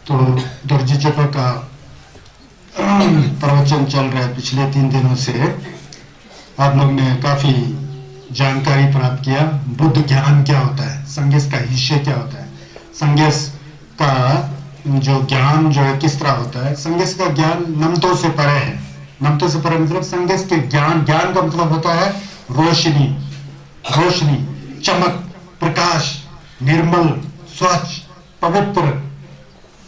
तो दर्जी जपा का प्रवचन चल रहा है पिछले 3 दिनों से। आप लोग ने काफी जानकारी प्राप्त किया। बुद्ध ज्ञान क्या होता है, संन्यास का हिस्से क्या होता है, संन्यास का जो ज्ञान जो है किस तरह होता है। संन्यास का ज्ञान नमतों से परे है। नमतों से परे मतलब संन्यास के ज्ञान का मतलब होता है रोशनी, चमक, प्रकाश, निर्मल, स्वच्छ, पवित्र,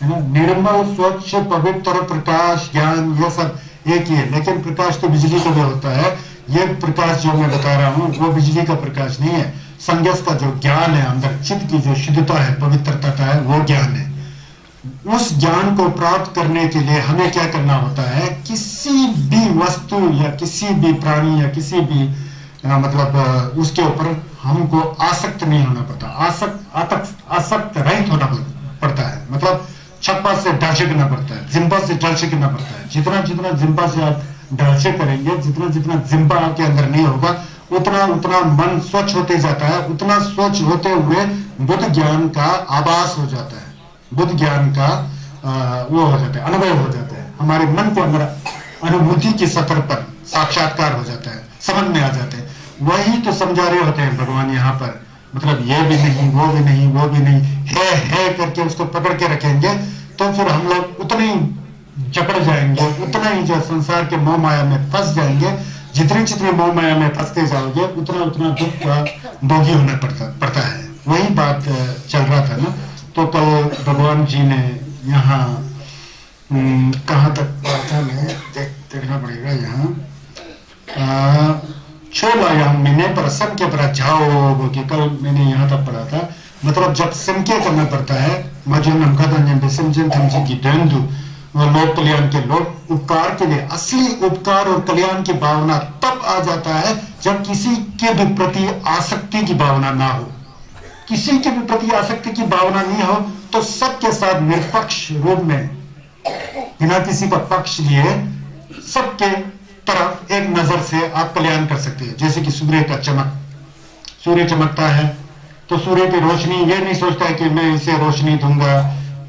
है ना। निर्मल, स्वच्छ, पवित्र, प्रकाश, ज्ञान, ये सब एक ही है। लेकिन प्रकाश तो बिजली का भी होता है। ये प्रकाश जो मैं बता रहा हूँ वो बिजली का प्रकाश नहीं है। संन्यास का जो ज्ञान है, अंदर चित्त की जो शुद्धता है, पवित्रता है, वो ज्ञान है। उस ज्ञान को प्राप्त करने के लिए हमें क्या करना होता है, किसी भी वस्तु या किसी भी प्राणी या किसी भी मतलब उसके ऊपर हमको आसक्त नहीं होना पड़ता। आसक्त रहित होना पड़ता है। मतलब छप्पा से ढलछकना पड़ता है, जिम्बा से ढलछकना पड़ता है। जितना जिम्बा से आप ढलछक करेंगे, जितना जिम्बा आपके अंदर नहीं होगा, उतना मन स्वच्छ होते जाता है। उतना स्वच्छ होते हुए बुद्ध ज्ञान का आभास हो जाता है, बुद्ध ज्ञान का वो हो जाता है, अनुभव हो जाता है। हमारे मन के अंदर अनुभूति के सतर पर साक्षात्कार हो जाता है, समझ में आ जाते हैं। वही तो समझा रहे होते हैं भगवान यहाँ पर। मतलब ये भी नहीं, वो भी नहीं, वो भी नहीं, है करके उसको पकड़ के रखेंगे तो फिर हम लोग उतने ही जकड़ जाएंगे, उतना ही जो संसार के मोह माया में फंस जाएंगे। जितने मोह माया में फंसते जाओगे उतना दुख का भोगी होना पड़ता है। वही बात चल रहा था ना। तो कल भगवान जी ने यहाँ कहाँ तक पढ़ा था, मैं देखना पड़ेगा यहाँ। छोलायाम मिने पर सम के पर जाओ बोल, कल मैंने यहाँ तक पढ़ा था। मतलब जब संख्या करना पड़ता है, लोक कल्याण के लोग उपकार के लिए, असली उपकार और कल्याण की भावना तब आ जाता है जब किसी के भी प्रति आसक्ति की भावना ना हो। किसी के भी प्रति आसक्ति की भावना नहीं हो तो सबके साथ निष्पक्ष रूप में, बिना किसी का पक्ष लिए, सबके तरफ एक नजर से आप कल्याण कर सकते हैं। जैसे कि सूर्य का चमक, सूर्य चमकता है तो सूर्य की रोशनी, ये नहीं सोचता है कि मैं इसे रोशनी दूंगा,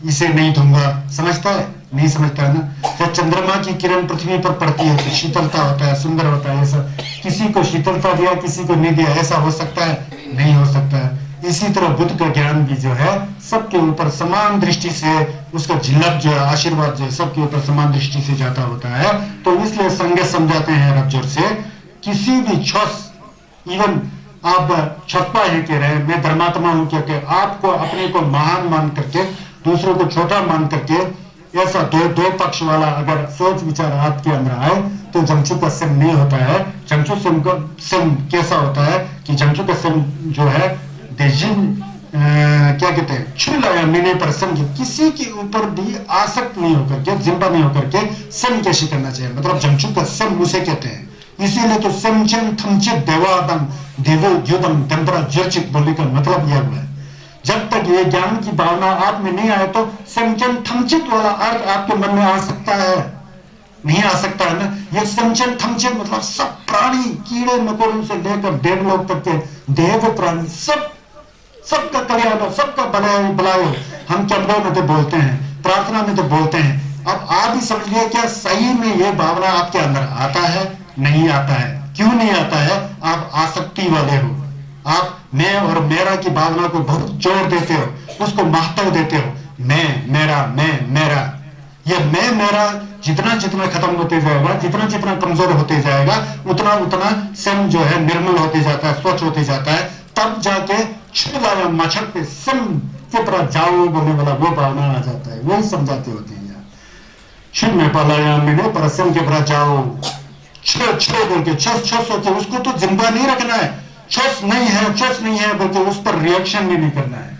इसे नहीं दूंगा, समझता है? नहीं समझता है ना। जब चंद्रमा की किरण पृथ्वी पर पड़ती है तो शीतलता होता है, सुंदर होता है। ऐसा किसी को शीतलता दिया, किसी को नहीं दिया, ऐसा हो सकता है? नहीं हो सकता है। इसी तरह बुद्ध का ज्ञान भी जो है सबके ऊपर समान दृष्टि से, उसका झिलक जो है, आशीर्वाद जो है, सबके ऊपर समान दृष्टि से जाता होता है। तो इसलिए संज्ञा समझाते हैं रबजोर से, किसी भी छस, इवन आप छप्पा ही कह रहे हैं, मैं धर्मात्मा हूं क्योंकि आपको अपने को महान मान करके, दूसरों को छोटा मान करके, ऐसा दो पक्ष वाला अगर सोच विचार आपके अंदर आए तो जमचू का सिम नहीं होता है। जमचू सिम कैसा होता है कि जमचू का सिम जो है क्या कहते हैं, छुलाया मिने पर समझ, किसी के ऊपर भी आसक्त नहीं होकर के, जिम्बा नहीं होकर के सम कैसे करना चाहिए। मतलब जमचू का सम उसे कहते हैं। इसीलिए तो समचन थमचित देवादम देवो युदम दंबरा जर्चित बोलने का मतलब यह हुआ है। जब तक ये ज्ञान की भावना आप में नहीं आए तो समचन थमचित वाला अर्थ आपके मन में आ सकता है? नहीं आ सकता है ना। ये समचन थमचित मतलब सब प्राणी, कीड़े मकोड़ों से लेकर देवलोक तक के देव प्राणी, सबका कल्याण हो, सबका भलाई हो। हम कैमरों में तो बोलते हैं, प्रार्थना में तो बोलते हैं। अब आप ही समझिए क्या सही में ये भावना आपके अंदर आता है? नहीं आता है। क्यों नहीं आता है? आप आसक्ति वाले हो। आप मैं और मेरा की भावना को बहुत जोर देते हो, उसको महत्व देते हो। मैं मेरा, ये मैं मेरा जितना खत्म होते जाएगा, जितना कमजोर होते जाएगा, उतना सम जो है निर्मल होते जाता है, स्वच्छ होते जाता है। तब जाके छुलाया मच्छर पे सम के तरह जाओ बोलने वाला वो भावना आ जाता है। वही समझाते होते हैं यार। छिड़ में पलाया मिले पर सम के तरह जाओ, छो बोल के छस होते, उसको तो जिम्बा नहीं रखना है। छस नहीं है बोल के उस पर रिएक्शन भी नहीं करना है।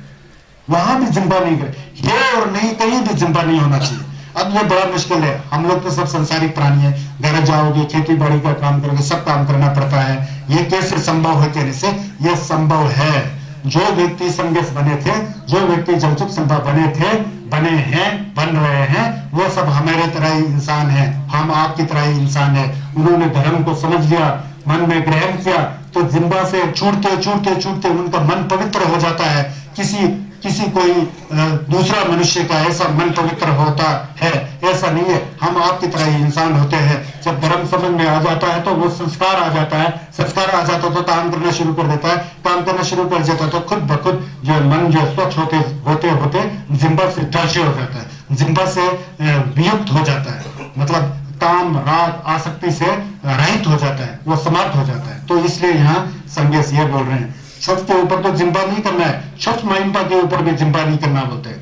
वहां भी जिम्बा नहीं करे, ये और नहीं, कहीं भी जिम्बा नहीं होना चाहिए। अब ये बड़ा मुश्किल है। हम लोग तो सब संसारिक प्राणी है, घर जाओगे, खेती बाड़ी का काम करोगे, सब काम करना पड़ता है। ये कैसे संभव है कहने से ये संभव है। जो व्यक्ति संन्यास बने थे, जो व्यक्ति जमचुक संभव बने हैं, बन रहे हैं, वो सब हमारे तरह ही इंसान है, हम आपकी तरह ही इंसान है। उन्होंने धर्म को समझ लिया, मन में ग्रहण किया, तो जिम्बा से छूटते उनका मन पवित्र हो जाता है। किसी किसी कोई दूसरा मनुष्य का ऐसा मन पवित्र होता है, ऐसा नहीं है। हम आपकी तरह ही इंसान होते हैं। जब धर्म समझ में आ जाता है तो वो संस्कार आ जाता है, संस्कार आ जाता है तो काम करना शुरू कर देता है, काम करना शुरू कर देता है तो खुद ब खुद जो मन जो स्वच्छ होते होते होते जिम्बा से टर्चे हो जाता है, जिम्बा से वियुक्त हो जाता है, मतलब काम राग आसक्ति से रहित हो जाता है, वो समाप्त हो जाता है। तो इसलिए यहाँ संदेश ये बोल रहे हैं, शब्द के ऊपर तो जिम्बा नहीं करना है, शब्द माइंपा के ऊपर भी जिम्बा नहीं करना बोलते हैं।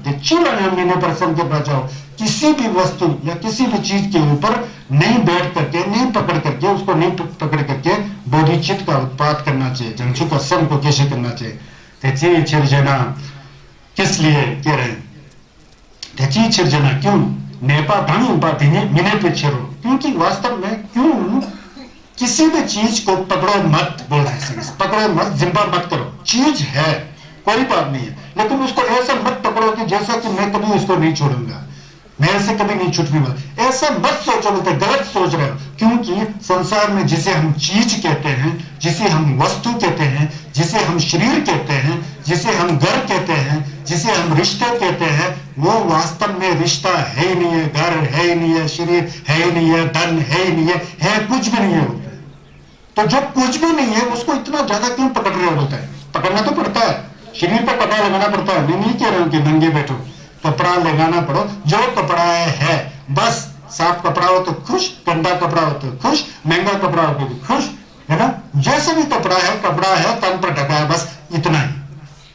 पर्सन के पास जाओ, किसी भी वस्तु या किसी भी चीज के ऊपर नहीं बैठ करके, नहीं पकड़ करके, उसको नहीं पकड़ करके बोधिचित का उत्पाद करना चाहिए। जंचु का सम को कैसे करना चाहिए? त्याची छिरजना किस लिए कह रहे हैं? त्याची छिरजना क्यों? नेपा धनी बात मिने पे छिरो, क्योंकि वास्तव में क्यों किसी भी चीज को पकड़ो मत बोल रहे हैं, पकड़ो मत, जिम्बा मत करो। चीज है, कोई बात नहीं है, लेकिन उसको ऐसा मत पकड़ो कि जैसा कि मैं कभी उसको नहीं छोड़ूंगा, मैं ऐसे कभी नहीं छूटने वाला, ऐसा मत सोचो। बोलते गलत सोच रहे हो, क्योंकि संसार में जिसे हम चीज कहते हैं, जिसे हम वस्तु कहते हैं, जिसे हम शरीर कहते हैं, जिसे हम घर कहते हैं, जिसे हम रिश्ते कहते हैं, वो वास्तव में रिश्ता है ही नहीं है, घर है ही नहीं है, शरीर है ही नहीं है, धन है ही नहीं है कुछ भी नहीं है। तो जो कुछ भी नहीं है उसको इतना ज्यादा क्यों पकड़ रहे हो? बोलता है पकड़ना तो पड़ता है, शरीर पर कपड़ा लगाना पड़ता है। मैं नहीं कह रहा हूं कि नंगे बैठो, कपड़ा लगाना पड़ो, जो कपड़ा है बस। साफ कपड़ा हो तो खुश, गंदा कपड़ा हो तो खुश, महंगा कपड़ा हो तो खुश, है ना? जैसे भी कपड़ा है, तन पर ढका है, बस इतना ही।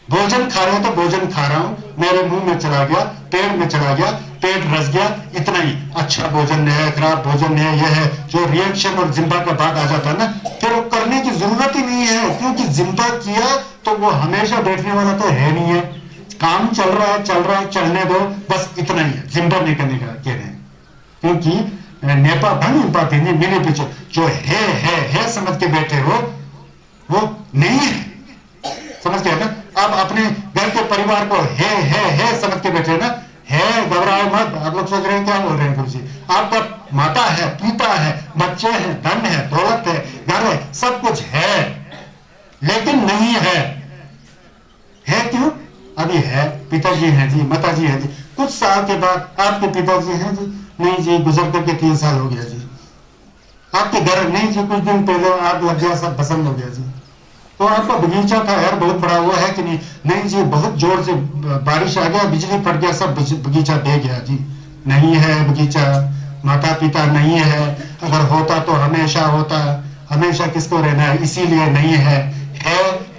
भोजन खा रहे हो तो भोजन खा रहा हूं, मेरे मुंह में चला गया, पेट में चला गया, पेट रस गया, इतना ही। अच्छा भोजन है, खराब भोजन है, यह है जो रिएक्शन और जिम्बा का बात आ जाता है ना, फिर वो करने की जरूरत ही नहीं है, क्योंकि जिम्बा किया तो वो हमेशा बैठने वाला तो है नहीं है। काम चल रहा है, चलने दो, बस इतना ही है। जिम्बा नहीं करने का कह रहे हैं, क्योंकि नेपा भंग पाती नहीं मेरे पीछे जो है समझ के बैठे हो, वो नहीं है, समझ के ना? आप अपने घर के परिवार को है समझ के बैठे ना, है, घबराओ मत। आप लोग सोच रहे हैं क्या बोल रहे हैं गुरु जी? आपका माता है, पिता है, बच्चे हैं, धन है, दौलत है, घर है, सब कुछ है, लेकिन नहीं है। है क्यों? अभी है, पिताजी हैं जी, माताजी है जी, कुछ साल के बाद आपके पिताजी हैं जी, नहीं जी गुजर करके 3 साल हो गया जी। आपके घर नहीं जी, कुछ दिन पहले आग लग गया, सब भस्म हो गया जी। तो आपका बगीचा था यार, बहुत बड़ा हुआ है कि नहीं? नहीं जी, बहुत जोर से बारिश आ गया, बिजली पड़ गया, सब बगीचा बह गया जी। नहीं है बगीचा, माता पिता नहीं है, अगर होता तो हमेशा होता, हमेशा किसको रहना है, इसीलिए नहीं है।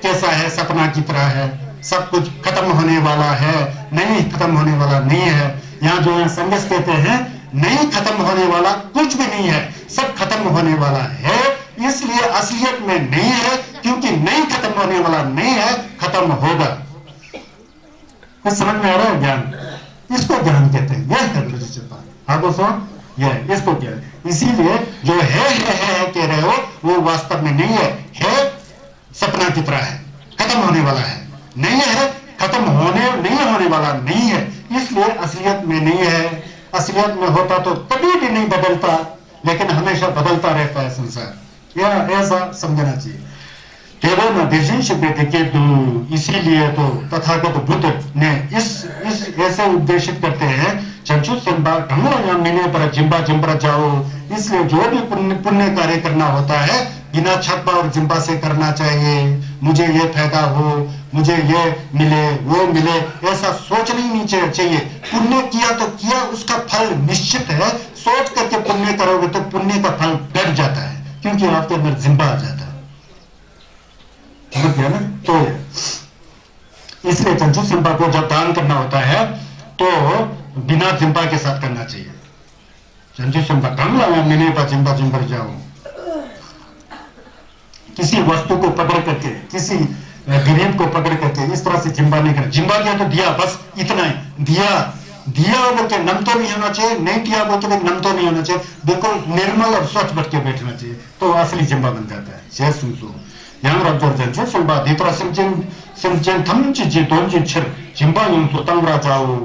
कैसा है? सपना की तरह है, सब कुछ खत्म होने वाला है, नहीं खत्म होने वाला नहीं है। यहाँ जो है संदेश कहते हैं, नहीं खत्म होने वाला कुछ भी नहीं है, सब खत्म होने वाला है, इसलिए असलियत में नहीं है, क्योंकि नहीं खत्म होने वाला नहीं है, खत्म होगा। तो समझ में आ रहा है ज्ञान? इसको ज्ञान कहते हैं, यह है चिंता। हाँ दोस्तों, यह इसको क्या है? इसीलिए जो है कह रहे हो, वो वास्तव में नहीं है सपना की तरह है, खत्म होने वाला है, नहीं है, खत्म नहीं होने वाला नहीं है, इसलिए असलियत में नहीं है। असलियत में होता तो कभी भी नहीं बदलता, लेकिन हमेशा बदलता रहता है संसार। यह ऐसा समझना चाहिए। केवल न विशेष के दो, इसीलिए तो तथागत बुद्ध ने इस ऐसे उपदेशित करते हैं, चंचु सिंबा ढंगो मिले पर जिम्बा जाओ। इसलिए जो भी पुण्य कार्य करना होता है, बिना छप्पा और जिम्बा से करना चाहिए। मुझे ये फायदा हो, मुझे ये मिले, वो मिले, ऐसा सोचना ही नहीं चाहिए। पुण्य किया तो किया, उसका फल निश्चित है। सोच करके पुण्य करोगे तो पुण्य का फल घट जाता है, क्योंकि आपके अंदर जिम्बा आ जाता है, समझ गया ना? तो इसलिए चंचु जिम्बा को जब दान करना होता है तो बिना जिम्बा के साथ करना चाहिए। चंचु जिम्बा कम लाया मैंने जिम्बा जाओ। किसी वस्तु को पकड़ करके, किसी गरीब को पकड़ करके इस तरह से जिम्बा नहीं करना। जिम्बा दिया तो दिया, बस इतना ही। दिया बोल के नम तो नहीं होना चाहिए, नहीं दिया बोल के नम तो नहीं होना चाहिए, बिल्कुल निर्मल और स्वच्छ बच के बैठना चाहिए, तो असली जिम्बा बन जाता है। जय सुनसो yang raptor jancho somba ditra simchen thamchi ji donji chir Zimba यूं तो तंगरा जाओ।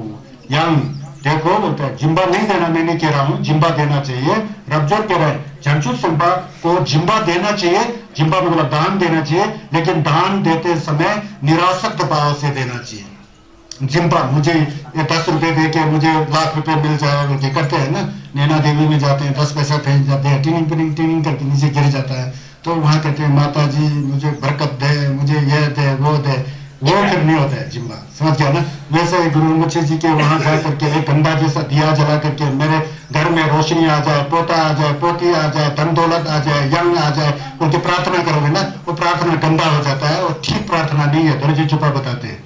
yang देखो बोलता है जिम्बा नहीं देना, मैं नहीं कह रहा हूं, जिम्बा देना चाहिए। रबजोर कह रहा है जंचू सिम्बा को जिम्बा देना चाहिए, जिम्बा में मतलब दान देना चाहिए, लेकिन दान देते समय निरासक्त भाव से देना चाहिए। जिम्पा मुझे ये 10 रुपए दे के मुझे लाख रुपए मिल जाए ये करते हैं ना, नैना देवी में जाते हैं 10 पैसा फेंक जाते हैं, टिनिंग टिनिंग टिनिंग करके नीचे गिर जाता है, तो वहां कहते हैं माता जी मुझे बरकत दे, मुझे ये दे वो दे, वो फिर नहीं होता है जिम्बा, समझ गया ना। वैसे गुरुमुखी जी के वहां जा करके एक गंदा जैसा दिया जला करके मेरे घर में रोशनी आ जाए, पोता आ जाए, पोती आ जाए, धन दौलत आ जाए, यंग आ जाए, उनकी प्रार्थना करोगे ना, वो प्रार्थना गंदा हो जाता है और ठीक प्रार्थना नहीं है। दर्जी चुपा बताते हैं,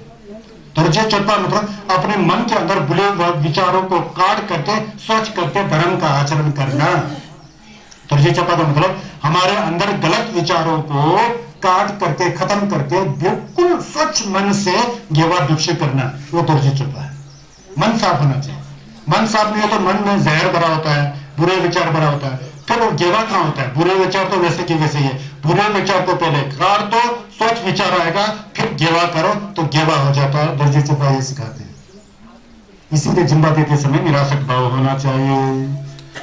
दर्जे चुपा मतलब अपने मन के अंदर बुरे विचारों को काट करके स्वच्छ करके धर्म का आचरण करना। दर्जे चुपा का मतलब हमारे अंदर गलत विचारों को काट करके खत्म करके बिल्कुल स्वच्छ मन से गेवा भिक्षु करना, वो दर्जे चुपा है। मन साफ होना चाहिए, मन साफ नहीं हो तो मन में जहर भरा होता है, बुरे विचार भरा होता है, फिर वो गेवा कहां होता है। बुरे विचार तो वैसे की वैसे ही है, बुरे विचार को पहले काट दो, स्वच्छ विचार आएगा, फिर गेवा करो तो गेवा हो जाता है। दर्जे चुपा ये सिखाते हैं। इसीलिए जिम्बा देते समय निराशक भाव होना चाहिए।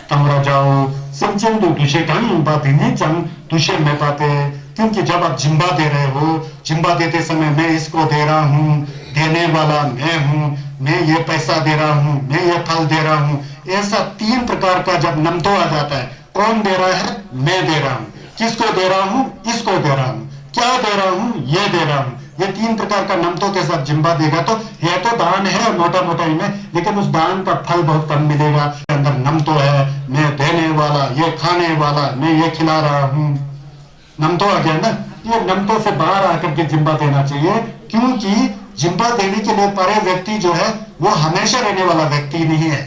तमरा जाओ समझन दो तुझे कहीं बात नहीं चंग तुझे मैं पाते, क्योंकि जब आप जिम्बा दे रहे हो, जिम्बा देते समय मैं इसको दे रहा हूं, देने वाला मैं हूं, मैं ये पैसा दे रहा हूं, मैं ये फल दे रहा हूं, ऐसा 3 प्रकार का जब नमतो आ जाता है, कौन दे रहा है, मैं दे रहा हूं, किसको दे रहा हूं, इसको दे रहा हूं, क्या दे रहा हूं, ये दे रहा हूं, ये 3 प्रकार का नमतों के साथ जिम्बा देगा तो यह तो दान है मोटा मोटाई में, लेकिन उस दान का फल बहुत कम मिलेगा। अंदर नमतो है, मैं देने वाला, ये खाने वाला, मैं ये खिला रहा हूं, नमतो आ गया ना। ये नमतो से बाहर आकर के जिम्बा देना चाहिए, क्योंकि जिम्बा देने के लिए परे व्यक्ति जो है वो हमेशा रहने वाला व्यक्ति नहीं है,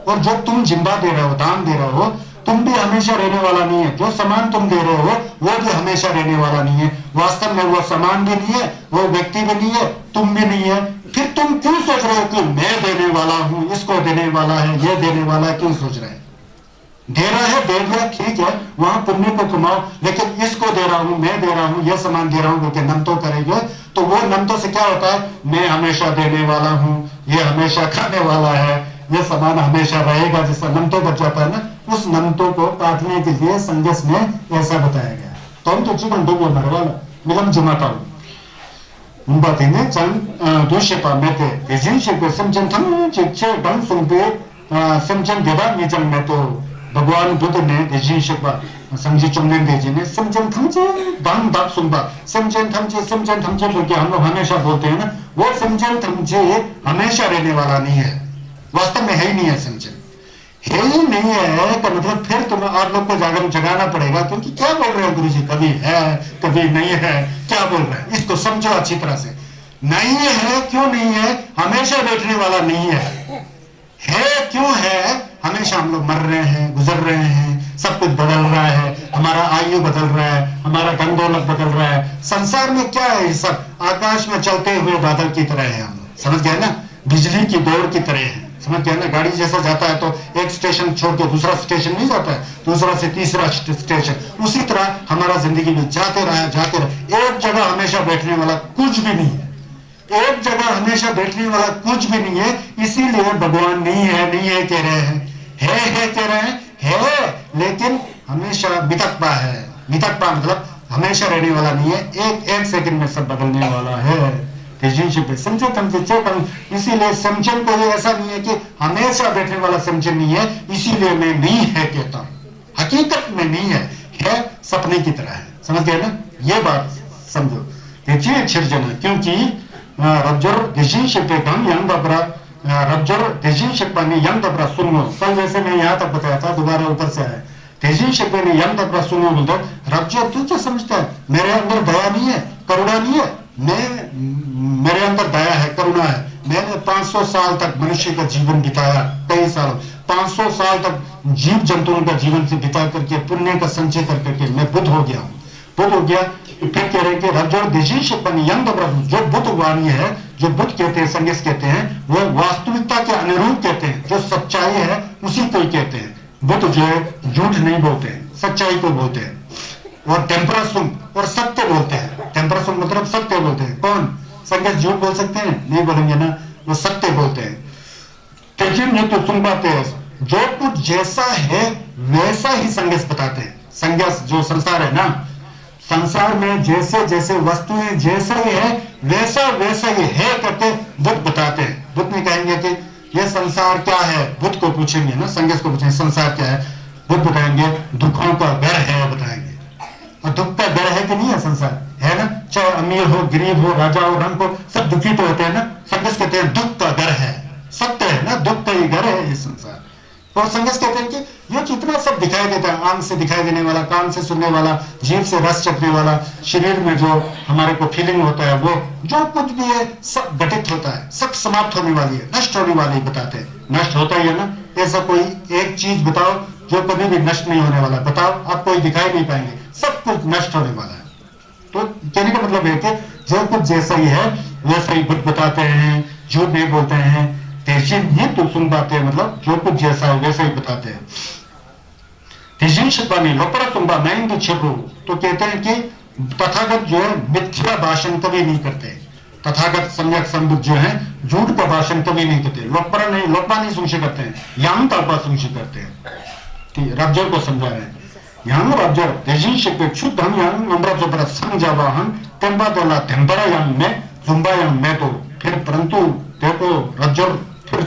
और जो तुम जिम्बा दे रहे हो, दान दे रहे हो, तुम भी हमेशा रहने वाला नहीं है। जो सामान तुम दे रहे हो वो भी हमेशा रहने वाला नहीं है। वास्तव में वो सामान भी नहीं है, वो व्यक्ति भी नहीं है, तुम भी नहीं है। फिर तुम क्यों सोच रहे हो कि मैं देने वाला हूं, इसको देने वाला है, ये देने वाला है, क्यों सोच रहे हैं? दे रहा है, दे दिया, ठीक है, वहां पुण्य को कमाओ, लेकिन इसको दे रहा हूं, मैं दे रहा हूं, ये सामान दे रहा हूं बोलते नमतो करेंगे तो वो नमतो से क्या होता है, मैं हमेशा देने वाला हूं, ये हमेशा खाने वाला है, ये सामान हमेशा रहेगा, जैसा नमतो बच जाता है ना, उस नमतो को काटने के लिए संदेश में ऐसा बताया गया। तो हम तो जीवन डूबो मरवाला मिलम जुमाता हूं 문바디는 장 도시파 메테 대진식을 समझन 직체 방송배 समझन 대박 예정 메토 भगवान बुद्ध ने 대진식과 समझी चुनने भेजे समझन थमचे बांग बाप सुनबा समझन थमचे बोलके हम लोग हमेशा बोलते हैं ना, वो समझन थमचे हमेशा रहने वाला नहीं है, वास्तव में है ही नहीं है। समझन है ही नहीं है तो मतलब फिर तुम्हें आप लोग को जाकर जगाना पड़ेगा, क्योंकि क्या बोल रहे हो गुरुजी, कभी है कभी नहीं है, क्या बोल रहे हैं, इसको समझो अच्छी तरह से। नहीं है क्यों नहीं है, हमेशा बैठने वाला नहीं है क्यों है, हमेशा हम लोग मर रहे हैं, गुजर रहे हैं, सब कुछ बदल रहा है, हमारा आयु बदल रहा है, हमारा धन दौलत बदल रहा है, संसार में क्या है, ये सब आकाश में चलते हुए बादल की तरह है। हम लोग समझ गए ना, बिजली की दौड़ की तरह है, समझ गया ना। गाड़ी जैसा जाता है तो एक स्टेशन छोड़ के दूसरा स्टेशन नहीं जाता है, दूसरा से तीसरा स्टेशन, उसी तरह हमारा जिंदगी में जाते रहे, एक जगह हमेशा बैठने वाला कुछ भी नहीं है, एक जगह हमेशा बैठने वाला कुछ भी नहीं है। इसीलिए भगवान नहीं है कह रहे हैं, है कह रहे हैं, है लेकिन हमेशा मितकपा है। मितकपा मतलब हमेशा रहने वाला नहीं है, एक सेकंड में सब बदलने वाला है। इसीलिए समझन को ऐसा नहीं है कि हमेशा बैठने वाला समझन नहीं है, इसीलिए मैं नहीं है कहता हूं, हकीकत में नहीं है सपने की तरह है। समझ गए ना, ये बात समझो। क्योंकि रब्जर देशी शिपे कम यंग दबरा रब्जर देशी शिपा ने यंग दबरा सुनो, कल वैसे मैं यहाँ तक बताया था, दोबारा ऊपर से आया। तेजी शिपे ने यंग दबरा सुनो बोलते, रब्जर तू क्या समझता है, मेरे अंदर दया नहीं है, करुणा नहीं है, मेरे अंदर दया है, करुणा है। मैंने 500 साल तक मनुष्य का जीवन बिताया, कई साल 500 साल तक जीव जंतुओं का जीवन से बिता करके पुण्य का संचय करके मैं बुद्ध हो गया हूँ, बुद्ध हो गया। फिर कह रहे हैं कि रब्जर देशी शिपन यंग दबरा, जो बुद्ध वाणी है, जो बुद्ध कहते हैं, संगीत कहते हैं, वो वास्तविकता के अनुरूप कहते हैं, जो सच्चाई है उसी को ही कहते हैं। बुद्ध जो है झूठ नहीं बोलते हैं, सच्चाई को बोलते हैं। और टेम्परासुम और सत्य बोलते हैं, टेम्परासुम मतलब सत्य बोलते हैं। कौन संगीत झूठ बोल सकते हैं, नहीं बोलेंगे ना, वो सत्य बोलते हैं। तेजिन नहीं तो सुन पाते हैं, जो कुछ जैसा है वैसा ही संगीत बताते हैं। संगीत जो संसार है ना, संसार में जैसे जैसे वस्तुएं जैसा ही है वैसा वैसा ये है करके बुद्ध बताते हैं। बुद्ध ने कहेंगे कि ये संसार क्या है, बुद्ध को पूछेंगे ना, संन्यास को पूछेंगे संसार क्या है, बुद्ध बताएंगे दुखों का घर है बताएंगे। और दुख का घर है कि नहीं है संसार, है ना, चाहे अमीर हो गरीब हो राजा हो रंग हो सब दुखी तो होते हैं ना। संन्यास कहते हैं दुख का घर है, सत्य है ना, दुख का ही घर है ये संसार। और संन्यास कहते हैं कि ये कितना सब दिखाई देता है, आंख से दिखाई देने वाला, कान से सुनने वाला, जीभ से रस चखने वाला, शरीर में जो हमारे को फीलिंग होता है, वो जो कुछ भी है सब घटित होता है, सब समाप्त होने वाली है, नष्ट होने वाली बताते हैं। नष्ट होता ही है ना, ऐसा कोई एक चीज बताओ जो कभी भी नष्ट नहीं होने वाला, बताओ आप, कोई दिखाई नहीं पाएंगे, सब कुछ नष्ट होने वाला है। तो कहने का मतलब है कि जो कुछ जैसा ही है वैसा ही बुद्ध बताते हैं, झूठ नहीं बोलते हैं, तेजिन ही तो सुन पाते हैं, मतलब जो कुछ जैसा है वैसा ही बताते हैं। तेजिन शिपानी लोपरा सुनबा नहीं तो छिपो, तो कहते हैं कि तथागत जो है मिथ्या भाषण कभी नहीं करते, तथागत सम्यक संबुद्ध जो है झूठ का भाषण कभी नहीं करते, लोपरा नहीं, लोपा नहीं सुनसे करते हैं, यांग तापा सुनसे करते हैं। रब्जर को समझा रहे हैं, यांग रब्जर तेजिन शिपे क्षुद्ध हम यांग नम्र जो बड़ा समझावा हम तेंबा दोला तेंबरा यांग में जुम्बा यांग में, तो फिर परंतु देखो रब्जर फिर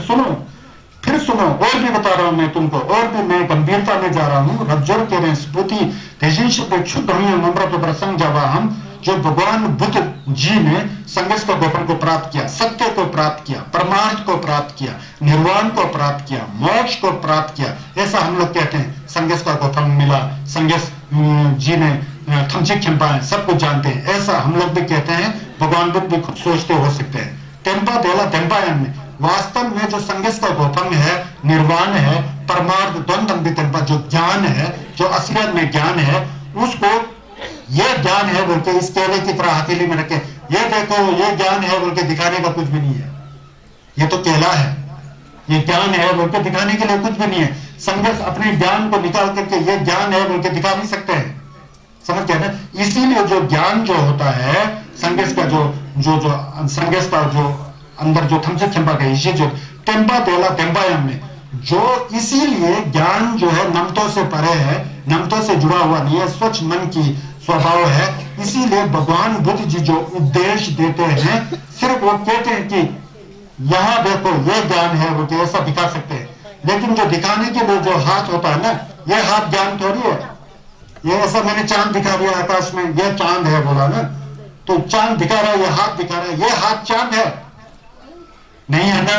सुनो और भी बता रहा हूं मैं तुमको, और भी मैं गंभीरता में जा रहा हूं। रब्जर के रहे स्फूर्ति तेजिश पे क्षुद्ध नम्र तो प्रसंग जावा हम, जो भगवान बुद्ध जी ने संघर्ष का गोपन को प्राप्त किया, सत्य को प्राप्त किया, परमार्थ को प्राप्त किया, निर्वाण को प्राप्त किया, मोक्ष को प्राप्त किया, ऐसा हम लोग कहते हैं। संघर्ष का गोपन मिला, संघर्ष जी ने थमचिक खिंपाए, सब कुछ जानते हैं, ऐसा हम लोग भी कहते हैं। भगवान बुद्ध भी खुद सोचते हो सकते हैं। टेम्पा देला टेम्पायन में वास्तव में जो संघर्ष का गोपन है, निर्वाण है, परमार्थ द्वंद्व जो ज्ञान है, जो असलियत में ज्ञान है, उसको ये ज्ञान है बोल के इस केले की तरह हथेली में रखे, ये देखो ये ज्ञान है बोल के दिखाने का कुछ भी नहीं है। ये तो केला है, ये ज्ञान है बोल के दिखाने के लिए कुछ भी नहीं है। संघर्ष अपने ज्ञान को निकाल करके ये ज्ञान है बोल के दिखा नहीं सकते हैं, समझ गए ना। इसीलिए जो ज्ञान जो होता है संघर्ष का, जो संघर्ष का जो अंदर जो थमचक खंबा का इसी जो टेम्पा तेला टेम्पायम में, जो इसीलिए ज्ञान जो है नमतों से परे है, नमतों से जुड़ा हुआ नहीं है, स्वच्छ मन की स्वभाव है। इसीलिए भगवान बुद्ध जी जो उपदेश देते हैं, सिर्फ वो कहते हैं कि यहां देखो ये ज्ञान है, वो ऐसा दिखा सकते हैं, लेकिन जो दिखाने के लिए जो हाथ होता है ना, ये हाथ ज्ञान थोड़ी है। ये ऐसा मैंने चांद दिखा दिया आकाश में, ये चांद है बोला ना, तो चांद दिखा रहा है, ये हाथ दिखा रहा है, ये हाथ चांद है नहीं है ना।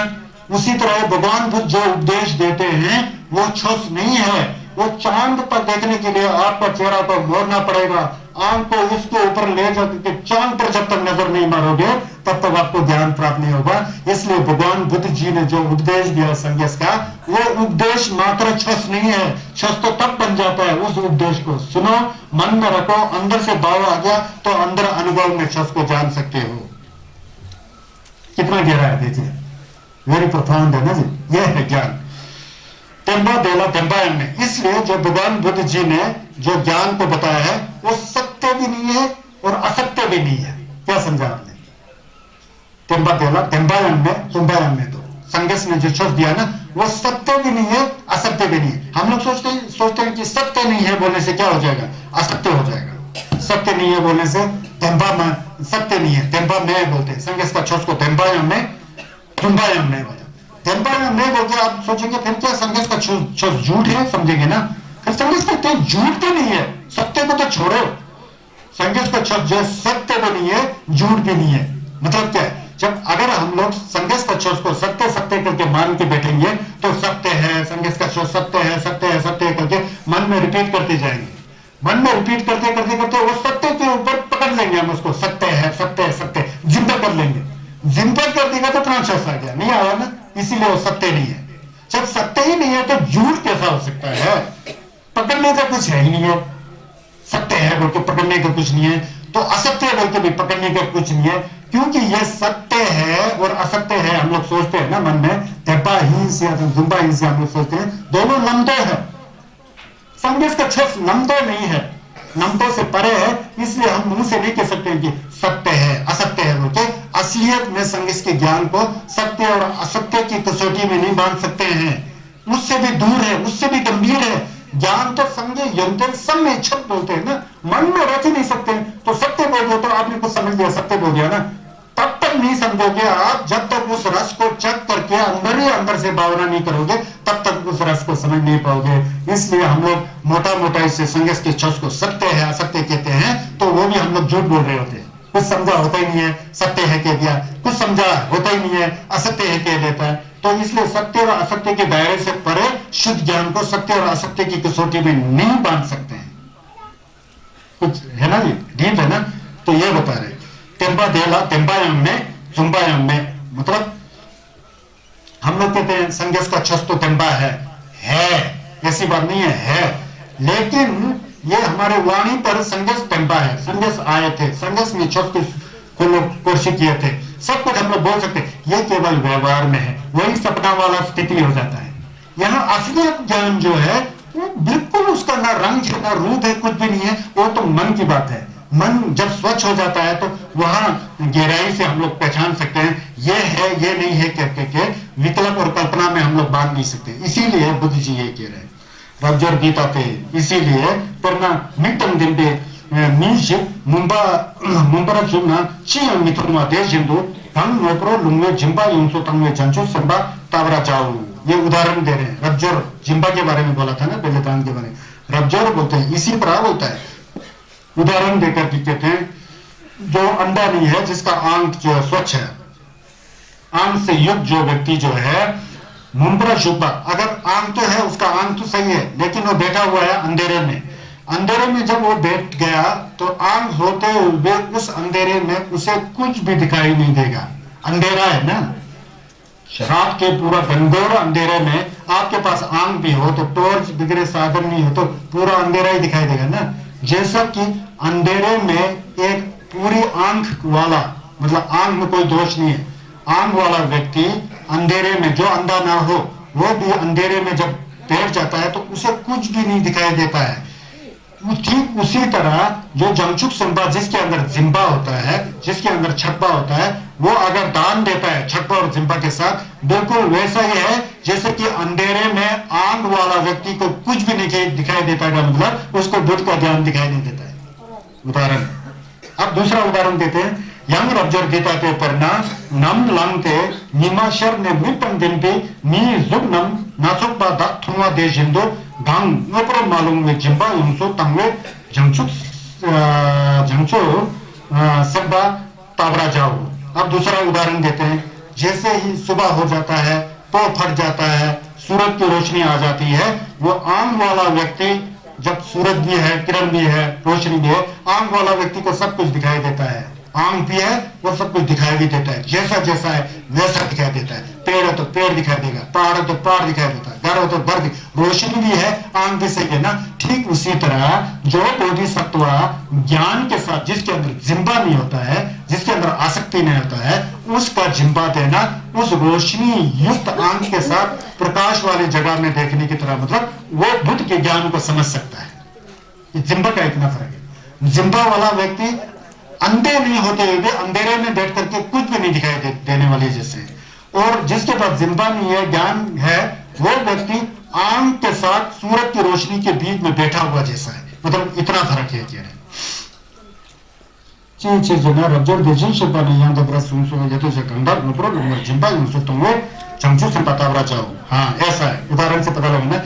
उसी तरह भगवान बुद्ध जो उपदेश देते हैं वो छुस नहीं है, वो चांद पर देखने के लिए आपका चेहरा को मोड़ना पड़ेगा, आंख को इसके ऊपर ले जाकर चांद पर जब तक नजर नहीं मारोगे तब तक आपको ज्ञान प्राप्त नहीं होगा। इसलिए भगवान बुद्ध जी ने जो उपदेश दिया संन्यास का, वो उपदेश मात्र छुस नहीं है। छुस तो तब बन जाता है, उस उपदेश को सुनो, मन में रखो, अंदर से भाव आ गया तो अंदर अनुभव में छुस को जान सकते हो। कितना गहरा है देखिए, वेरी प्रोफाउंड है ना जी, ये है ज्ञान। टेम्बा देला टेम्बायन में, इसलिए जो भगवान बुद्ध जी ने जो ज्ञान को बताया है वो सत्य भी नहीं है और असत्य भी नहीं है। क्या समझा आपने? टेम्बा देला टेम्बायन में, तुम्बायन में तो संघर्ष ने जो शब्द दिया ना, वो सत्य भी नहीं है, असत्य भी नहीं है। हम लोग सोचते हैं कि सत्य नहीं है बोलने से क्या हो जाएगा, असत्य हो जाएगा। सत्य नहीं है बोलने से टेम्बा में सत्य नहीं है, टेम्बा में बोलते हैं संघर्ष का छस को टेम्बायन में, तुम्बायन में बोलते। टेम्पायन में बोलते आप सोचेंगे फिर क्या संघर्ष का छस झूठ है, समझेंगे ना। फिर संघर्ष कहते हैं झूठ तो नहीं है, सत्य को तो छोड़ो। संघर्ष का छस जो सत्य भी नहीं है, झूठ भी नहीं है। मतलब क्या है, जब अगर हम लोग संघर्ष का छस को सत्य सत्य करके मान के बैठेंगे तो सत्य है, संघर्ष का छस सत्य है, सत्य है, सत्य है करके मन में रिपीट करते जाएंगे। मन में रिपीट करते करते करते वो सत्य के ऊपर पकड़ लेंगे हम उसको, सत्य है, सत्य है, सत्य, जिंदा कर लेंगे। जिंदा कर देगा तो इतना छस आ गया, नहीं आया ना, इसीलिए वो सत्य नहीं है। जब सत्य ही नहीं है तो झूठ कैसा हो सकता है? पकड़ने का कुछ है ही नहीं है। सत्य है बोल के पकड़ने का कुछ नहीं है, तो असत्य बोल के भी पकड़ने का कुछ नहीं है, क्योंकि ये सत्य है और असत्य है। हम लोग सोचते हैं ना मन में, तेपा ही से जुम्बा ही से हम लोग सोचते हैं, दोनों नमदो है। संघर्ष का छस नमदो नहीं है, नमदो से परे है। इसलिए हम मुंह से नहीं कह सकते हैं कि सत्य है असत्य है बोल के। असलियत में संघर्ष के ज्ञान को सत्य और असत्य की कसौटी में नहीं बांध सकते हैं, उससे भी दूर है, उससे भी गंभीर है। ज्ञान तो संज्ञ यंत्र सब में छत बोलते हैं ना, मन में रख ही नहीं सकते। तो सत्य बोल दो तो आपने कुछ समझ लिया, सत्य बोल दिया ना, तब तक नहीं समझोगे आप जब तक उस रस को चख करके अंदर ही अंदर से भावना नहीं करोगे, तब तक उस रस को समझ नहीं पाओगे। इसलिए हम लोग मोटा मोटा इसे संघर्ष के छस को सत्य है असत्य कहते हैं, तो वो भी हम लोग झूठ बोल रहे होते हैं। कुछ समझा होता ही नहीं है, सत्य है कह दिया, कुछ समझा होता ही नहीं है, असत्य है कह देता है। तो इसलिए सत्य और असत्य के दायरे से परे शुद्ध ज्ञान को सत्य और असत्य की कसौटी में नहीं बांध सकते हैं। कुछ है ना जी, डीप है ना। तो ये बता रहे तेंबा देला तेंबायाम में जुम्बायाम में, मतलब हम लोग कहते हैं संघर्ष का छस तो तेंबा है, ऐसी बात नहीं है, लेकिन ये हमारे वाणी पर संघर्ष तेंबा है। संघर्ष आए थे, संघर्ष में छस को लोग कोशिश किए थे, सब कुछ हम लोग बोल सकते हैं, ये केवल व्यवहार में है, वही सपना वाला स्थिति हो जाता है। यहाँ असलियत ज्ञान जो है वो बिल्कुल उसका ना रंग है ना रूप है, कुछ भी नहीं है, वो तो मन की बात है। मन जब स्वच्छ हो जाता है तो वहां गहराई से हम लोग पहचान सकते हैं, ये है ये नहीं है कह के विकल्प और कल्पना में हम लोग बांध नहीं सकते। इसीलिए बुद्ध जी ये कह रहे हैं रज्जोर गीता पे, इसीलिए परना मिटम दिन पे मीज मुंबरा जुना ची मिथुनमा देश हिंदू हम नोपरो लुंगे जिम्बा यूंसो तंगे जंचो संबा तावरा जाओ। ये उदाहरण दे रहे हैं, रज्जोर जिम्बा के बारे में बोला था ना, बेलतान के बारे में रज्जोर बोलते हैं, इसी तरह बोलता है। उदाहरण देकर के कहते हैं जो अंधा नहीं है, जिसका आंख जो है स्वच्छ है, आंख से युक्त जो व्यक्ति जो है मुंबरा शुभा, अगर आंख तो है उसका आंख तो सही है, लेकिन वो बैठा हुआ है अंधेरे में, अंधेरे में जब वो बैठ गया तो आंख होते हुए उस अंधेरे में उसे कुछ भी दिखाई नहीं देगा, अंधेरा है ना। रात के पूरा घनघोर अंधेरे में आपके पास आंख भी हो तो टॉर्च वगैरह साधन नहीं हो तो पूरा अंधेरा ही दिखाई देगा ना। जैसा कि अंधेरे में एक पूरी आंख वाला, मतलब आंख में कोई दोष नहीं है, आंख वाला व्यक्ति अंधेरे में, जो अंधा ना हो वो भी अंधेरे में जब बैठ जाता है तो उसे कुछ भी नहीं दिखाई देता है। ठीक उसी तरह जो जमचुक संबा, जिसके अंदर जिम्बा होता है, जिसके अंदर छप्पा होता है, वो अगर दान देता है छप्पा और जिम्बा के साथ, बिल्कुल वैसा ही है जैसे कि अंधेरे में आंख वाला व्यक्ति को कुछ भी नहीं दिखाई देता है, मतलब उसको बुद्ध का ज्ञान दिखाई नहीं देता है। उदाहरण, अब दूसरा उदाहरण देते हैं, यंग रब्जर गीता के परना नम लंगते निमाशर ने विपन दिन पे मी जुग नम नासुक बा दा थुआ दे जिंदो गांग नोपरो मालूम में जिम्बा उनसो तंगे जंगचुक सबा तावरा जाओ। अब दूसरा उदाहरण देते हैं, जैसे ही सुबह हो जाता है, पो फट जाता है, सूरज की रोशनी आ जाती है, वो आंख वाला व्यक्ति, जब सूरज भी है, किरण भी है, रोशनी भी है, आंख वाला व्यक्ति को सब कुछ दिखाई देता है, आंख भी है वो सब कुछ दिखाई भी देता है, जैसा जैसा है वैसा दिखाई देता है। पेड़ है तो पेड़ दिखाई देगा, पहाड़ है तो पहाड़ दिखाई देता है, घर हो तो घर, रोशनी भी है, आंख भी सही है ना। ठीक उसी तरह जो बोधिसत्व ज्ञान के साथ, जिसके अंदर जिम्बा नहीं होता है, जिसके अंदर आसक्ति नहीं होता है, उसका जिम्बा देना उस रोशनी युक्त आंख के साथ प्रकाश वाली जगह में देखने की तरह, मतलब वो बुद्ध के ज्ञान को समझ सकता है। जिम्बा का इतना फर्क है। जिम्बा वाला व्यक्ति अंधे नहीं होते हुए भी अंधेरे में बैठ करके कुछ भी नहीं दिखाई देने वाले जैसे, और जिसके पास जिम्बा नहीं है, ज्ञान है, वो व्यक्ति आंख के साथ सूरज की रोशनी के बीच में बैठा हुआ जैसा है, मतलब इतना फर्क है। कह रहे चीज ना रब्जर देजिन से पानी यहाँ तक रस सुनसो ये तो से गंगा नुपुरो लुंगर जिम्बा उनसो तुमवे चमचू से पतावरा जाओ। हाँ ऐसा है, उदाहरण से पता लगे ना।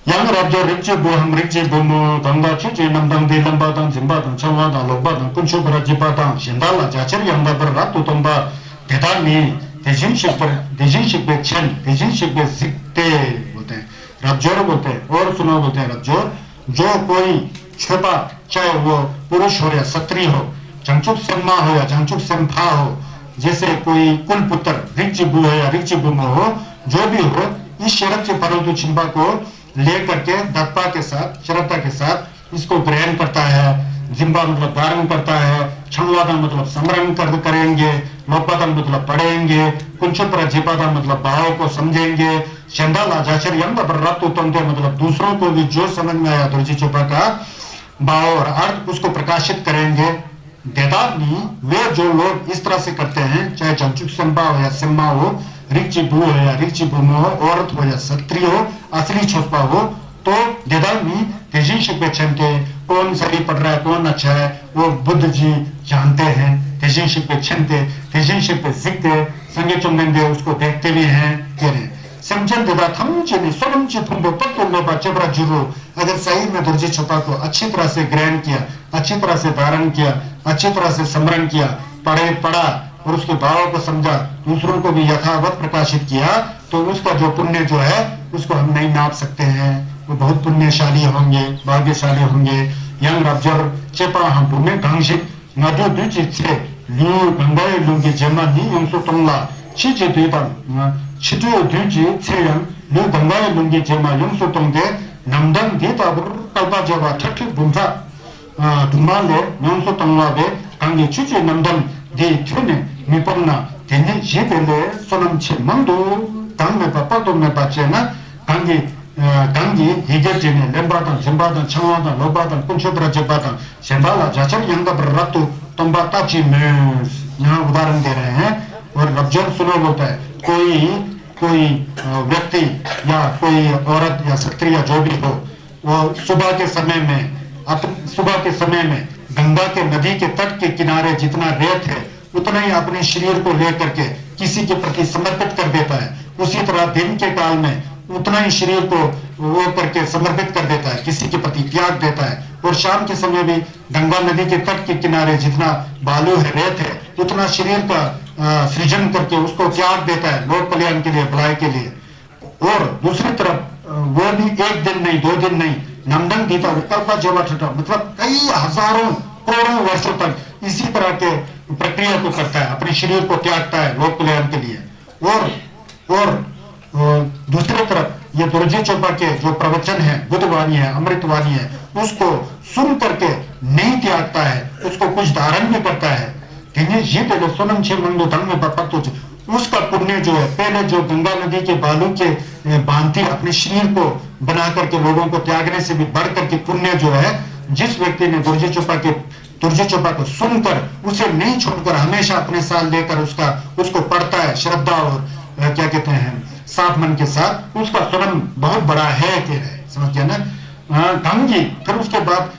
yang rabjo rikche boham rikche bomo ganga chiche namdang de lamba dang zimba dang chawa dang lokba dang kuncho bara jiba dang shindala jachar yamba bar ratu tomba deda ni dejin shikbe chen dejin shikbe zikte बोलते हैं, रब्जोर बोलते हैं। और सुनो बोलते हैं रब्जोर, जो कोई छोटा, चाहे वो पुरुष हो या स्त्री हो, जंचुक सम्मा हो या जंचुक सम्फा हो, जैसे कोई कुल पुत्र रिक्चिबु हो या रिक्चिबुमो हो, जो भी हो, इस शरत से परंतु चिंबा को लेकर के दत्ता के साथ, श्रद्धा के साथ इसको ग्रहण करता है। जिम्बा मतलब धारण करता है, क्षणवादन मतलब स्मरण करेंगे, लोकपादन मतलब पढ़ेंगे, कुंचुपर जीपादन मतलब भाव को समझेंगे, चंदाला जाचर यंग मतलब दूसरों को भी जो समझ में आया दुर्जी चोपा का भाव और अर्थ उसको प्रकाशित करेंगे। देदानी वे जो लोग इस तरह से करते हैं, चाहे चंचुक संभा हो या सिम्मा हो, रिक्ची भू हो या रिक्ची भूमो हो, औरत हो या स्त्री हो, असली छोपा हो, तो देदानी तेजी शिक कौन सही पढ़ रहा है, कौन अच्छा है, वो बुद्ध जी जानते हैं। 대신식 पे छनते 대신식 पे सीखते संगे चुनने उसको देखते भी हैं कह रहे समझन देदा थमचने सोलमची फुंबो पत्तों बच्चेबरा जुरो अगर सही में दुर्जे छुपा को अच्छी तरह से ग्रहण किया अच्छी तरह से धारण किया अच्छी तरह से स्मरण किया पढ़ा और उसके भाव को समझा दूसरों को भी यथावत प्रकाशित किया तो उसका जो पुण्य जो है उसको हम नहीं नाप सकते हैं वो बहुत पुण्यशाली होंगे भाग्यशाली होंगे yang rabjar cepa hampume gangshik ngadu duji tse lu gangay lungi jema ni yongso tongla chi je duidang chi du duji tse yang lu gangay lungi jema yongso tongde namdang dita kalpa java thakhi bumsa dumale yongso tongla be gangi chi je namdang de thune mipamna tene jebele sonam che mangdo dangme pa padome pa chena gangi 강기 해결제네 렘바단 zem바단 청와단 로바단 kunchobra jebadan shembala jacham yanga brattu tomba tachi में यहाँ उदाहरण दे रहे हैं और रब्जर सुनो बोलता है कोई व्यक्ति या कोई औरत या स्त्री या जो भी हो वो सुबह के समय में गंगा के नदी के तट के किनारे जितना रेत है उतना ही अपने शरीर को लेकर के किसी के प्रति समर्पित कर देता है उसी तरह दिन के काल में उतना ही शरीर को वो करके समर्पित कर देता है किसी के प्रति त्याग देता है और शाम के समय भी गंगा नदी के तट के किनारे जितना बालू है रेत है उतना शरीर का सृजन करके उसको त्याग देता है लोक कल्याण के लिए भलाई के लिए और दूसरी तरफ वो भी एक दिन नहीं 2 दिन नहीं नमदन गीता विकल्प जेवा ठटा मतलब कई हजारों करोड़ों वर्षों तक इसी तरह के प्रक्रिया को करता है अपने शरीर को त्यागता है लोक कल्याण के लिए और दूसरी तरफ ये दुर्जे चोपा के जो प्रवचन है बुद्धवाणी है अमृतवाणी है उसको सुन करके नहीं त्यागता है उसको कुछ धारण भी करता है ये पहले सोनम छे मंगो धन में पत्तो उसका पुण्य जो है पहले जो गंगा नदी के बालू के बांधती अपने शरीर को बना करके लोगों को त्यागने से भी बढ़ करके पुण्य जो है जिस व्यक्ति ने दुर्जे चोपा को सुनकर उसे नहीं छोड़कर हमेशा अपने साथ लेकर उसको पढ़ता है श्रद्धा और क्या कहते हैं साफ मन के साथ उसका स्वरम बहुत बड़ा है कह रहे समझ गया ना गंगी फिर उसके बाद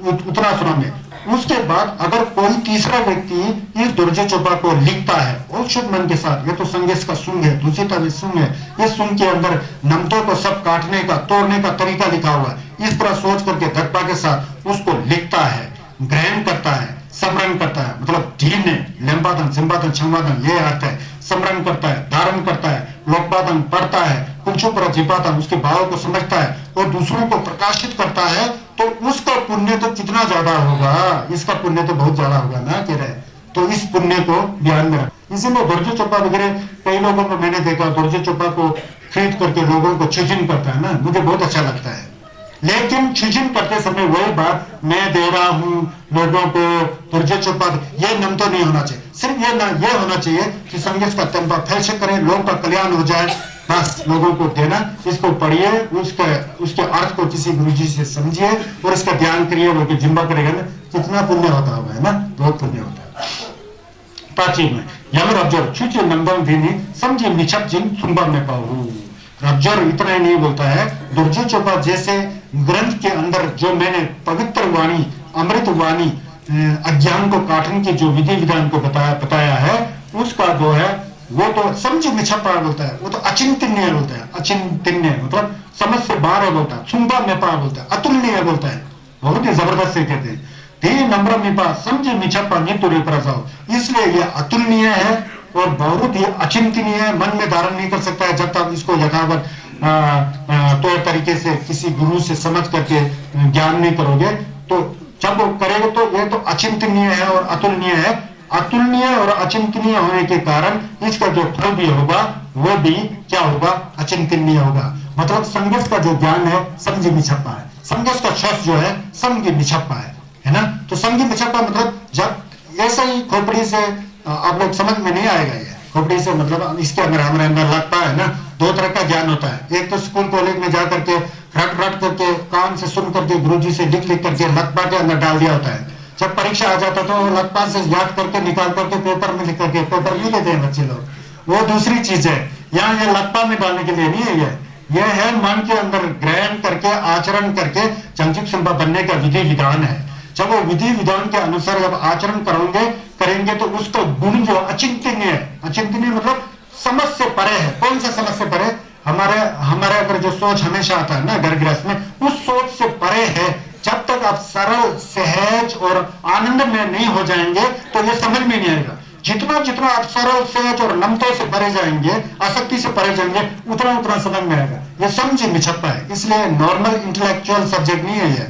उतना स्वरम है उसके बाद अगर कोई तीसरा व्यक्ति इस दुर्जे चोपा को लिखता है और शुद्ध मन के साथ ये तो संगेश का सुंग है दूसरी में सुंग है इस सुंग के अंदर नमतों को सब काटने का तोड़ने का तरीका लिखा हुआ है इस तरह सोच करके धटपा के साथ उसको लिखता है ग्रहण करता है समरण करता है मतलब ढीने लेम्बादन सिंबादन छंबादन ये अर्थ है समरण करता है धारण करता है लोकबादन पढ़ता है कुंचुपरा जीपादन उसके भाव को समझता है और दूसरों को प्रकाशित करता है तो उसका पुण्य तो कितना ज्यादा होगा इसका पुण्य तो बहुत ज्यादा होगा ना कह रहे तो इस पुण्य को ध्यान में रख इसीलिए दुर्जे चोपा वगैरह कई लोगों को मैंने देखा दुर्जे चोपा को खरीद करके लोगों को छिजिन करता है ना मुझे बहुत अच्छा लगता है लेकिन छिजिन करते समय वही बात मैं दे रहा हूं लोगों को दुर्जे चोपा ये नम तो नहीं होना चाहिए सिर्फ ये होना चाहिए कि संगीत का तंबा फैल करें लोगों का कल्याण हो जाए बस लोगों को देना इसको पढ़िए उसके अर्थ को किसी गुरुजी से समझिए और इसका ध्यान करिए वो जिम्बा करेगा ना कितना पुण्य होता होगा है ना बहुत पुण्य होता है प्राचीन में यम रब्जर छुचे नंदन भी समझे निछप जिन सुंबा में पाऊ रब्जर इतना ही नहीं बोलता है दुर्जे चोपा जैसे ग्रंथ के अंदर जो मैंने पवित्र वाणी अमृत वाणी अज्ञान को काटने की जो विधि विधान को बताया है उसका जो है वो तो समझ में छपा बोलता है वो तो अचिंतनीय बोलता है अचिंतनीय मतलब समझ से बाहर बोलता है सुंबा में पा बोलता है अतुलनीय बोलता है बहुत ही जबरदस्त से कहते हैं ते नम्र में पा समझ मिछपा नितुरी प्रसाव इसलिए ये अतुलनीय है और बहुत ही अचिंतनीय है मन में धारण नहीं कर सकता है जब तक इसको यथावत तो तरीके से किसी गुरु से समझ करके ज्ञान नहीं करोगे तो जब वो करेगा तो ये तो अचिंतनीय है और अतुलनीय है अतुलनीय और अचिंतनीय होने के कारण इसका जो फल भी होगा वो भी क्या होगा अचिंतनीय होगा मतलब संगस का जो ज्ञान है समझी मिछप्पा है संगस का शब्द जो है समझी मिछप्पा है ना तो समझी मिछप्पा मतलब जब ऐसा ही खोपड़ी से आप लोग समझ में नहीं आएगा ये खोपड़ी से मतलब इसके अंदर हमारे अंदर लगता है ना 2 तरह का ज्ञान होता है एक तो स्कूल कॉलेज में जा करके रट करके कान से सुन करके गुरुजी से लिख करके लकपा के अंदर डाल दिया होता है जब परीक्षा आ जाता तो लकपा से याद करके निकाल करके पेपर में लिख करके पेपर नहीं देते हैं बच्चे लोग वो दूसरी चीज है यहाँ ये लकपा में डालने के लिए नहीं है ये है मन के अंदर ग्रहण करके आचरण करके चंचुक संभा बनने का विधि विधान है जब वो विधि विधान के अनुसार जब आचरण करेंगे तो उसका गुण जो अचिंतनीय है, अचिंतनीय मतलब समझ से परे है। कौन सा समझ से परे? हमारे अंदर जो सोच हमेशा आता है ना घर गृहस्थ में, उस सोच से परे है। जब तक आप सरल सहज और आनंद में नहीं हो जाएंगे तो ये समझ में नहीं आएगा। जितना जितना आप सरल सहज और नमता से परे जाएंगे, आसक्ति से परे जाएंगे, उतना उतना समझ में आएगा। ये समझ मिछप्पा है। इसलिए नॉर्मल इंटेलेक्चुअल सब्जेक्ट नहीं है, ये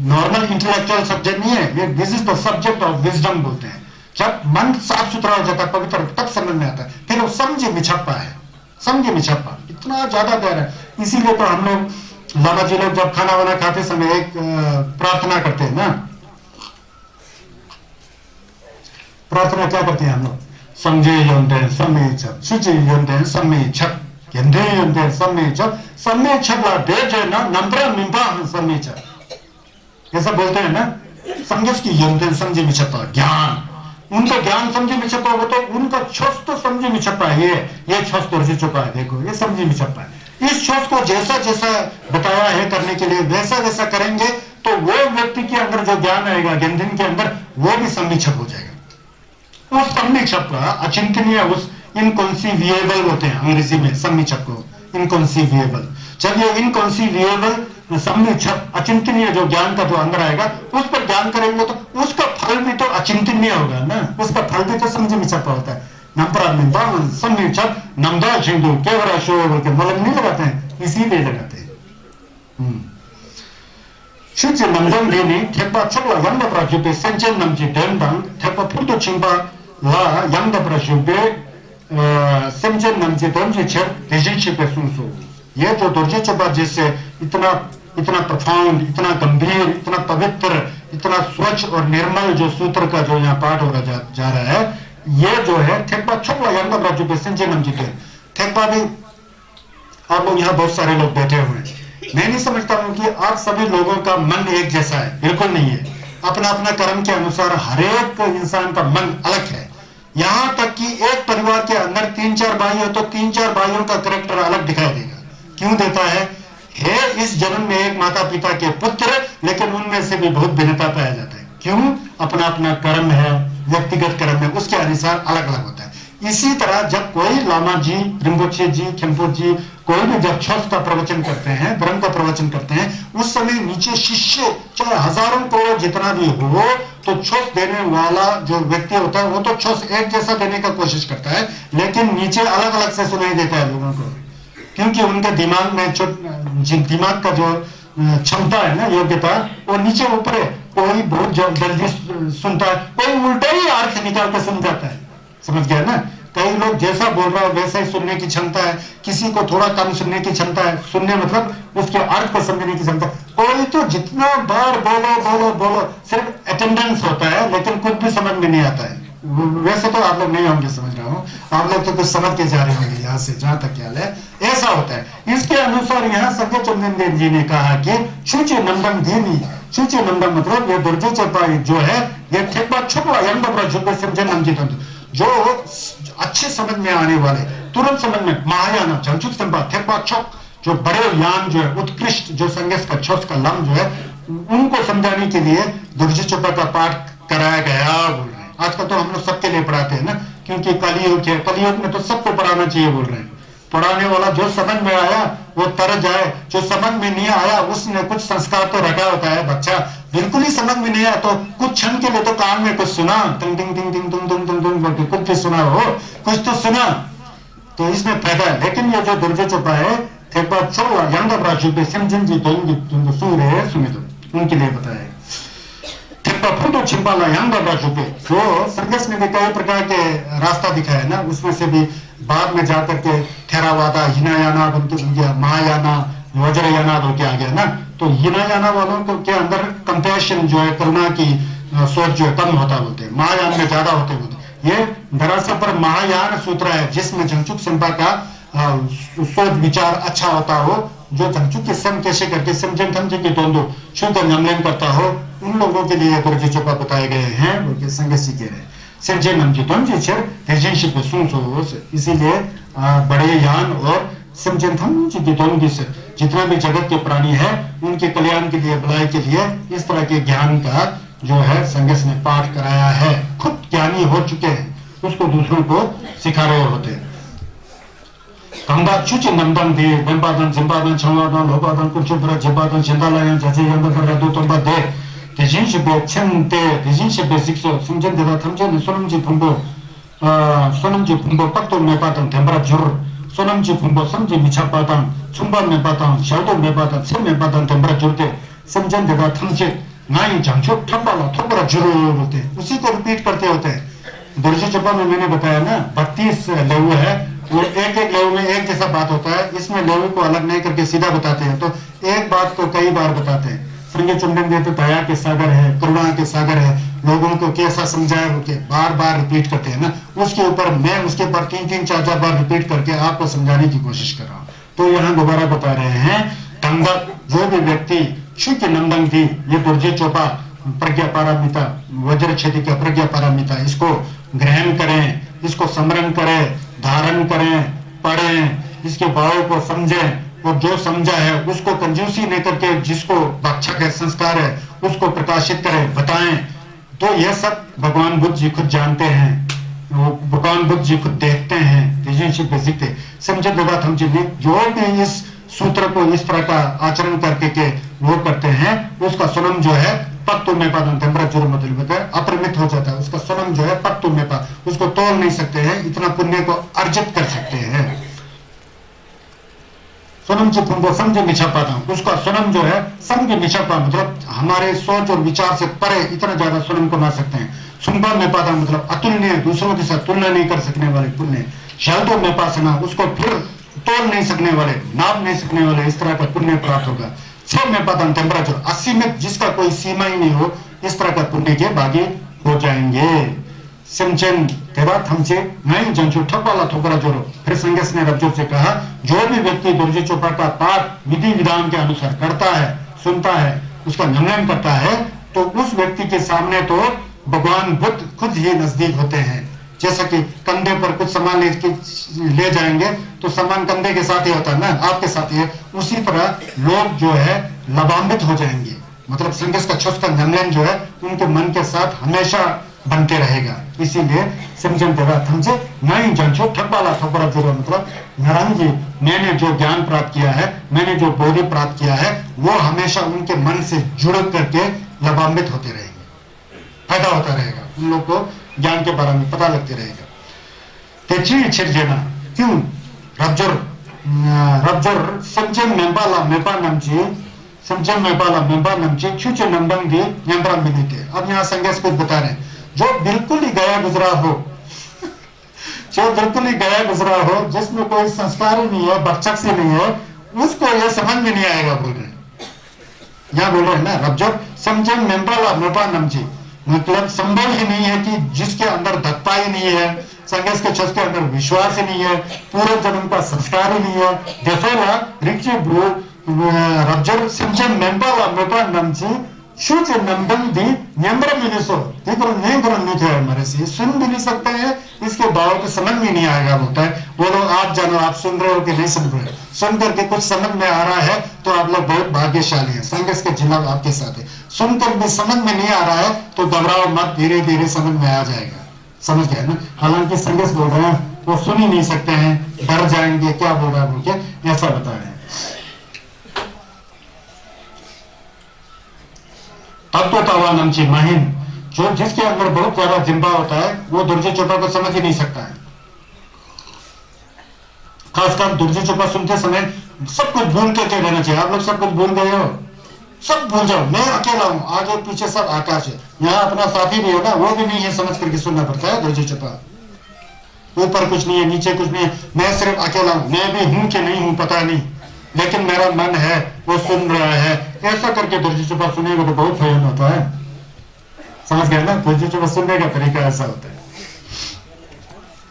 नॉर्मल इंटेलेक्चुअल सब्जेक्ट नहीं है ये। This is the subject of wisdom बोलते हैं। जब मन साफ सुथरा हो जाता है, पवित्र, तब समझ में आता है। फिर वो समझे मिछप्पा है, समझे मिछप्पा इतना ज्यादा गहरा है। इसीलिए तो हम लोग लामा जी लोग जब खाना वाना खाते समय एक प्रार्थना करते हैं ना, प्रार्थना क्या करते हैं हम लोग? समझे योंदे समय छप, शुचि योंदे समय छप, यंदे योंदे समय छप, समय छप ला दे जे ना नंबरा मिंबा हम समय छप, ऐसा बोलते हैं ना। संगस की योंदे समझे मिछप्पा ज्ञान, उनका ज्ञान समझे मिछप्पा हो तो उनका छोस तो समझे मिछप्पा है। ये छोस तो रच चुका है, देखो ये समझे मिछप्पा है। इस छोस को जैसा जैसा बताया है करने के लिए वैसा वैसा करेंगे तो वो व्यक्ति के अंदर जो ज्ञान आएगा ज्ञान के अंदर, वो भी सम्मिछप हो जाएगा। उस सम्मिछप का अचिंतनीय, उस इनकॉन्सीविएबल बोलते हैं अंग्रेजी में सम्मिछप को, इनकॉन्सीविएबल। जब ये इनकॉन्सीविएबल सम्मिछप अचिंतनीय जो ज्ञान का जो अंदर आएगा, उस पर ज्ञान करेंगे तो उसका फल भी तो अचिंतनीय होगा ना, उसका फल भी तो समझे मिछप्पा होता है। नमदा छिंदू केवरा शो बोल के मलम नहीं लगाते हैं, इसीलिए लगाते हैं। शुच नमदम देनी ठेपा छुपला यंग प्राचुपे संचन नमची डेंबंग ठेपा फुटो छिंबा ला यंग प्राचुपे संचन नमची दोंजी छर रिलेशनशिप सुनसो। ये जो दोर्जे चबा जैसे इतना इतना प्रफाउंड, इतना गंभीर, इतना पवित्र, इतना स्वच्छ और निर्मल जो सूत्र का जो यहाँ पाठ हो जा रहा है, ये जो है ठेपा छुपला यंग प्राचुपे संचन नमची ठेपा भी। आप लोग यहाँ बहुत सारे लोग बैठे हुए हैं, मैं नहीं समझता हूं कि आप सभी लोगों का मन एक जैसा है, बिल्कुल नहीं है। अपना अपना कर्म के अनुसार हर एक इंसान का मन अलग है। यहां तक कि एक परिवार के अंदर 3-4 भाई हो तो 3-4 भाइयों का कैरेक्टर अलग दिखाई देगा। क्यों देता है? इस जन्म में एक माता पिता के पुत्र, लेकिन उनमें से भी बहुत भिन्नता पाया जाता है। क्यों? अपना अपना कर्म है, व्यक्तिगत कर्म है, उसके अनुसार अलग अलग होता है। इसी तरह जब कोई लामा जी, रिम्पोछे जी, खेम्पो जी कोई भी जब छस का प्रवचन करते हैं, ब्रह्म का प्रवचन करते हैं, उस समय नीचे शिष्य चाहे हजारों करोड़ जितना भी हो, तो छस देने वाला जो व्यक्ति होता है वो तो छस एक जैसा देने का कोशिश करता है, लेकिन नीचे अलग अलग से सुनाई देता है लोगों को। क्योंकि उनके दिमाग में दिमाग का जो क्षमता है ना, योग्यता, वो नीचे ऊपर है। कोई बहुत जल्दी सुनता है, कोई उल्टा ही अर्थ निकाल कर सुन जाता है। समझ गया ना? कई लोग जैसा बोल रहा है वैसा ही सुनने की क्षमता है, किसी को थोड़ा कम सुनने की क्षमता है, सुनने मतलब उसके अर्थ को समझने की क्षमता। कोई तो जितना बार बोलो बोलो बोलो सिर्फ अटेंडेंस होता है, लेकिन कुछ भी समझ में नहीं आता है। वैसे तो आप लोग नहीं होंगे, समझ रहा हूँ, आप लोग तो कुछ समझ के जा रहे होंगे यहाँ से, जहां तक ख्याल है ऐसा होता है। इसके अनुसार यहाँ संजय चंदन देव जी ने कहा कि छुचे नंदन धीमी, छुचे नंदन मतलब ये दुर्जे चपाई जो है, ये ठेपा छुपा यंग समझे नमजित, जो अच्छे समझ में आने वाले, तुरंत समझ में, महायान झंझुक संपा ठेपा छुप, जो बड़े यान जो है, उत्कृष्ट जो संगस का छोस का लम जो है, उनको समझाने के लिए दुर्जे चपा का पाठ कराया गया बोल रहे हैं। आजकल तो हम लोग सबके लिए पढ़ाते हैं ना, क्योंकि कलियुग है, कलियुग में तो सबको पढ़ाना चाहिए बोल रहे हैं। पढ़ाने वाला जो समझ में आया वो तर जाए, जो समझ में नहीं आया उसने कुछ संस्कार तो रखा होता है। बच्चा बिल्कुल ही समझ में नहीं आया तो कुछ क्षण के लिए तो कान में कुछ सुना, टिंग टिंग टिंग टिंग टिंग टिंग टिंग टिंग, कुछ भी सुना हो, कुछ तो सुना, तो इसमें फायदा है। लेकिन ये जो दुर्जे चपा है, उनके लिए बताया जो संघर्ष में भी कई प्रकार के रास्ता दिखाया ना, उसमें से भी बाद में जाकर के थेरावादा, हिनायाना गया, महायाना, वज्रयाना हो के आ गया ना। तो हिनायाना वालों को के अंदर कंपैशन जो है, करुणा की सोच जो है कम होता बोलते हैं, महायान में ज्यादा होते बोलते। ये दरअसल पर महायान सूत्र है जिसमें झंझुक संपा का सोच विचार अच्छा होता हो, जो झंझुक के सम कैसे करके समझन समझे के दोनों शुद्ध नमलन करता हो, उन लोगों के लिए गुरु जी चोपा बताए गए हैं, उनके संगसी कह रहे हैं। इसीलिए बड़े यान और समझन थम जी दोनों की से जितना भी जगत के प्राणी है उनके कल्याण के लिए, भलाई के लिए इस तरह के ज्ञान का जो है संघर्ष ने पाठ कराया है। खुद ज्ञानी हो चुके हैं, उसको दूसरों को सिखा रहे होते हैं। कंबा चुची नंदन दे बेंबादन जिंबादन छवादन लोबादन कुचुबरा जिबादन चिंदालायन जजे यंदन बरदो तंबा दे 대신 시베 첸데 대신 시베 식소 숨전대다 탐전의 소놈지 분보 소놈지 분보 빡도 매바당 덴바라 줄 소놈지 분보 섬지 미차바당 충반 매바당 샤도 매바당 세 매바당 덴바라 줄때 समझन 탐지 नाई जांचो ठप्पाला थोपरा जरूर होते हैं, उसी को रिपीट करते होते हैं। दर्जे चप्पा में मैंने बताया ना 32 लेवु है, वो एक एक लेवु में एक जैसा बात होता है, इसमें लेवु को अलग नहीं करके सीधा बताते हैं, तो एक बात को कई बार बताते हैं। संजय चुंबन दे तो दया के सागर है, करुणा के सागर है, लोगों को कैसा समझाया वो के बार बार रिपीट करते हैं ना, उसके ऊपर मैं उसके ऊपर 3-3, 4-4 बार रिपीट करके आपको समझाने की कोशिश कर रहा हूँ। तो यहाँ दोबारा बता रहे हैं तंगक जो भी व्यक्ति शुक्र नंदन थी, ये दुर्जे चोपा प्रज्ञा पारामिता वज्र क्षेत्र का प्रज्ञा पारामिता, इसको ग्रहण करें, इसको स्मरण करें, धारण करें, पढ़ें, इसके भावों को समझें और जो समझा है उसको कंजूसी नहीं करके जिसको भक्षक है, संस्कार है, उसको प्रकाशित करें, बताएं। तो यह सब भगवान बुद्ध जी खुद जानते हैं, वो भगवान बुद्ध जी खुद देखते हैं, देखते समझे बात हम जो भी इस सूत्र को इस तरह का आचरण करके के वो करते हैं, उसका स्वयं जो है पत्तु में पादन टेम्परेचर मतलब अपरिमित हो जाता है, उसका स्वयं जो है पत्तु में पा उसको तोड़ नहीं सकते हैं, इतना पुण्य को अर्जित कर सकते हैं। स्वयं जो पुण्य समझे मिछापाता उसका स्वयं जो है समझे मिछापा मतलब हमारे सोच और विचार से परे इतना ज्यादा स्वयं कमा सकते हैं। सुनबा में पाता मतलब अतुलनीय, दूसरों के साथ तुलना नहीं कर सकने वाले पुण्य। शब्दों में पासना उसको फिर तोड़ नहीं सकने वाले, नाप नहीं सकने वाले, इस तरह का पुण्य प्राप्त होगा। 6 में पाता टेम्परेचर असीमित, जिसका कोई सीमा ही नहीं हो, इस तरह का पुण्य के भागी हो जाएंगे। सिमचन तेरा थमचे नहीं जंचू ठप्पाला ठोकरा जोरो। फिर संगस ने रज्जो से कहा जो भी व्यक्ति दुर्जे चोपा का पाठ विधि विधान के अनुसार करता है, सुनता है, उसका नमन करता है, तो उस व्यक्ति के सामने तो भगवान बुद्ध खुद ही नजदीक होते हैं। जैसा कि कंधे पर कुछ सामान ले जाएंगे तो सामान कंधे के साथ ही होता है ना, आपके साथ ही है, उसी तरह लोग जो है लबान्वित हो जाएंगे, मतलब संघर्ष का छुस का नमन जो है उनके मन के साथ हमेशा बनते रहेगा। इसीलिए समझन देगा थमसे नहीं जंचो ठप्पाला ठोकरा जोरो मतलब नारायण जी मैंने जो ज्ञान प्राप्त किया है, मैंने जो बोधि प्राप्त किया है, वो हमेशा उनके मन से जुड़ करके लबान्वित होते रहेंगे, पैदा होता रहेगा, उन लोग को ज्ञान के बारे में पता लगते रहेगा। तेची छिरजेना क्यों रब्जर समझन मेंबाला मेंबा नमची समझन मेंबाला मेंबा नमची छुचे नंबंग दी यंत्रा मिलते। अब यहाँ संघर्ष कुछ बता रहे हैं, जो बिल्कुल ही गया गुजरा हो जो बिल्कुल ही गया गुजरा हो, जिसमें कोई संस्कार ही नहीं है, बच्चक से नहीं है, उसको यह समझ में नहीं आएगा बोल रहे हैं। यहाँ बोल रहे हैं ना रब्जर समझन मेंबाला मेंबा नमची मतलब संभव ही नहीं है कि जिसके अंदर दत्ता ही नहीं है, संघर्ष के छस के अंदर विश्वास ही नहीं है, पूर्व जन्म का संस्कार ही नहीं है। देफेला रिक्ची ब्रू रब्जर समझन मेंबाला मेंबा नमची शुच नंदन दी नियंत्र मिनिसो देखो नहीं करो नहीं थे हमारे से सुन भी नहीं सकते हैं, इसके भाव को समझ में नहीं आएगा बोलता है। वो लोग आप जानो आप सुन रहे हो कि नहीं सुन रहे, सुन करके कुछ समझ में आ रहा है तो आप लोग बहुत भाग्यशाली हैं, संघर्ष के जिला आपके साथ है। सुनकर भी समझ में नहीं आ रहा है तो घबराओ मत, धीरे धीरे समझ में आ जाएगा। समझ गया ना, हालांकि संघर्ष बोल रहे हैं वो सुन ही नहीं सकते हैं, डर जाएंगे क्या बोल रहा है बोल के ऐसा बता रहे हैं। तत्वतावानमची महिम जो जिसके अंदर बहुत ज्यादा जिम्बा होता है वो दुर्जे चोपा को समझ ही नहीं सकता है। खासकर दुर्जे चोपा सुनते समय सब कुछ भूल करके रहना चाहिए। आप लोग सब कुछ भूल गए हो, सब भूल जाओ, मैं अकेला हूं, आगे पीछे सब आकाश है, यहाँ अपना साथी भी होगा वो भी नहीं है, समझ करके सुनना पड़ता है। दुर्जे चोपा ऊपर कुछ नहीं है, नीचे कुछ नहीं है, मैं सिर्फ अकेला हूं, मैं भी हूं कि नहीं हूं पता नहीं, लेकिन मेरा मन है वो सुन रहा है। ऐसा करके दुर्जे चुपा सुनेगा तो बहुत भयन होता है। समझ गए ना, दुर्जे चुपा सुनने का तरीका ऐसा होता है।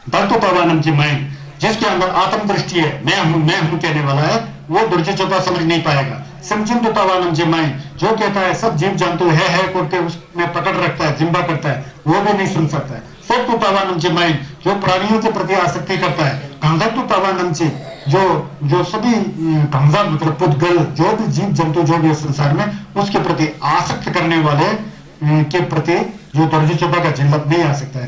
तत्वतावानम की मैं जिसके अंदर आत्म दृष्टि है, मैं हूं कहने वाला है, वो दुर्जे चुपा समझ नहीं पाएगा। समझिन तो तावानम जी मैं जो कहता है सब जीव जंतु है करके उसमें पकड़ रखता है, जिम्बा करता है, वो भी नहीं सुन सकता है। सब तो तावानम जी मैं जो प्राणियों के प्रति आसक्ति करता है, कंधक तो तावानम जी जो जो सभी भंगा मतलब पुद्गल जो भी जीव जंतु जो भी है संसार में उसके प्रति आसक्त करने वाले के प्रति जो दर्जी चोपा का जिल्लत नहीं आ सकता है,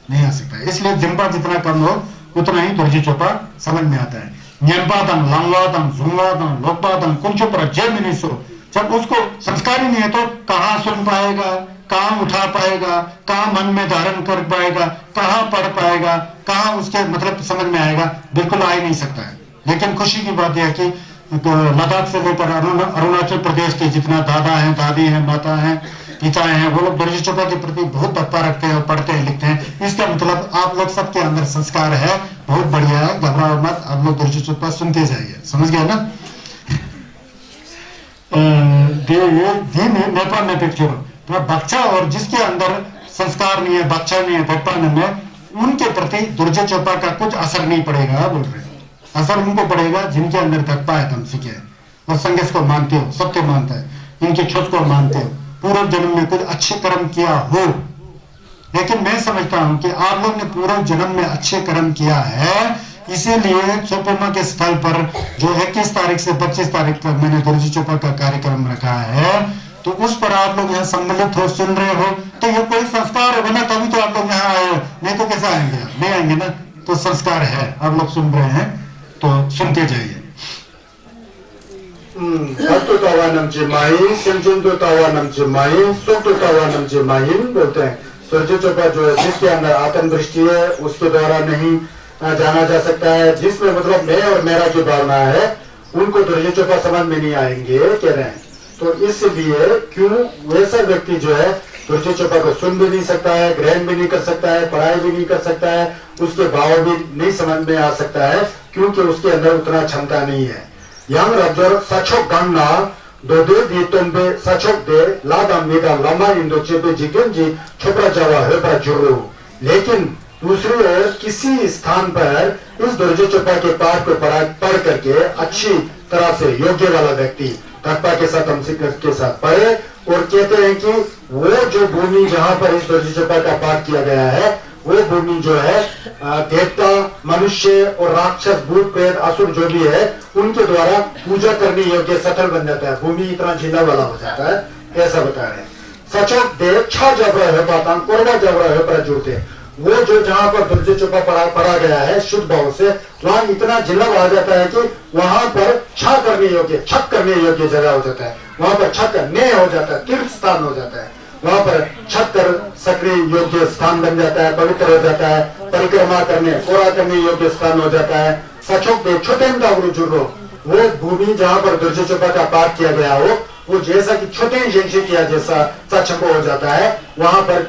नहीं आ सकता है। इसलिए जिम्बा जितना कम हो उतना ही दर्जी चोपा समझ में आता है। न्यंपादन, लंगवादन, झुंगवादन, लोकवादन, कुंचोपरा जय मिनिसो, जब उसको संस्कार ही नहीं है तो कहाँ सुन पाएगा, कहाँ उठा पाएगा, कहाँ मन में धारण कर पाएगा, कहाँ पढ़ पाएगा, कहाँ उसके मतलब समझ में आएगा, बिल्कुल आ ही नहीं सकता है। लेकिन खुशी की बात यह है कि लद्दाख से लेकर अरुणाचल प्रदेश के जितना दादा हैं, दादी हैं, माता हैं, पिता हैं, वो लोग दर्जी चोपा के प्रति बहुत तत्पर रखते हैं और पढ़ते हैं, लिखते हैं। इसका मतलब आप लोग सबके अंदर संस्कार है, बहुत बढ़िया है, घबराओ मत, आप लोग दर्जी चोपा सुनते जाइए, समझ गए ना। नेपाल में पिक्चर बच्चा और जिसके अंदर संस्कार नहीं है, बच्चा नहीं है, भगवान में, उनके प्रति दुर्जय चोपा का कुछ असर नहीं पड़ेगा बोल रहे। असर उनको पड़ेगा जिनके अंदर धक्पा है, तमसिक है, और संघर्ष को मानते हो, सत्य मानता है, इनके छुत को मानते हो, पूर्व जन्म में कुछ अच्छे कर्म किया हो। लेकिन मैं समझता हूं कि आप लोग ने पूर्व जन्म में अच्छे कर्म किया है, इसीलिए चोपमा के स्थल पर जो 21 तारीख से 25 तारीख तक मैंने दर्जी चोपा का कार्यक्रम रखा है, तो उस पर आप लोग यहाँ सम्मिलित हो, सुन रहे हो, तो ये कोई संस्कार होगा ना, तभी तो आप लोग यहाँ आए हो, नहीं तो कैसे आएंगे? नहीं आएंगे ना, तो संस्कार है, आप लोग सुन रहे हैं तो सुनते जाइए। बोलते हैं दर्जी चोपा जो है, जिसके अंदर आत्मदृष्टि है उसके द्वारा नहीं जाना जा सकता है, जिसमें मतलब मैं और मेरा की भावना है, उनको दर्जी चोपा समझ में नहीं आएंगे कह रहे हैं। तो इसलिए क्यों वैसा व्यक्ति जो है दर्जी चोपा को सुन भी नहीं सकता है, ग्रहण भी नहीं कर सकता है, पढ़ाई भी नहीं कर सकता है, उसके भाव भी नहीं समझ में आ सकता है, क्योंकि उसके अंदर उतना क्षमता नहीं है। yang rajor sachok gangna dode di tombe sachok de ladam nida lama indo chebe jigenji chopra jawa hebra juru। लेकिन दूसरी ओर किसी स्थान पर इस दर्जे चोपा के पाठ को पढ़ करके अच्छी तरह से योग्य वाला व्यक्ति तत्पा के साथ तमसिक के साथ पढ़े, और कहते हैं कि वो जो भूमि जहां पर इस दर्जे चोपा का पाठ किया गया है, वो भूमि जो है देवता, मनुष्य और राक्षस, भूत, प्रेत, असुर जो भी है, उनके द्वारा पूजा करने योग्य सथल बन जाता है, भूमि इतना जिला वाला हो जाता है, ऐसा बता रहे हैं। सचोक देव छा जबरा है पाता कोरबा जबरा है पर जुड़ते, वो जो जहां पर दर्जे चोपा पढ़ा गया है शुद्ध भाव से, वहां इतना जिला आ जाता है कि वहां पर छा करने योग्य, छक करने योग्य जगह हो जाता है, वहां पर छक करने हो जाता है, तीर्थ स्थान हो जाता है, वहां पर छत कर सक्रिय योग्य स्थान बन जाता है, पवित्र हो जाता है, परिक्रमा करने, कोरा करने योग्य स्थान हो जाता है। सचोक दे छोटे जुर्रो, वो भूमि जहां पर दर्जे चोपा का पाठ किया गया हो, वो जैसा कि छोटे किया जैसा सचको हो जाता है, वहां पर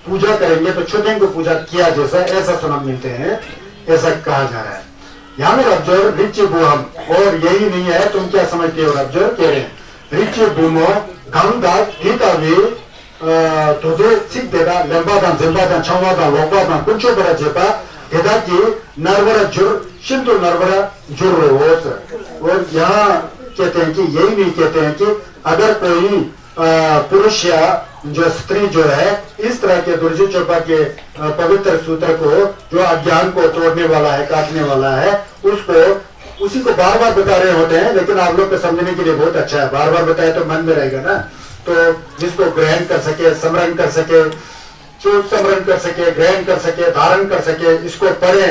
पूजा करेंगे तो छोटे को पूजा किया जैसा, ऐसा सुना मिलते हैं, ऐसा कहा जा रहा है। यहाँ रब्जोर रिच बुहम, और यही नहीं है, तुम क्या समझते हो रब्जोर कह रहे हैं रिच बुमो गंगा गीता भी 도대 식대가 렘바단 젠바단 청와단 로바단 kunchobara जेपा एदाकी नरवरा जुर शिंदो नरवरा जुर रोस। और यहाँ कहते हैं कि यही नहीं कहते हैं कि अगर कोई पुरुष या जो स्त्री जो है इस तरह के दुर्जय चोपा के पवित्र सूत्र को, जो अज्ञान को तोड़ने वाला है, काटने वाला है, उसको उसी को बार बार बता रहे होते हैं, लेकिन आप लोग को समझने के लिए बहुत अच्छा है, बार बार बताए तो मन में रहेगा ना, तो जिसको ग्रहण कर सके, स्मरण कर सके, स्मरण कर सके, ग्रहण कर सके, धारण कर सके, इसको पढ़े,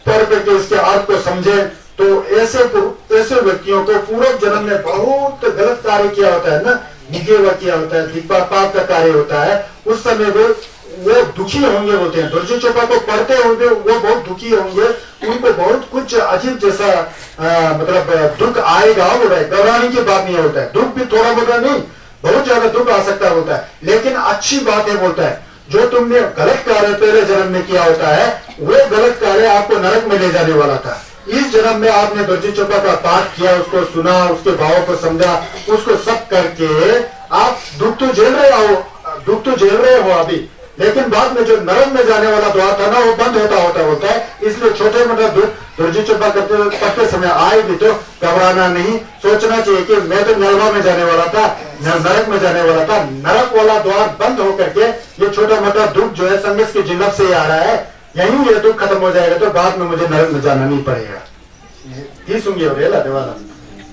पढ़ करके इसके अर्थ को समझे, तो ऐसे व्यक्तियों को पूर्व जन्म में बहुत गलत कार्य किया होता है ना, निगेवा किया होता है, दिग्बा पाप का कार्य होता है, उस समय वो दुखी होंगे बोलते हैं। दुर्जय चोपा को पढ़ते होंगे वो बहुत दुखी होंगे, उनको बहुत कुछ अजीब जैसा मतलब दुख आएगा, वो घबराने की बात नहीं होता है, दुख भी थोड़ा बहुत नहीं, बहुत ज्यादा दुख आ सकता होता है, लेकिन अच्छी बात है बोलता है, जो तुमने गलत कार्य पहले जन्म में किया होता है, वो गलत कार्य आपको नरक में ले जाने वाला था। इस जन्म में आपने दर्जी चोपा का पाठ किया, उसको सुना, उसके भावों को समझा, उसको सब करके आप दुख तो झेल रहे हो अभी, लेकिन बाद में जो नरक में जाने वाला द्वार था ना, वो बंद होता है। इसलिए छोटे मोटे दुख दर्जी चोपा करते समय आए भी तो घबराना नहीं, सोचना चाहिए कि मैं तो नरवा में जाने वाला था, नरक में जाने वाला था, नरक वाला द्वार बंद होकर के ये छोटा मोटा दुख जो है संघर्ष की जिल्लत से आ रहा है, यही ये दुख खत्म हो जाएगा तो बाद में मुझे नरक में जाना नहीं पड़ेगा। Sungiore la Devana.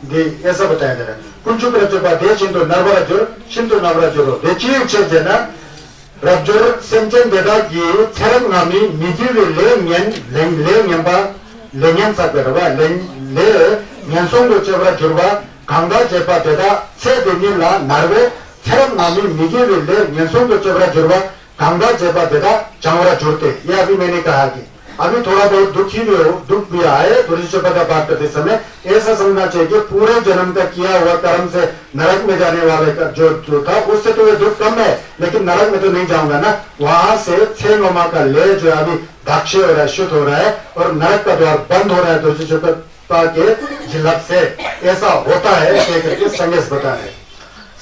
The Esabatana. Punchuka de Shinto Navarajur, Shinto Navarajuro. The chief Chejana, Rabjur, Senchen Deda, Gi, Teranami, Miji, Le Nyamba, Lenyan Sakarava, Le, Nyansongo Chevra Jurva, Kanga Jepa Deda, Se Denila, Narve, Teranami, Miji, Le, Nyansongo Chevra Jurva, Kanga Jepa Deda, Chamara Jurte. ये अभी मैंने कहा कि अभी थोड़ा बहुत दुख भी आए तुलसी चोपा का पाठ करते समय ऐसा समझना चाहिए कि पूरे जन्म का किया हुआ कर्म से नरक में जाने वाले का जो था उससे तो ये दुख कम है, लेकिन नरक में तो नहीं जाऊंगा ना, वहां से 6 नोमा का ले जो अभी दाक्षी हो रहा है, शुद्ध हो रहा है और नरक का द्वार बंद हो रहा है तुलसी चोपा के झिलक से, ऐसा होता है करके संगेश बता रहे।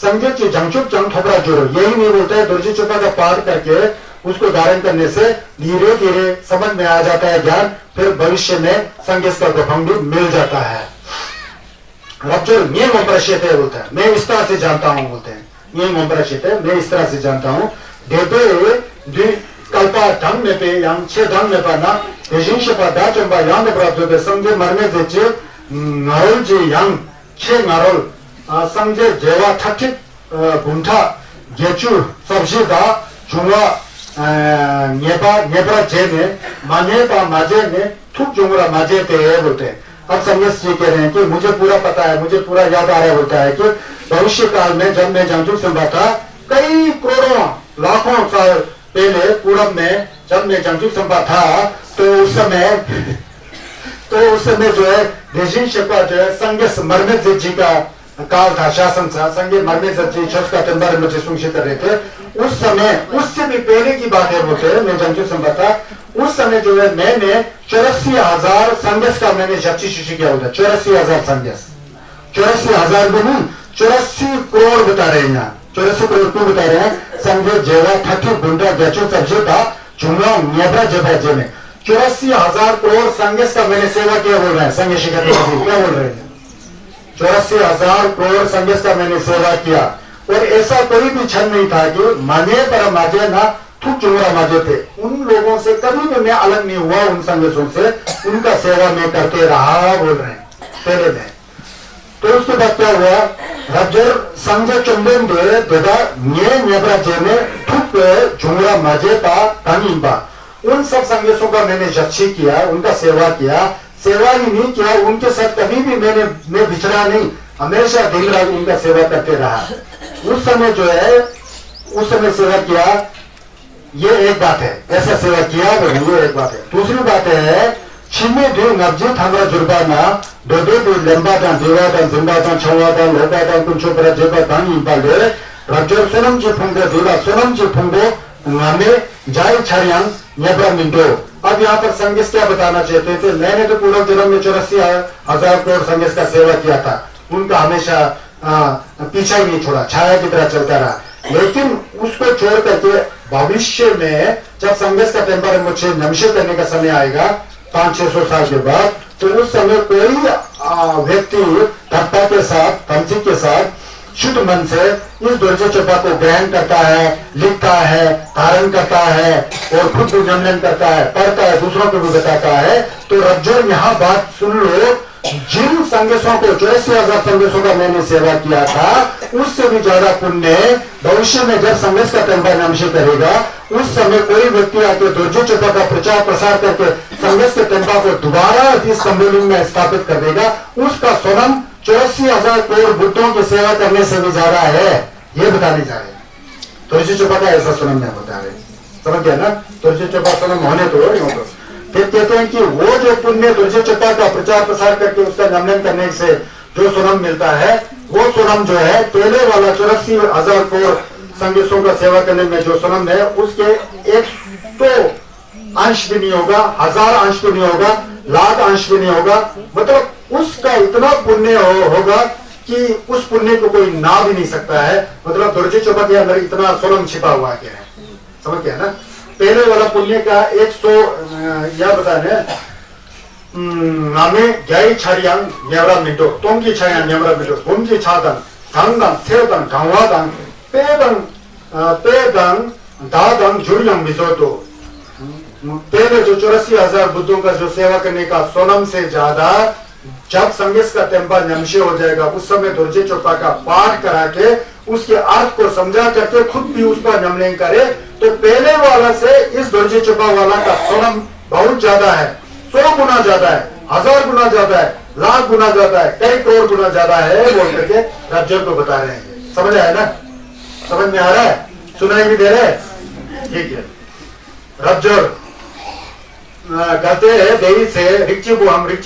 संगीत की जंगचुप जंग थोड़ा जोड़ो, यही नहीं बोलता है तुलसी चोपा का पाठ करके उसको धारण करने से धीरे धीरे समझ में आ जाता है ज्ञान, फिर भविष्य में संगीत का गफंग भी मिल जाता है। रब्जुर नियम अपराशित है बोलता है, मैं इस तरह से जानता हूं बोलते हैं, नियम अपराशित है मैं इस तरह से जानता हूं। देते कल्पा ढंग में पे yang छे ढंग में पाना देजिंश पादा चंबा yang प्राप्त होते संगे मरने देचे नारोल जी yang छे नारोल संगे जेवा ठठिक गुंठा गेचू सबसे दा जुआ नेपरा जे में माने पा माजे में थुक जुमरा माजे ते बोलते हैं। अब संगीत जी कह रहे हैं कि मुझे पूरा पता है, मुझे पूरा याद आ रहा है बोलता है कि भविष्य काल में जब मैं जंगजुक संभा था कई करोड़ों लाखों साल पहले पूरब में जब मैं जंगजुक संभा था तो उस समय जो है देशिन शेपा जो है संगीत मरमेत जी का काल था, शासन था, संगे मरमेत जी छस का तंबार में सुंशित कर रहे थे उस समय, उससे भी पहले की बात है बोलते हैं, मैं जंगजुक संभा था उस समय जो है मैंने 84,000 संगीत का मैंने जप्ती शिशी किया होता, 84,000 संगीत, 84,000 में नहीं 84 करोड़ बता रहे हैं यहाँ, 84 करोड़ क्यों बता रहे हैं, संगीत जेवा ठठी गुंडा गचो सबसे था चुंगा नेबरा जबा जेमे 84,000 करोड़ संगीत का मैंने सेवा किया बोल रहे हैं, संगीत शिखर क्या बोल रहे हैं, 84,000 करोड़ संगीत का मैंने सेवा किया और ऐसा कोई भी क्षण नहीं था कि माने पर माजे ना थुक चुंगरा माजे थे, उन लोगों से कभी भी मैं अलग नहीं हुआ, उन संगीतों से उनका सेवा मैं करते रहा बोल रहे हैं पहले में। तो उसके बाद क्या हुआ, रब्जर संजय चंदन दे देदा नेबरा जे में थुक चुंगरा माजे पा तानी बा, उन सब संगीतों का मैंने जच्ची किया, उनका सेवा किया, सेवा ही नहीं किया उनके साथ कभी भी मैं बिछड़ा नहीं, हमेशा दिन रात उनका सेवा करते रहा। उस समय जो है उस समय सेवा किया, ये एक बात है, ऐसा सेवा किया वो ये एक बात है। दूसरी बात है छिमे दो नब्जे थांगा जुर्बाना दो लंबा दान देवा दान जिंदा दान छवा दान लोका दान कुंचो पर जेबा दान इबाले रजो सोनम जी फंगे देवा सोनम जी फंगो नामे जाय छरियांग नेबरा मिंडो। अब यहाँ पर संगीत क्या बताना चाहते थे, मैंने तो पूरा जन्म में 84,000 करोड़ संगीत का सेवा किया था, उनका हमेशा पीछा ही नहीं छोड़ा, छाया की तरह चलता रहा, लेकिन उसको छोड़ करके भविष्य में जब संगीत का टेम्पर मुझे नमशे करने का समय आएगा 500-600 साल के बाद, तो उस समय कोई व्यक्ति तत्ता के साथ पंची के साथ शुद्ध मन से इस दुर्जय चोपा को ग्रहण करता है, लिखता है, धारण करता है और खुद भी जनन करता है, पढ़ता है, दूसरों को भी बताता है। तो रज्जुर यहाँ बात सुन लो, जिन संगीतों को 84,000 संगीतों का मैंने सेवा किया था उससे भी ज्यादा पुण्य भविष्य में जब संगीत का टेम्पर नमशी करेगा उस समय कोई व्यक्ति आके दुर्जय चोपा का प्रचार प्रसार करके संगीत के टेम्पर को दोबारा इस सम्मेलन में स्थापित कर देगा, उसका सोनम 84,000 करोड़ बुद्धों की सेवा करने से भी ज्यादा है, ये बताने जा रहे हैं। तुलसी चोपा का ऐसा सोनम नहीं बता रहे, समझ गया ना, तुलसी चोपा सोनम होने तो फिर कहते हैं कि वो जो पुण्य तुलसी चोपा का प्रचार प्रसार करके उसका नमन करने से जो सोनम मिलता है वो सोनम जो है पहले वाला 84,000 करोड़ संगीतों का सेवा करने में जो सोनम है उसके 100 अंश भी नहीं होगा, 1000 अंश भी नहीं होगा, लाख अंश भी नहीं होगा, मतलब उसका इतना पुण्य होगा कि उस पुण्य को कोई ना भी नहीं सकता है। मतलब तुलसी चोपा के अंदर इतना सोनम छिपा हुआ है, समझ गया ना। पहले वाला पुण्य का 100 या बताने नामे गई छरियांग नेवरा मिटो तोंगी छरियांग नेवरा मिटो बुमजी छादन 당당 세당 강화당 पेदंग दादंग जुड़ियंग मिजोतो पहले जो 84,000 बुद्धों का जो सेवा करने का सोनम से ज्यादा जब संगीत का टेम्पा नमशे हो जाएगा उस समय दुर्जे चोपा का पाठ करा के उसके अर्थ को समझा करके खुद भी उसका नमलिंग करे तो पहले वाला से इस दुर्जे चोपा वाला का सोनम बहुत ज्यादा है, 100 गुना ज्यादा है, 1000 गुना ज्यादा है, लाख गुना ज्यादा है, कई करोड़ गुना ज्यादा है बोल करके रज्जर को बता रहे हैं। समझ आया ना? समझ में आ रहा है? सुनाई भी दे रहे? ठीक है। रज्जर कहते हैं देवी से रिक्ची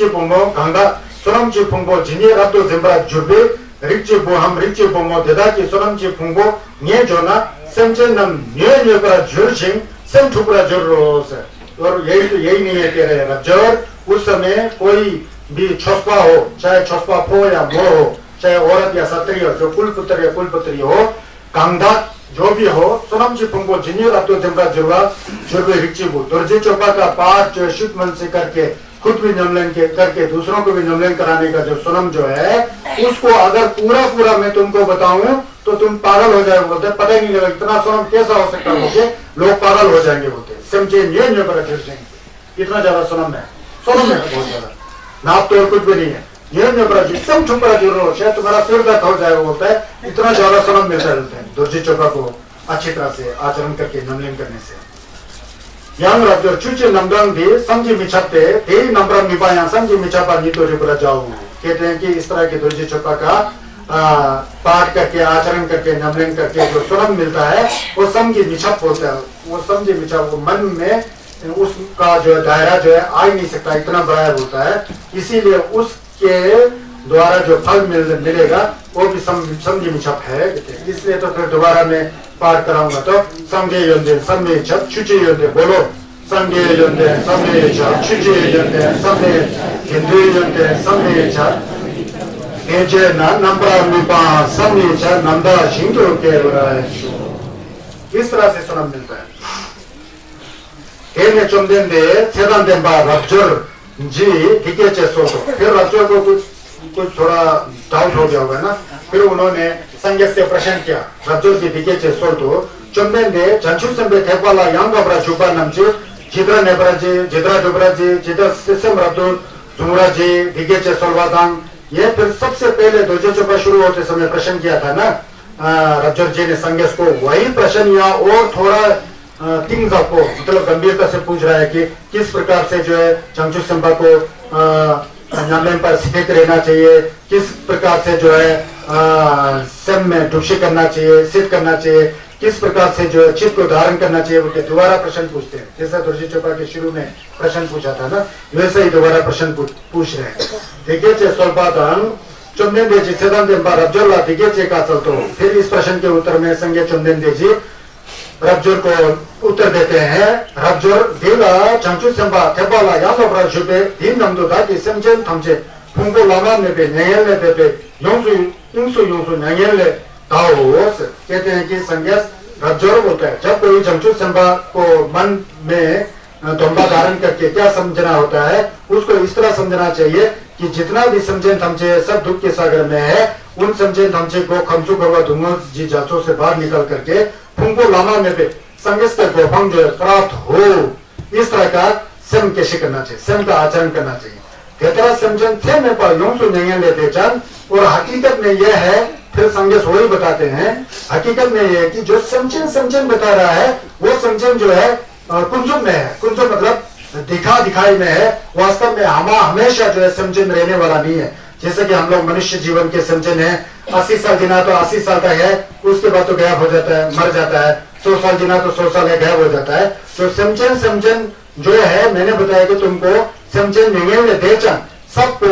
बुमो गंगा सोनम ची फुंगो जिनी रातो जिम्बरा जुबे रिक्ची बुमो देदा की सोनम ची फुंगो nye जोना सेंचन नम nye पर जुर सिंह सेम ठुकरा जुर रोस। और यही नहीं है कह रहे रज्जर उस समय कोई भी छोस्पा हो, चाहे छोस्पा फो या मो हो, चाहे औरत या सत्री हो, जो कुलपुत्र या कुलपुत्री हो, कांधा जो भी हो, सोनम जी फुंगो जिन्हें रातों जिम्बा जुर्वा जुर्वे रिक्ची बु दुर्जे चोपा का पाठ जो शुद्ध मन से करके खुद भी नमलन के करके दूसरों को भी नमलन कराने का जो सोनम जो है उसको अगर पूरा मैं तुमको बताऊं तो तुम पागल हो जाओगे बोलते, पता ही नहीं लगा इतना सोनम कैसा हो सकता है बोलते, लोग पागल हो जाएंगे बोलते, समझे ये पर इतना ज्यादा सोनम है बहुत ज्यादा, नाप तो कुछ भी नहीं है, एकदम ठुकरा जुर्रो शायद तुम्हारा सिर दर्द हो जाएगा बोलता है, इतना ज्यादा सोनम मिलता है दुर्जे चोपा को अच्छी तरह से आचरण करके नमलन करने से। yang rajo cuci नंबरंग भी समझी मिछाते तेरी नंबरंग निभाया समझी मिछापा नहीं तो रिपरा जाओ। कहते हैं कि इस तरह के दुर्जे चोपा का पाठ करके आचरण करके नमलन करके जो सोनम मिलता है वो समझी मिछप होता है, वो समझी मिछप वो मन में उसका जो दायरा जो है आ ही नहीं सकता, इतना बड़ा होता है, इसीलिए उसके द्वारा जो फल मिलेगा वो भी समझी मिछप है। इसलिए तो फिर दोबारा मैं पाठ कराऊंगा तो संगे योंदे सम्मे छप छुचे योंदे बोलो, संगे योंदे सम्मे छप छुचे योंदे सम्मे हिंदू योंदे सम्मे छप एजे ना नंबरा मिपा सम्मे छप नंदा शिंगो के बराए। इस तरह से सोनम मिलता है। हेने चुमदेंदे सेदान देंबा रज्जर जी दिखे चेसो फिर रज्जर को कुछ थोड़ा डाउट हो गया होगा ना, फिर उन्होंने संगीत से प्रश्न किया रज्जो जी दिखे चेसो तो चुमदेंदे जंचु संबे थेपाला यांगा बरा जुबा नमचे जिद्रा नेबरा जी जिद्रा डुबरा जी जिद्रा सिस्टम रद्दो जुमरा जी दिखे चेसो वादांग, ये फिर सबसे पहले दुर्जे चोपा शुरू होते समय प्रश्न किया था ना रज्जर जी ने संगीत को, वही प्रश्न या और थोड़ा थिंग्स आपको मतलब गंभीरता से पूछ रहा है कि किस प्रकार से जो है चंचू संबा को नमलन पर स्थित रहना चाहिए, किस प्रकार से जो है सम में डुबशी करना चाहिए, सिद्ध करना चाहिए, किस प्रकार से जो है चित्त को धारण करना चाहिए, वो दोबारा प्रश्न पूछते हैं। जैसा दुर्जे चोपा के शुरू में प्रश्न पूछा था ना, वैसे ही दोबारा प्रश्न पूछ रहे हैं। देखिए चे स्वल्पादान चुमदेंदे जी सेदान देंबा रज्जोला देखिए चे का चलतो। फिर इस प्रश्न के उत्तर में संगे चुमदेंदे जी रज्जोर को उत्तर देते हैं, रज्जोर दिला चंचु संबा थेबाला यालो ब्राजुबे दिन नमदो दादी समझेन थमचे फुंगो लामा में पे नयल ले पे योंसु नयल ले ताओस। कहते हैं कि संगीत रज्जोर बोलता है जब कोई चंचु संबा को मन में तोंबा धारण करके क्या समझना होता है उसको इस तरह समझना चाहिए कि जितना भी समझेन थमचे सब दुख के सागर में है, उन समझेन थमचे को खमसु करवा धुमो जी जाचो से बाहर निकल करके फुंगो लामा में पे संगीत का गोभंग जो प्राप्त हो, इस तरह का सम कैसे करना चाहिए, सम का आचरण करना चाहिए। कहता समझन थे में पर योंसु नहीं लेते चंद, और हकीकत में यह है फिर संगीत वही बताते हैं, हकीकत में यह है कि जो समझन बता रहा है वो समझन जो है कुंजुम में है, कुंजुम मतलब दिखाई में है, वास्तव में हमेशा जो है समझन रहने वाला नहीं है। जैसे कि हम लोग मनुष्य जीवन के समझन है 80 साल जीना तो 80 साल तक है, उसके बाद तो गायब हो जाता है, मर जाता है, 100 साल जीना तो 100 साल है, गायब हो जाता है। तो समझन जो है मैंने बताया कि तुमको समझन नहीं देचन सबको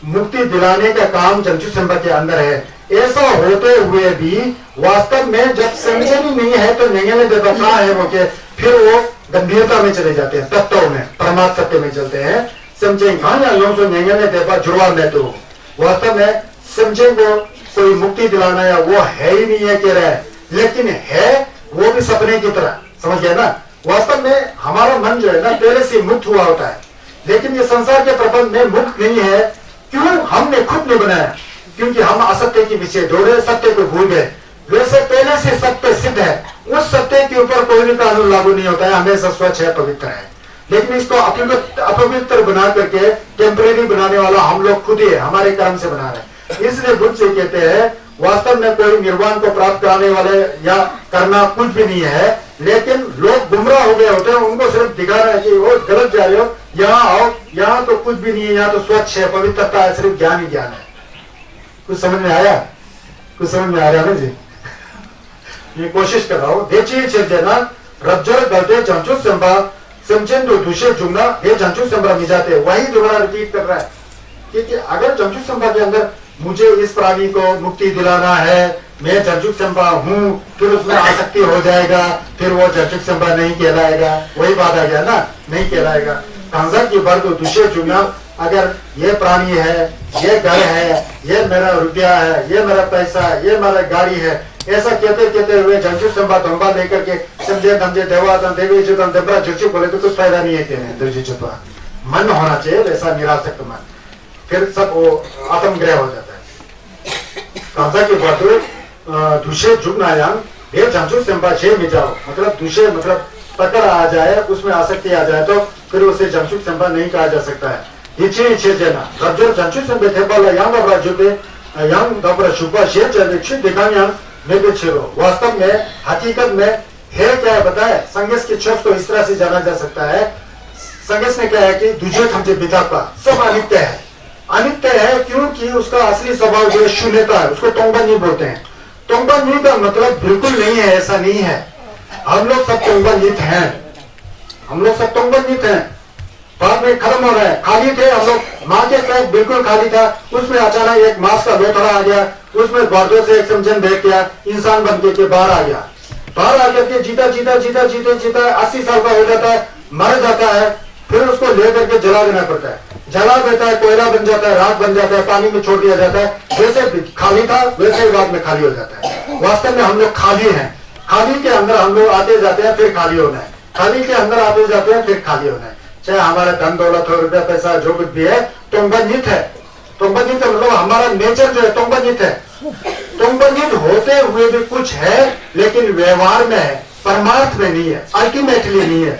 मुक्ति दिलाने का काम चंचू संबा के अंदर है। ऐसा होते हुए भी वास्तव में जब समझन ही नहीं है तो नहीं देता कहाँ है वो के, फिर वो गंभीरता में चले जाते हैं, तत्वों में परमात्मा सत्य में चलते हैं। समझें कहा नहीं देता जुड़वा में तो वास्तव में समझे को कोई मुक्ति दिलाना या वो है ही नहीं है कह रहा है, लेकिन है वो भी सपने की तरह, समझ गया ना। वास्तव में हमारा मन जो है ना पहले से मुक्त हुआ होता है, लेकिन ये संसार के प्रपंच में मुक्त नहीं है। क्यों? हमने खुद नहीं बनाया, क्योंकि हम असत्य के पीछे दौड़े, सत्य को भूल गए। वैसे पहले से सत्य सिद्ध है, उस सत्य के ऊपर कोई भी कानून लागू नहीं होता है, हमेशा स्वच्छ है, पवित्र है। लेकिन इसको अपवित्र बना करके टेम्परेरी बनाने वाला हम लोग खुद ही है, हमारे कर्म से बना रहे हैं। इसलिए बुद्ध जी कहते हैं वास्तव में कोई निर्वाण को प्राप्त कराने वाले या करना कुछ भी नहीं है, लेकिन लोग गुमराह हो गए होते हैं, उनको सिर्फ दिखाना है कि वो गलत जा रहे हो, यहाँ आओ, यहाँ तो कुछ भी नहीं है, यहाँ तो स्वच्छ है, पवित्रता है, सिर्फ ज्ञान ही ज्ञान है। कुछ समझ में आया? कुछ समझ में आ रहा है ना जी? ये कोशिश कर रहा हूँ। देखिए चेतना रज्जर गलते जंचू संभा समझें तो दूसरे जुमला ये जंचू संभा मिल जाते हैं, वही दोबारा रिपीट कर रहा है। क्योंकि अगर जंचू संभा के अंदर मुझे इस प्राणी को मुक्ति दिलाना है, मैं जंचुक संभा हूँ, फिर उसमें आसक्ति हो जाएगा, फिर वो जंचुक संभा नहीं कहलाएगा। वही बात आ गया ना, नहीं कहलाएगा। कांसा की बात तो दूसरे जुमला अगर ये प्राणी है, ये घर है, ये मेरा रुपया है, ये मेरा पैसा है, ये मेरा गाड़ी है, ऐसा कहते कहते हुए जंचुक संभा धोबा लेकर के समझे धमझे देवादन देवी जुदन देवरा झुचु बोले तो कुछ फायदा नहीं है कहने। मन होना चाहिए वैसा निरासक्त मन, फिर सब वो आत्मग्रह हो जाता है। कांसा की बात दूसरे जुगनायाम ये जंचुक संभा छे मिटाओ, मतलब दूसरे मतलब पकड़ आ जाए, उसमें आसक्ति आ जाए तो फिर उसे जंचुक संभा नहीं कहा जा सकता है। इच्छे इच्छे जना रज्जु जंचुक संभा थे बाला यांग अबरा जुबे यांग अबरा शुभा शेर चले दिखायां में भी छिरो। वास्तव में हकीकत में है क्या है बताए? संगेश के शब्द को इस तरह से जाना जा सकता है। संगेश ने कहा है कि दूसरे खमचे बितापा सब अनित्य है। अनित्य है क्योंकि उसका असली स्वभाव जो शून्यता है, उसको तोंगबंजी बोलते हैं। तोंगबंजी का मतलब बिल्कुल नहीं है, ऐसा नहीं है। हम लोग सब तोंगबंजित हैं, हम लोग सब तोंगबंजित हैं। बाद में खत्म हो रहा है, खाली थे हम लोग, माँ के पेट बिल्कुल खाली था, उसमें अचानक एक मांस का लोथड़ा आ गया, उसमें गर्दों से एक समझन बैठ गया, इंसान बन के बाहर आ गया। बाहर आकर के जीता जीता जीता जीते जीता 80 साल का हो जाता है, मर जाता है, फिर उसको लेकर के जला देना पड़ता है। जला देता है, कोयला बन जाता है, राख बन जाता है, पानी में छोड़ दिया जाता है। जैसे खाली था वैसे ही बाद में खाली हो जाता है। वास्तव में हम लोग खाली हैं, खाली के अंदर हम लोग आते जाते हैं, फिर खाली होना है, खाली के अंदर आते जाते हैं, फिर खाली होना है। चाहे हमारा धन दौलत हो, रुपया पैसा जो कुछ भी है, तोंगबंजित है। तोंगबंजित मतलब हमारा नेचर जो है तोंगबंजित है। तोंगबंजित होते हुए भी कुछ है, लेकिन व्यवहार में है, परमार्थ में नहीं है, अल्टीमेटली नहीं है,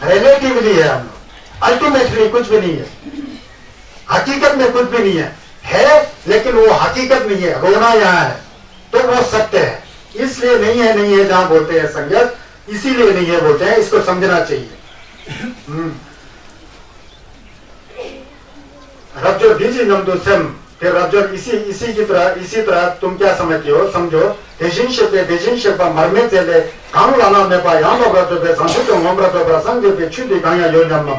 रिलेटिवली है। हम लोग अल्टीमेटली कुछ भी नहीं है, हकीकत में कुछ भी नहीं है लेकिन वो हकीकत नहीं है, रोना यहाँ है तो वो सत्य है। इसलिए नहीं है जहां बोलते हैं संगत, इसीलिए नहीं है बोलते हैं, इसको समझना चाहिए। रज्जो बीजी नमदो सम, फिर रज्जो इसी तरह तुम क्या समझते हो? समझो देजिन मरमे चले काम लाना में पा यहाँ रज्जो पे संस्कृत ममरत प्रसंग पे छुट्टी गाया योजनम।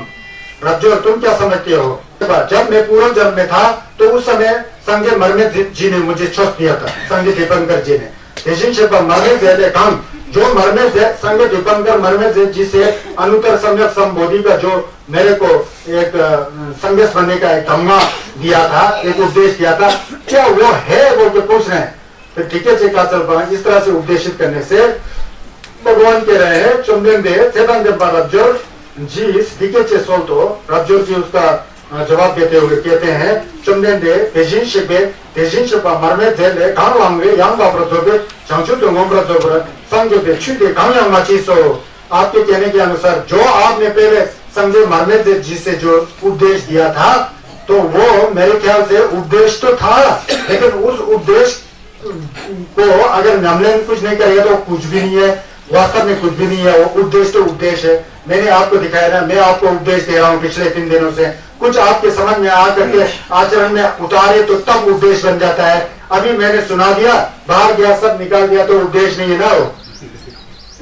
रज्जो तुम क्या समझते हो? जब मैं पूर्व जन्म में था तो उस समय संजय मरमे जी ने मुझे छोड़ दिया था, संजय दीपंकर जी ने। देजिन मरमे चले काम जो मरमे से संजय दीपंकर मरमे जी से अनुत्तर सम्यक संबोधि का जो मेरे को एक संदेश बनने का एक धम्मा दिया था, एक उपदेश दिया था, क्या वो है? वो जो पूछ रहे हैं। फिर ठीक है जी का चल पा इस तरह से उपदेशित करने से भगवान कह रहे हैं चुम्बन दे सेवन जब रज्जोर जी दिखे चे सोल तो रज्जोर जी उसका जवाब देते हुए कहते हैं चुम्बन दे तेजिन शिपा मरमे थे काम वांगे यांग बाप्रतोबे संचुत मोमरतोबर संग पे छुटे काम यांग माचीसो। आपके कहने के अनुसार जो आपने पहले संजय मरमे जी से जो उपदेश दिया था, तो वो मेरे ख्याल से उपदेश तो था, लेकिन उस उपदेश को अगर हमने कुछ नहीं करेगा तो कुछ भी नहीं है, वास्तव में कुछ भी नहीं है। वो उपदेश तो उपदेश है। मैंने आपको दिखाया ना, मैं आपको उपदेश दे रहा हूँ पिछले 3 दिनों से, कुछ आपके समझ में आकर के आचरण में उतारे तो तब उपदेश बन जाता है। अभी मैंने सुना दिया, बाहर गया, सब निकाल दिया तो उपदेश नहीं है ना, वो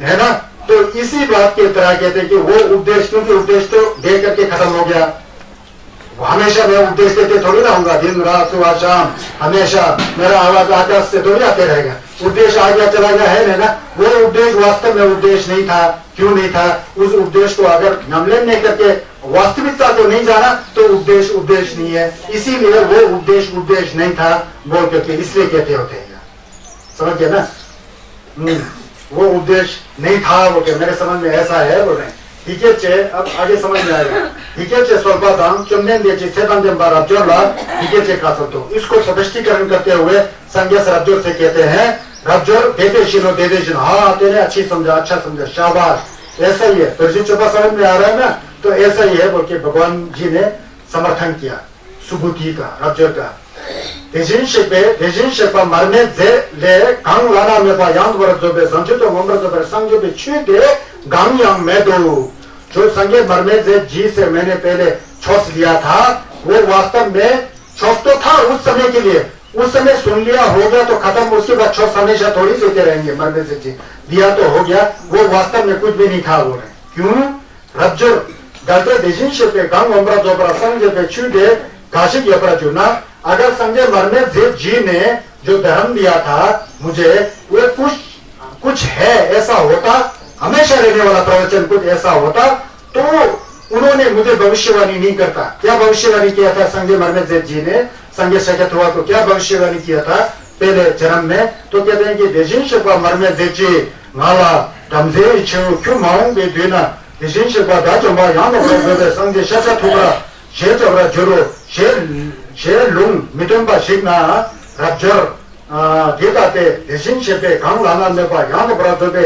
है ना। तो इसी बात की तरह कहते हैं कि वो उपदेश, क्योंकि उपदेश तो दे करके खत्म हो गया। हमेशा मैं उपदेश देते थोड़ी ना होगा, दिन रात सुबह शाम हमेशा मेरा आवाज आकाश से थोड़ी आते रहेगा। उपदेश आ गया चला गया है ना। वो उपदेश वास्तव में उपदेश नहीं था। क्यों नहीं था? उस उपदेश को अगर नमलन नहीं करके वास्तविकता को नहीं जाना तो उपदेश उपदेश नहीं है। इसीलिए वो उपदेश उपदेश नहीं था बोल करके इसलिए कहते होते हैं। समझ गए ना? वो उपदेश नहीं था वो मेरे समझ में ऐसा है बोल रहे। ठीक है, अब आगे समझ में आएगा। ठीक है, स्वल्पदाम चुम्बन दे इसको स्पष्टीकरण करते हुए संज्ञा रज्जोर से कहते हैं रज्जोर देते शिनो दे दे शिनो। हाँ तेरे अच्छी समझा, अच्छा समझा, शाबाश, ऐसा ही है। तो चुपा समझ में आ रहा है ना। तो ऐसा ही है बोल के भगवान जी ने समर्थन किया सुबुद्धि का रज्जो का 대신식과 말매 제 강라나 메바 양버르조베 संचितो मंबरजोबे संजोबे छुदे गांगयांग मेदो जो संगे मरमे जे जी से मैंने पहले छोस लिया था वो वास्तव में छोस तो था उस समय के लिए उस समय सुन लिया हो गया तो खत्म उसके बाद छोस हमेशा थोड़ी देते रहेंगे मरमे से जी दिया तो हो गया वो वास्तव में कुछ भी नहीं था बोल रहे क्यों रज्जो गलते 대신식에 강 मंबरजोबे संजोबे छुदे 가식 여브라주나 अगर संजय मरने जी ने जो धर्म दिया था मुझे वो कुछ है ऐसा होता हमेशा रहने वाला प्रवचन कुछ ऐसा होता तो उन्होंने मुझे भविष्यवाणी नहीं करता क्या भविष्यवाणी किया था संजय मरने जी ने संजय शगत हुआ तो क्या भविष्यवाणी किया था पहले जन्म में तो कहते हैं कि देशिंशवा मरने जी माला तमजे क्यों माऊंगे देना देशिंशवा दाजोमा यहाँ संजय शगत हुआ शेर चबरा जुरो शेर लुंग मिटुंबा शिगना रज्जर देताते 대신식에 강라나 메바 양버라조베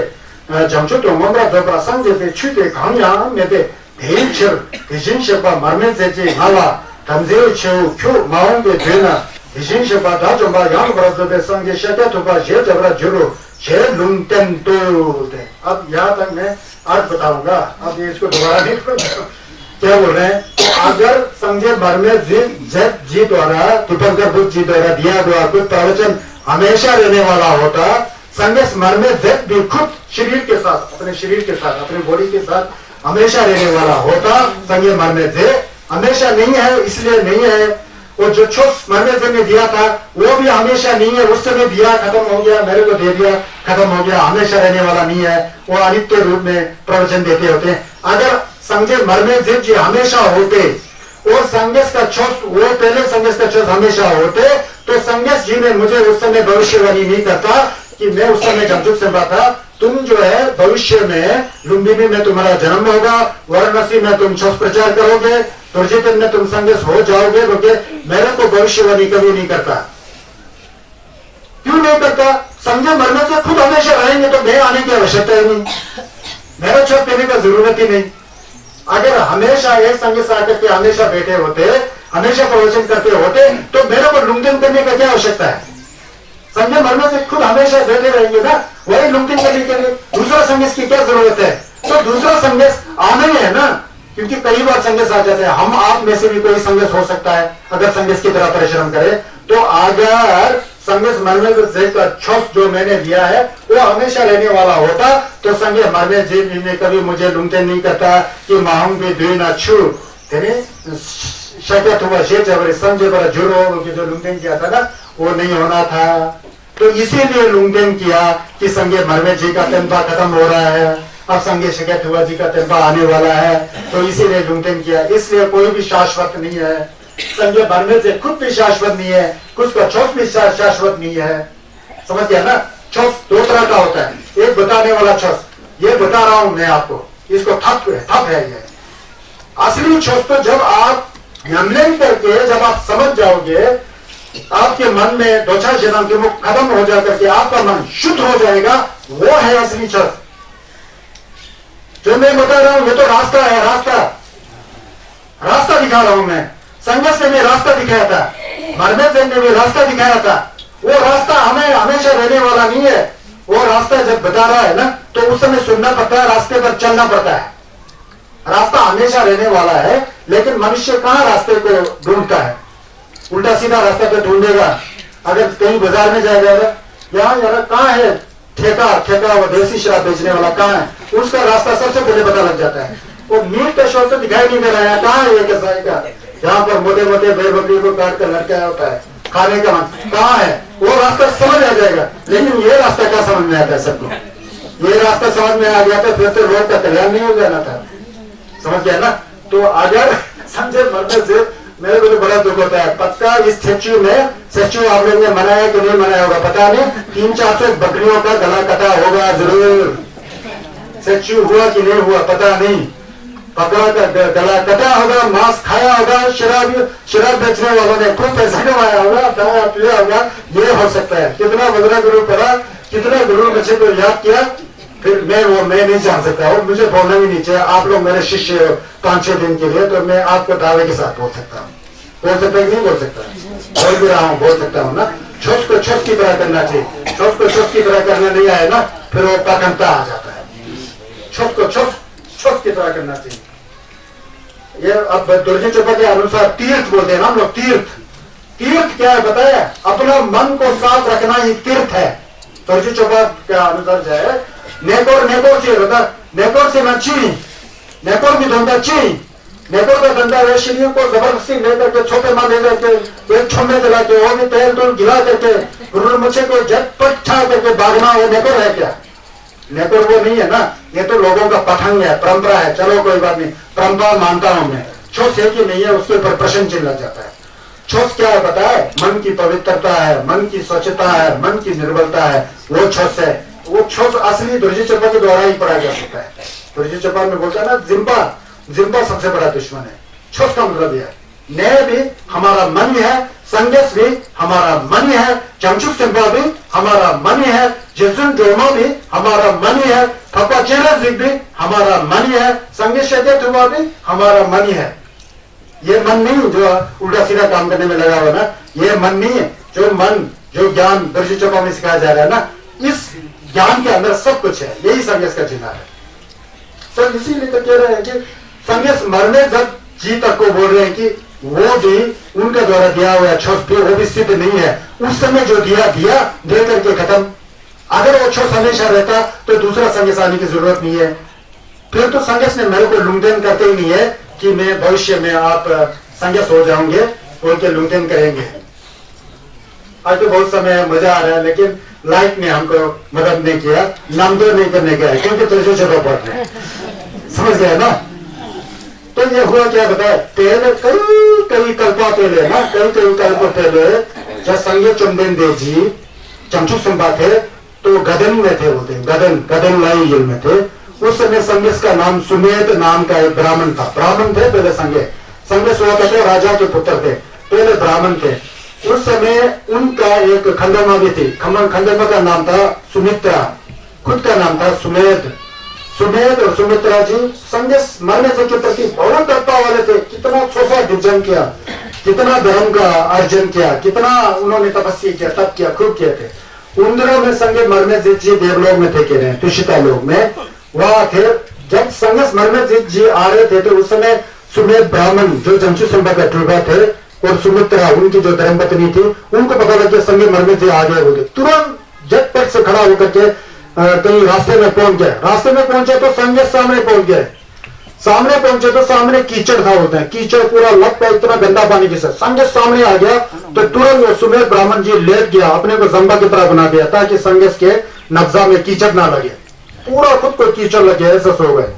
정초도 뭔가조베 상제베 취대 강양 메베 대인처 대신식과 말면세지 말라 담제의 최후 큐 마음에 되나 대신식과 다좀바 양버라조베 상제 셔터토바 제저브라 주로 शेर लुंगटेन तो अब यहाँ तक मैं आज बताऊंगा अब ये इसको दोबारा नहीं क्या बोल रहे हैं अगर संजय मरमे जी द्वारा तीर्थंकर बुद्ध जी द्वारा दिया हुआ कुछ प्रवचन हमेशा रहने वाला होता संजय मरमे भी खुद शरीर के साथ अपने बॉडी के साथ हमेशा रहने वाला होता संजय मरमे हमेशा नहीं है इसलिए नहीं है वो जो छोस मरने ने दिया था वो भी हमेशा नहीं है उस समय दिया खत्म हो गया मेरे को दे दिया खत्म हो गया हमेशा रहने वाला नहीं है वो अनित्य रूप में प्रवचन देते होते हैं अगर संजय मरने जी हमेशा होते और संगेश का छोस वो पहले संगेश का छोस हमेशा होते तो संगेश जी ने मुझे उस समय भविष्यवाणी नहीं करता कि मैं उस समय जमजुक से बाता तुम जो है भविष्य में लुम्बिनी में तुम्हारा जन्म होगा वाराणसी में तुम छोस प्रचार करोगे तुर्जितन में तुम संगेश हो जाओगे क्योंकि मेरे को भविष्यवाणी कभी नहीं करता क्यों नहीं करता संजय मरने से खुद हमेशा रहेंगे तो मैं आने की आवश्यकता ही नहीं मेरा छोस देने का जरूरत ही नहीं अगर हमेशा एक संगीत आकर के हमेशा बैठे होते हमेशा प्रवचन करते होते तो मेरे को लुंगटिन करने का क्या आवश्यकता है संजय मरने से खुद हमेशा बैठे रहेंगे ना वही लुंगटिन करने के लिए दूसरा संगीत की क्या जरूरत है तो दूसरा संगीत आना ही है ना क्योंकि कई बार संगीत आ जाते हैं हम आप में से भी कोई संगीत हो सकता है अगर संगीत की तरह परिश्रम करे तो अगर संगीत मरने का छोस जो मैंने दिया है वो हमेशा रहने वाला होता तो संगीत मरने जी ने कभी मुझे लुंगटेन नहीं करता कि माहूं भी दुना छू तेरे शक्यत हुआ शेर जबरे संजय बड़ा जुरो जो लुंगटेन किया था ना वो नहीं होना था तो इसीलिए लुंगटेन किया कि संजय मरने जी का तनबा खत्म हो रहा है अब संजय शक्यत हुआ जी का तनबा आने वाला है तो इसीलिए लुंगटेन किया इसलिए कोई भी शाश्वत नहीं है संजय मरने से खुद भी शाश्वत नहीं है कुछ का छोस भी शाश्वत नहीं है समझ गया ना छोस दो तरह का होता है एक बताने वाला छोस ये बता रहा हूं मैं आपको इसको थप है ये असली छोस तो जब आप यमलेन करके जब आप समझ जाओगे आपके मन में दो चार जन्म के मुख खत्म हो जा करके आपका मन शुद्ध हो जाएगा वो है असली छोस जो मैं बता रहा हूं ये तो रास्ता है रास्ता दिखा रहा हूं मैं संघर्ष ने भी रास्ता दिखाया था मरने ने भी रास्ता दिखाया था वो रास्ता हमें हमेशा रहने वाला नहीं है वो रास्ता जब बता रहा है ना तो उस समय सुनना पड़ता है रास्ते पर चलना पड़ता है रास्ता हमेशा रहने वाला है लेकिन मनुष्य कहाँ रास्ते को ढूंढता है उल्टा सीधा रास्ता पे ढूंढेगा अगर कहीं बाजार में जाएगा यहाँ कहाँ है ठेका वो देसी शराब बेचने वाला कहाँ है उसका रास्ता सबसे पहले पता लग जाता है वो मीट का शौक तो दिखाई नहीं दे रहा है कहाँ है ये कसाई का यहाँ पर मोटे मोटे भेड़ बकरी को काट कर लटकाया होता है खाने का मन कहाँ है वो रास्ता समझ आ जाएगा लेकिन ये रास्ता क्या समझ में आता है सबको ये रास्ता समझ में आ गया तो फिर तो लोग का कल्याण नहीं हो जाना था समझ गया ना तो अगर संजय मरने से मेरे को तो बड़ा दुख होता है पक्का इस स्टैच्यू आप लोगों ने मनाया कि नहीं मनाया होगा पता नहीं 300-400 बकरियों का गला कटा होगा जरूर स्टैच्यू हुआ कि नहीं हुआ पता नहीं पकड़ा का गला कटा होगा मांस खाया होगा शराब बेचने वालों ने खूब पैसा कमाया होगा खाया पिया होगा ये हो सकता है कितना वज्र गुरु पढ़ा कितना गुरु बच्चे को याद किया फिर मैं नहीं जान सकता और मुझे बोलना भी नहीं चाहिए। आप लोग मेरे शिष्य हो 5-6 दिन के लिए, तो मैं आपको दावे के साथ बोल सकता हूँ। बोल सकता है कि नहीं बोल सकता? बोल भी रहा हूँ, बोल सकता हूँ ना। छोस को छोस की तरह करना चाहिए। छोस को छोस की तरह करना नहीं आए ना, फिर वो पाखंडता आ जाता है। छोस को छोस की तरह करना चाहिए। ये अब दुर्जय चोपा के अनुसार तीर्थ बोलते हैं ना हम लोग। तीर्थ क्या है बताया? अपना मन को साफ रखना ही तीर्थ है। दुर्जय चोपा के अनुसार जो है नेकोर से बता, नेकोर से ना ची, नेकोर भी धंधा ची। नेकोर का धंधा रेशनियों को जबरदस्ती लेकर के छोटे माल लेकर के एक छोड़ने चला के वो भी तेल तो गिला करके गुरु मुझे को झटपट छा करके भागना, वो नेकोर है क्या? नेकोर वो नहीं है ना। ये तो लोगों का पठंग है, परंपरा है। चलो कोई बात नहीं, परंपरा मानता हूं मैं। छोस है कि नहीं है उसके ऊपर प्रश्न चिन्ह लग जाता है। छोस क्या है पता है? मन की पवित्रता है, मन की स्वच्छता है, मन की निर्बलता है, वो छोस है। वो छोस असली दुर्जय चोपा के द्वारा ही पढ़ा जा सकता है। दुर्जय चोपा में बोलता है ना, जिम्बा सबसे बड़ा दुश्मन है। छोस का मतलब यह है, न्याय भी हमारा मन ही है, संगस भी हमारा मन ही है, चमचुक सिंबा भी हमारा मन ही है, जिसुन जोमा भी हमारा मन ही है, फपा चेरा जिग भी हमारा मन ही है, संगेश शजत हुआ भी हमारा मन ही है। ये मन नहीं जो उल्टा सीधा काम करने में लगा हुआ ना, ये मन नहीं है। जो ज्ञान दुर्जय चोपा में सिखाया जा रहा है ना, इस ज्ञान के अंदर सब कुछ है। यही संगस का चिन्ह है। तो इसीलिए तो कह रहे हैं कि संगस मरने तक जी तक को बोल रहे हैं कि वो भी उनके द्वारा दिया हुआ छोस भी वो भी सिद्ध नहीं है। उस समय जो दिया दे करके खत्म। अगर वो छोस हमेशा रहता तो दूसरा संगस आने की जरूरत नहीं है। फिर तो संगस ने मेरे को लुंगदेन करते ही नहीं है कि मैं भविष्य में आप संगस हो जाओगे, उनके लुंगदेन करेंगे। आज तो बहुत समय मजा आ रहा है, लेकिन लाइफ ने हमको मदद नहीं किया, नामदेव नहीं करने का है, क्योंकि तुझे चलो पढ़ रहे समझ गए ना। तो ये हुआ क्या बताए? पहले कई कल्पा पहले ना, कई कल्प पहले जब संगे चुंबन देव जी चमचुक संभा थे तो गदन में थे, बोलते गदन लाई जेल में थे। उस समय संगेश का नाम सुमेध नाम का एक ब्राह्मण था। ब्राह्मण थे पहले संगेश हुआ करते, राजा के पुत्र थे, पहले ब्राह्मण थे। उस समय उनका एक खंडमा भी थी। खंडमा का नाम था सुमित्रा, खुद का नाम था सुमेध और सुमित्रा जी संगेश मरने से के प्रति बहुत तत्पा वाले थे। कितना सोचा विजन किया, कितना धर्म का अर्जन किया, कितना उन्होंने तपस्या किया, तप किया, खूब किए थे। उन दिनों में संगे मरने जी देवलोक में थे, कह रहे हैं तुषिता लोक में वहां थे। जब संगस मरने जी आ रहे थे तो उस समय सुमेध ब्राह्मण जो जमशेद संभा का टूबा थे और सुमित्रा उनकी जो धर्मपत्नी थी, उनको पता लग गया संगे मरने जी आ गए होंगे। तुरंत झटपट से खड़ा होकर के कहीं रास्ते में पहुंच गए। रास्ते में पहुंचे तो संगे सामने पहुंच गए। सामने पहुंचे तो सामने कीचड़ था, होता है कीचड़ पूरा लगता है इतना गंदा पानी के साथ। संगे सामने आ गया तो तुरंत सुमेध ब्राह्मण जी लेट गया, अपने को जंबा की तरह बना दिया ताकि संगस के नब्जा में कीचड़ ना लगे। पूरा खुद को कीचड़ लगे, ऐसा सो गए।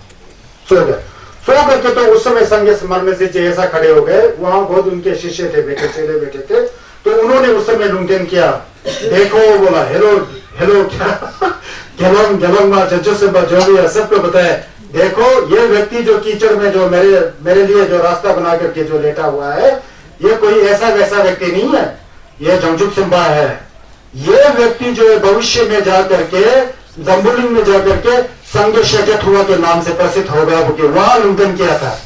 सो करके तो उस समय संगस मरने से ऐसा खड़े हो गए। वहां बहुत उनके शिष्य थे, बैठे चेले बैठे थे। तो उन्होंने उस समय लुंठन किया, देखो बोला हेलो क्या जज्जो से जो भी है सबको बताया, देखो ये व्यक्ति जो कीचड़ में जो मेरे लिए जो रास्ता बना करके जो लेटा हुआ है, ये कोई ऐसा वैसा व्यक्ति नहीं है, ये जमजुक सिंबा है। ये व्यक्ति जो है भविष्य में जाकर के जम्बुलिंग में जाकर के संग शजत हुआ के नाम से प्रसिद्ध होगा, क्योंकि वहां लुंठन किया था।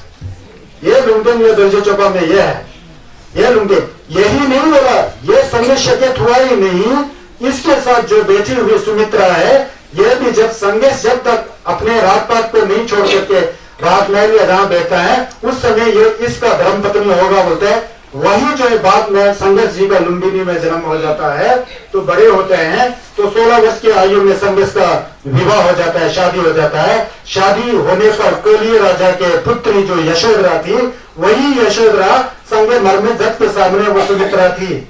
ये लुंठन ये दुर्जय चोपा में ये है, ये लुंठन यही नहीं बोला, ये संग शजत हुआ ही नहीं, इसके साथ जो बैठी हुई सुमित्रा है, ये भी जब तक अपने राजपाट को नहीं छोड़ करके राजमहल या जहां बैठा है, उस समय ये इसका धर्मपत्नी होगा बोलते हैं। वही जो है बाद में संगस जी का लुम्बिनी में जन्म हो जाता है, तो बड़े होते हैं तो 16 वर्ष की आयु में संगस का विवाह हो जाता है, शादी हो जाता है। शादी होने पर कोलिय राजा के पुत्री जो यशोधरा थी, वही यशोधरा संगे मरमे जग के सामने वो सुमित्रा थी,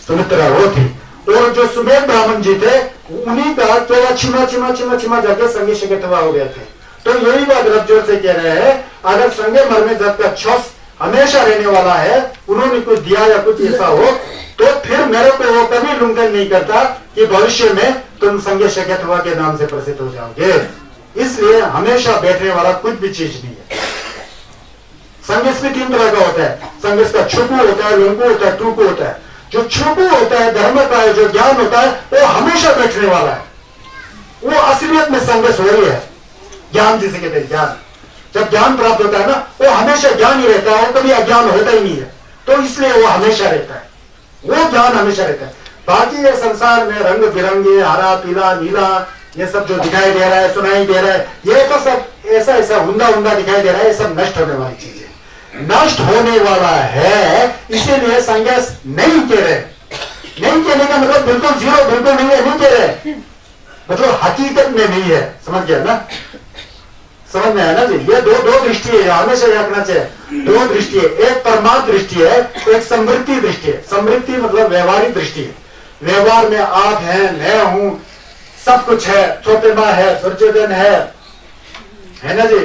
सुमित्रा वो थी। और जो सुमेध ब्राह्मण जी थे, उन्हीं का थोड़ा छिमा जाके संगे शकेतवा हो गए थे। तो यही बात रब जोर से कह रहे हैं, अगर संगे मरमे जग का छस हमेशा रहने वाला है, उन्होंने कुछ दिया या कुछ ऐसा हो, तो फिर मेरे को वो कभी लुंठन नहीं करता कि भविष्य में तुम संगे शकेतवा के नाम से प्रसिद्ध हो जाओगे। इसलिए हमेशा बैठने वाला कुछ भी चीज नहीं है। संगस भी 3 तरह का होता है। संगस का छुपू होता है, लुंगू होता है, टूकू होता है। जो छुपू होता है, धर्म का है, जो ज्ञान होता है, वो हमेशा बैठने वाला है। वो असलियत में संघर्ष हो रही है। ज्ञान जिसे कहते हैं ज्ञान, जब ज्ञान प्राप्त होता है ना, वो हमेशा ज्ञान ही रहता है, कभी अज्ञान होता ही नहीं है, तो इसलिए वो हमेशा रहता है, वो ज्ञान हमेशा रहता है। बाकी ये संसार में रंग बिरंगे हरा पीला नीला ये सब जो दिखाई दे रहा है, सुनाई दे रहा है, ये तो सब ऐसा ऐसा हुंदा हुंदा दिखाई दे रहा है, ये सब नष्ट होने वाली चीज है, नष्ट होने वाला है। इसीलिए संन्यास नहीं कह रहे, नहीं कहने का मतलब बिल्कुल जीरो, बिल्कुल नहीं है, नहीं कह रहे, मतलब हकीकत में नहीं है। समझ गया ना, समझ में आया ना जी। ये दो दृष्टि है, हमेशा रखना चाहिए। दो दृष्टि है, एक परमात्म दृष्टि है, एक समृद्धि दृष्टि है। समृद्धि मतलब व्यवहारिक दृष्टि है, व्यवहार में आप हैं, मैं हूं, सब कुछ है, छोटे माँ है, दुर्योधन है ना जी,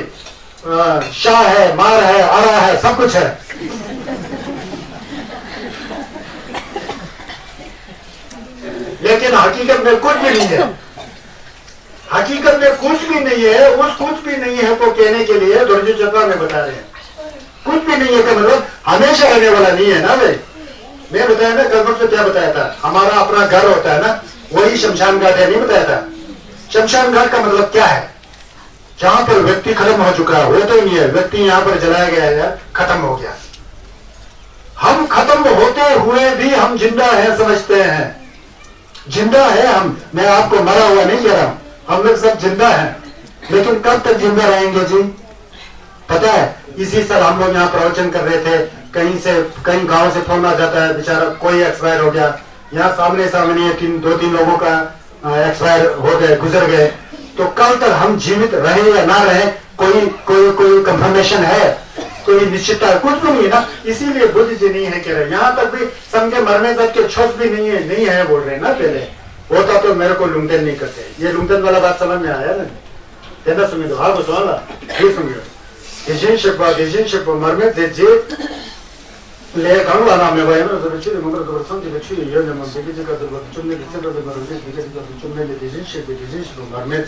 शाह है, मार है, आरा है, सब कुछ है। लेकिन हकीकत में कुछ भी नहीं है, हकीकत में कुछ भी नहीं है। उस कुछ भी नहीं है को कहने के लिए दुर्जय चक्र में बता रहे हैं, कुछ भी नहीं है का मतलब हमेशा रहने वाला नहीं है ना भाई। मैं बताया ना कल से क्या बताया था, हमारा अपना घर होता है ना, वही शमशान घाट है, नहीं बताया था। शमशान घाट का मतलब क्या है, जहां पर व्यक्ति खत्म हो चुका है, वो तो ही नहीं है, व्यक्ति यहां पर जलाया गया है, खत्म हो गया। हम खत्म होते हुए भी हम जिंदा है समझते हैं, जिंदा है हम, मैं आपको मरा हुआ नहीं कह रहा हूं, हम लोग सब जिंदा हैं। लेकिन कब तक जिंदा रहेंगे जी, पता है? इसी साल हम लोग यहाँ प्रवचन कर रहे थे, कहीं गांव से फोन आ जाता है, बेचारा कोई एक्सपायर हो गया, यहाँ सामने दो तीन लोगों का एक्सपायर हो गए, गुजर गए, तो कल तक हम जीवित रहे या ना रहे कोई कंफर्मेशन है, कोई निश्चितता कुछ भी नहीं है ना। इसीलिए बुद्ध जी नहीं है कह रहे, यहाँ तक भी समझे मरने तक के छोस भी नहीं है बोल रहे ना। पहले होता तो मेरे को लुंगटन नहीं करते, ये लुंगटन वाला बात समझ में आया ना, तेना सुनिए तो हाँ सुना ये सुनिए 대신식 말면 되지. 내 강화 나면 봐요. 저 지금 뭔가 더 성질을 취해 연연만 되게지가 좀 내게 생각을 말하는데 되게 좀 내게 대신식 말면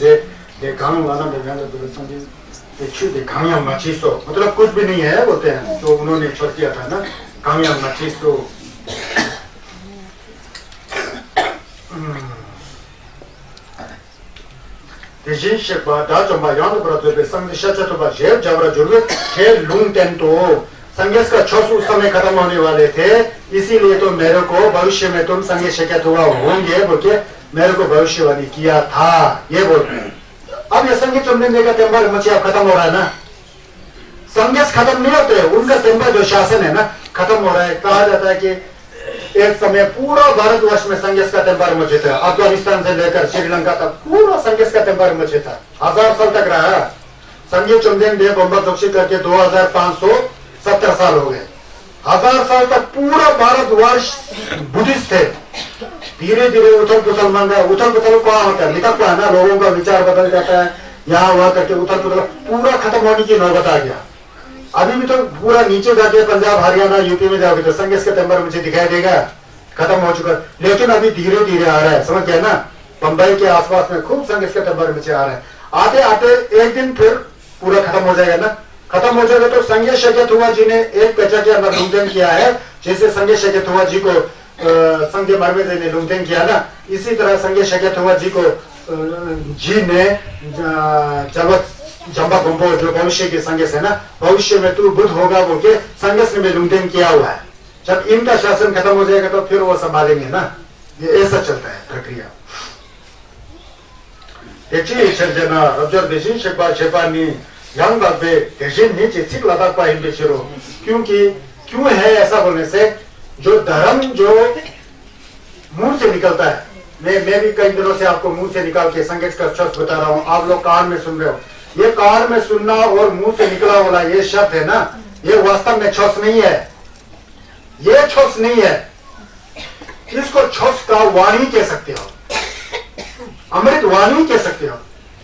내 강화 나면 더 성질 छुटे कामयाब मचीसो मतलब कुछ भी नहीं है बोलते हैं, जो उन्होंने छोड़ दिया था ना कामयाब मचीसो। 대신 식과 다좀마 양도브라도 संगशाचतोबा जेब जबरा जुर्वे थे लुंगटेन तो संगेश का छोसु समय खत्म होने वाले थे, इसीलिए तो मेरे को भविष्य में तुम संगे शिकायत हुआ होंगे बोल के मेरे को भविष्यवाणी किया था, ये बोल रहे हैं। अब ये संगीत चुनने का टेम्पर मची अब खत्म हो रहा है ना, संगीत खत्म नहीं होते, उनका टेम्पर जो शासन है ना खत्म हो रहा है। कहा जाता है कि एक समय पूरा भारतवर्ष में संगीत का टेम्पर मचे था, अफगानिस्तान से लेकर श्रीलंका तक पूरा संगीत का टेम्पर मचे था, 1000 साल तक रहा। संगीत चुनदेन देव बम्बा चौकसी करके 2570 साल हो गए, 1000 साल तक पूरा भारतवर्ष बुद्धिस्ट थे। धीरे धीरे उथल पुथल बन गया। उथल पुथल क्या होता है, निकल है ना, लोगों का विचार बदल जाता है, यहाँ वहां करके उथल पुथल पूरा खत्म होने की नौबत आ गया। अभी भी तो पूरा नीचे जाके पंजाब हरियाणा यूपी में जाओगे तो संगीत का टेम्पर मुझे दिखाई देगा, खत्म हो चुका, लेकिन अभी धीरे धीरे आ रहा है, समझ गया ना। बंबई के आसपास में खूब संगीत का टेम्पर मुझे आ रहा है, आते आते एक दिन फिर पूरा खत्म हो जाएगा ना। खत्म हो जाएगा तो संजय शकीत हुआ जी ने एक पेचा के अंदर लुंगटेन किया है, जैसे संजय शकीत हुआ जी को संजय मरमेजे ने लुंगटेन किया ना, इसी तरह संजय शकीत हुआ जी को जी ने जम्बा गुम्बो जो भविष्य के संगेस है ना, भविष्य में तू बुद्ध होगा बोल के संगेस में लुंगटेन किया हुआ है। जब इनका शासन खत्म हो जाएगा तो फिर वो संभालेंगे ना, ये ऐसा चलता है प्रक्रिया। क्योंकि क्यों है ऐसा बोलने से, जो धर्म जो मुंह से निकलता है, मैं भी कई दिनों से आपको मुंह से निकाल के संगीत का शब्द बता रहा हूँ, आप लोग कान में सुन रहे हो। ये कान में सुनना और मुंह से निकला वाला ये शब्द है ना, ये वास्तव में छोस नहीं है, ये छोस नहीं है, इसको छोस का वाणी कह सकते हो, अमृत वाणी कह सकते हो।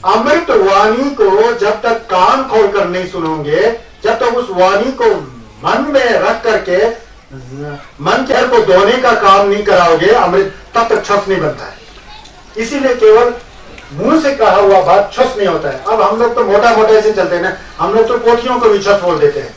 अमृत वाणी को जब तक कान खोलकर नहीं सुनोगे, जब तक उस वाणी को मन में रख करके मन के को धोने का काम नहीं कराओगे, अमृत तब तक छस नहीं बनता है। इसीलिए केवल मुंह से कहा हुआ बात छस नहीं होता है। अब हम लोग तो मोटा मोटा ऐसे चलते हैं ना, हम लोग तो पोथियों को भी छस बोल देते हैं।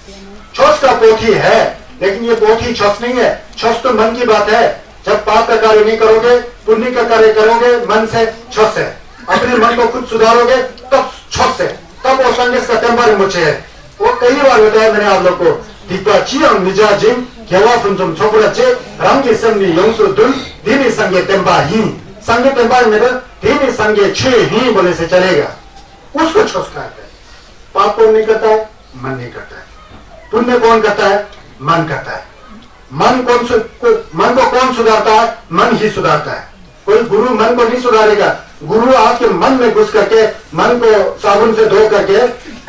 छस का पोथी है, लेकिन ये पोथी छस नहीं है। छस तो मन की बात है, जब पाप का कार्य नहीं करोगे, पुण्य का कार्य करोगे, मन से छस है। अपने मन को खुद सुधारोगे तब छत से, तब वो संदेश का टेम्पर मुझे है। वो कई बार बताया मैंने आप लोग को, दीपा चियम निजा जिम केवा फुंजुम छोपड़चे रंगी संगी योंसु दुन दीनी संगे टेम्पा ही, संगे टेम्पा में तो दीनी संगे छे ही बोले से चलेगा। उसको छोस करता है। पाप कौन नहीं करता है? मन नहीं करता है। पुण्य कौन करता है? मन करता है। मन को कौन सुधारता है? मन ही सुधारता है। कोई गुरु मन को नहीं सुधारेगा। गुरु आपके मन में घुस करके मन को साबुन से धो करके